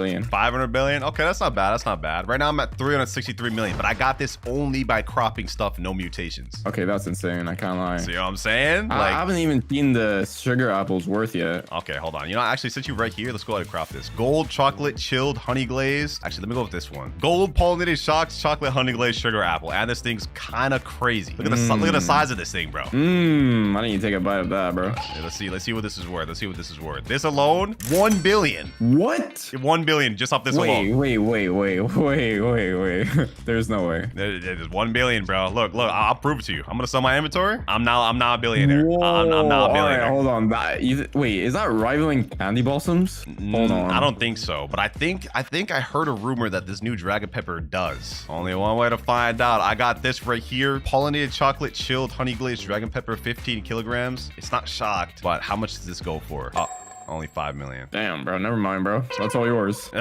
billion? Okay, that's not bad. Right now I'm at 363 million, but I got this only by cropping stuff, no mutations. Okay, that's insane. I can't lie. See what I'm saying? I haven't even seen the sugar apples worth yet. Okay, hold on. You know, actually, since you're right here, let's go ahead and crop this. Gold, chocolate, chilled, honey glazed. Actually, let me go with this one. Gold, pollinated shocks, chocolate, honey glazed, sugar apple. And this thing's kind of crazy. Look at the size of this thing, bro. I need to take a bite of that, bro. Yeah, let's see what this is worth. This alone, 1 billion. What? 1 billion just off this alone. Wait. There's no way. There's 1 billion, bro. Look, I'll prove it to you. I'm gonna sell my inventory. I'm now a billionaire. Whoa. I'm now a billionaire. All right, hold on. Wait, is that rivaling candy blossoms? Hold on. I don't think so, but I think I heard a rumor that this new dragon pepper does. Only one way to find out. I got this right here. Pollinated chocolate chilled honey glazed dragon pepper, 15 kilograms. It's not shocked, but how much does this go for? Only 5 million. Damn, bro. Never mind, bro. That's all yours.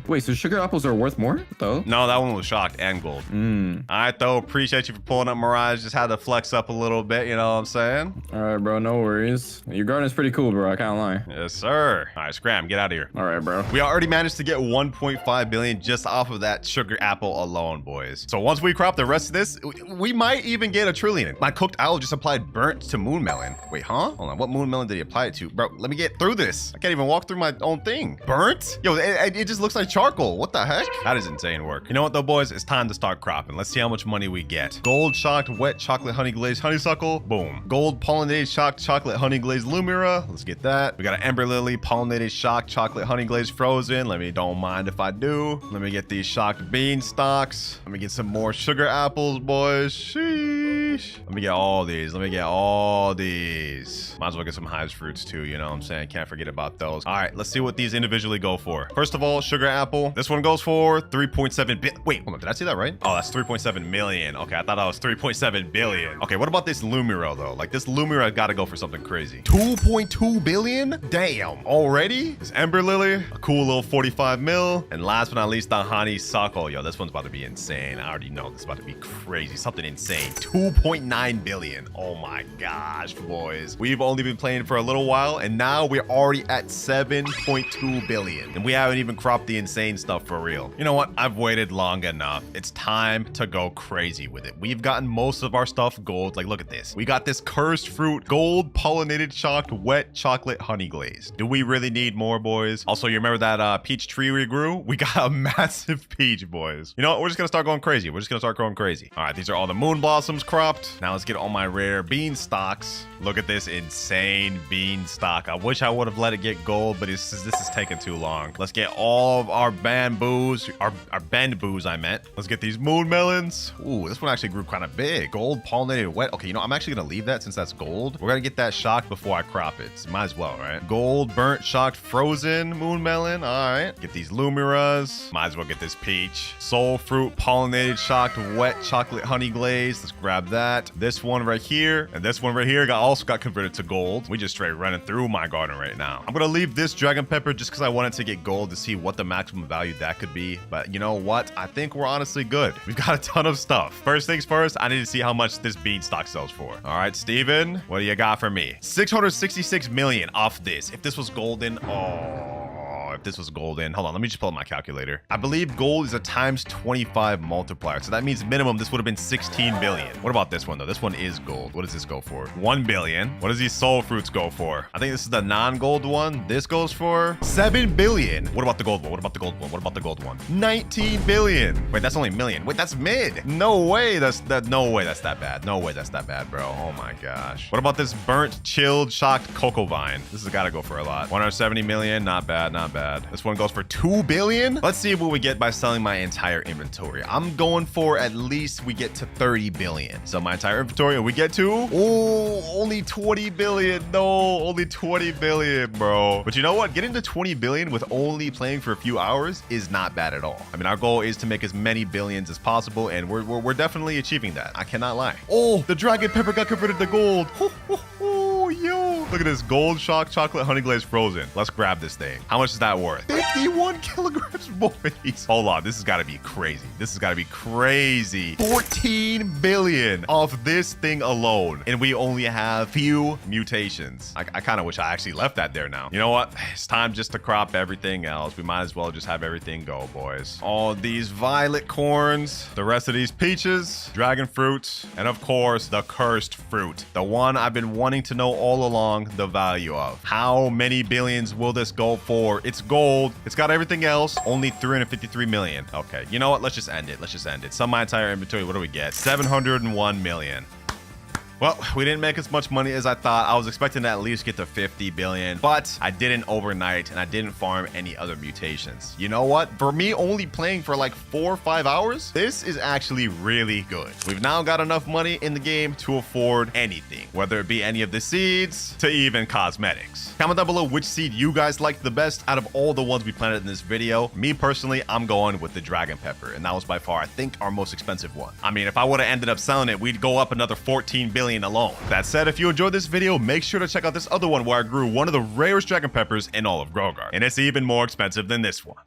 Wait, so sugar apples are worth more, though? No, that one was shocked and gold. All right, though. Appreciate you for pulling up, Mirage. Just had to flex up a little bit, you know what I'm saying? All right, bro. No worries. Your garden is pretty cool, bro. I can't lie. Yes, sir. All right, Scram, get out of here. All right, bro. We already managed to get 1.5 billion just off of that sugar apple alone, boys. So once we crop the rest of this, we might even get a trillion. My cooked owl just applied burnt to moon melon. Wait, huh? Hold on. What moon melon did he apply it to? Bro, let me get through this. I can't even walk through my own thing. Burnt? Yo, it just looks like charcoal. What the heck? That is insane work. You know what though, boys? It's time to start cropping. Let's see how much money we get. Gold shocked wet chocolate honey glazed honeysuckle. Boom. Gold pollinated shocked chocolate honey glazed lumira. Let's get that. We got an ember lily pollinated shocked chocolate honey glazed frozen. Don't mind if I do. Let me get these shocked bean stalks. Let me get some more sugar apples, boys. Sheesh. Let me get all these. Let me get all these. Might as well get some hives fruits too, you know what I'm saying? Can't forget about those. All right, let's see what these individually go for. First of all, sugar apple. This one goes for 3.7 billion. Wait, hold on. Did I see that right? Oh, that's 3.7 million. Okay, I thought that was 3.7 billion. Okay, what about this lumira though? Like this lumira gotta go for something crazy. 2.2 billion? Damn. Already? This ember lily, a cool little 45 mil. And last but not least, the honeysuckle. Yo, this one's about to be insane. I already know this is about to be crazy. Something insane. 2.9 billion. Oh my gosh, boys. We've only been playing for a little while, and now we're already at 7.2 billion. And we haven't even cropped the insane stuff for real. You know what? I've waited long enough. It's time to go crazy with it. We've gotten most of our stuff gold. Like, look at this. We got this cursed fruit, gold pollinated shocked wet chocolate honey glaze. Do we really need more, boys? Also, you remember that peach tree we grew? We got a massive peach, boys. You know what? We're just gonna start going crazy. We're just gonna start going crazy. All right, these are all the moon blossoms cropped. Now let's get all my rare bean stalks. Look at this insane bean stock. I wish I would have let it get gold, but this is taking too long. Let's get all of our bamboos, our bamboos, I meant. Let's get these moon melons. Ooh, this one actually grew kind of big. Gold pollinated wet. Okay, you know, I'm actually gonna leave that since that's gold. We're gonna get that shocked before I crop it. So might as well, right? Gold burnt shocked frozen moon melon. All right. Get these lumiras. Might as well get this peach. Soul fruit pollinated shocked wet chocolate honey glaze. Let's grab that. This one right here and this one right here also got converted to gold. We just straight running through my garden right now. I'm gonna leave this dragon pepper just because I wanted to get gold to see what the maximum value that could be. But you know what? I think we're honestly good. We've got a ton of stuff. First things first, I need to see how much this beanstalk sells for. All right, Steven, what do you got for me? 666 million off this. If this was golden, if this was golden, hold on, let me just pull up my calculator. I believe gold is a times 25 multiplier, so that means minimum this would have been 16 billion. What about this one though? This one is gold. What does this go for? 1 billion. What does these soul fruits go for? I think this is the non-gold one. This goes for 7 billion. What about the gold one? What about the gold one? What about the gold one? 19 billion. Wait, that's only million. Wait, that's mid. No way that's that bad. No way that's that bad, bro. Oh my gosh. What about this burnt, chilled, shocked cocoa vine? This has got to go for a lot. 170 million. Not bad, not bad. This one goes for 2 billion. Let's see what we get by selling my entire inventory. I'm going for at least we get to 30 billion. So my entire inventory, and we get to, only 20 billion. No, only 20 billion, bro. But you know what? Getting to 20 billion with only playing for a few hours is not bad at all. I mean, our goal is to make as many billions as possible, and we're definitely achieving that. I cannot lie. Oh, the dragon pepper got converted to gold. Yo, look at this gold shock chocolate honey glazed frozen. Let's grab this thing. How much is that worth? 51 kilograms, boys. Hold on, this has got to be crazy. This has got to be crazy. 14 billion off this thing alone, and we only have few mutations. I kind of wish I actually left that there now. You know what? It's time just to crop everything else. We might as well just have everything go, boys. All these violet corns, the rest of these peaches, dragon fruits, and of course the cursed fruit, the one I've been wanting to know all along the value of. How many billions will this go for? It's gold. It's got everything else. Only 353 million. Okay, you know what? Let's just end it. Let's just end it. Sum my entire inventory. What do we get? 701 million. Well, we didn't make as much money as I thought. I was expecting to at least get to 50 billion, but I didn't overnight and I didn't farm any other mutations. You know what? For me, only playing for like 4 or 5 hours, this is actually really good. We've now got enough money in the game to afford anything, whether it be any of the seeds to even cosmetics. Comment down below which seed you guys liked the best out of all the ones we planted in this video. Me personally, I'm going with the dragon pepper, and that was by far, I think, our most expensive one. I mean, if I would have ended up selling it, we'd go up another 14 billion alien alone. That said, if you enjoyed this video, make sure to check out this other one where I grew one of the rarest dragon peppers in all of Growgard. And it's even more expensive than this one.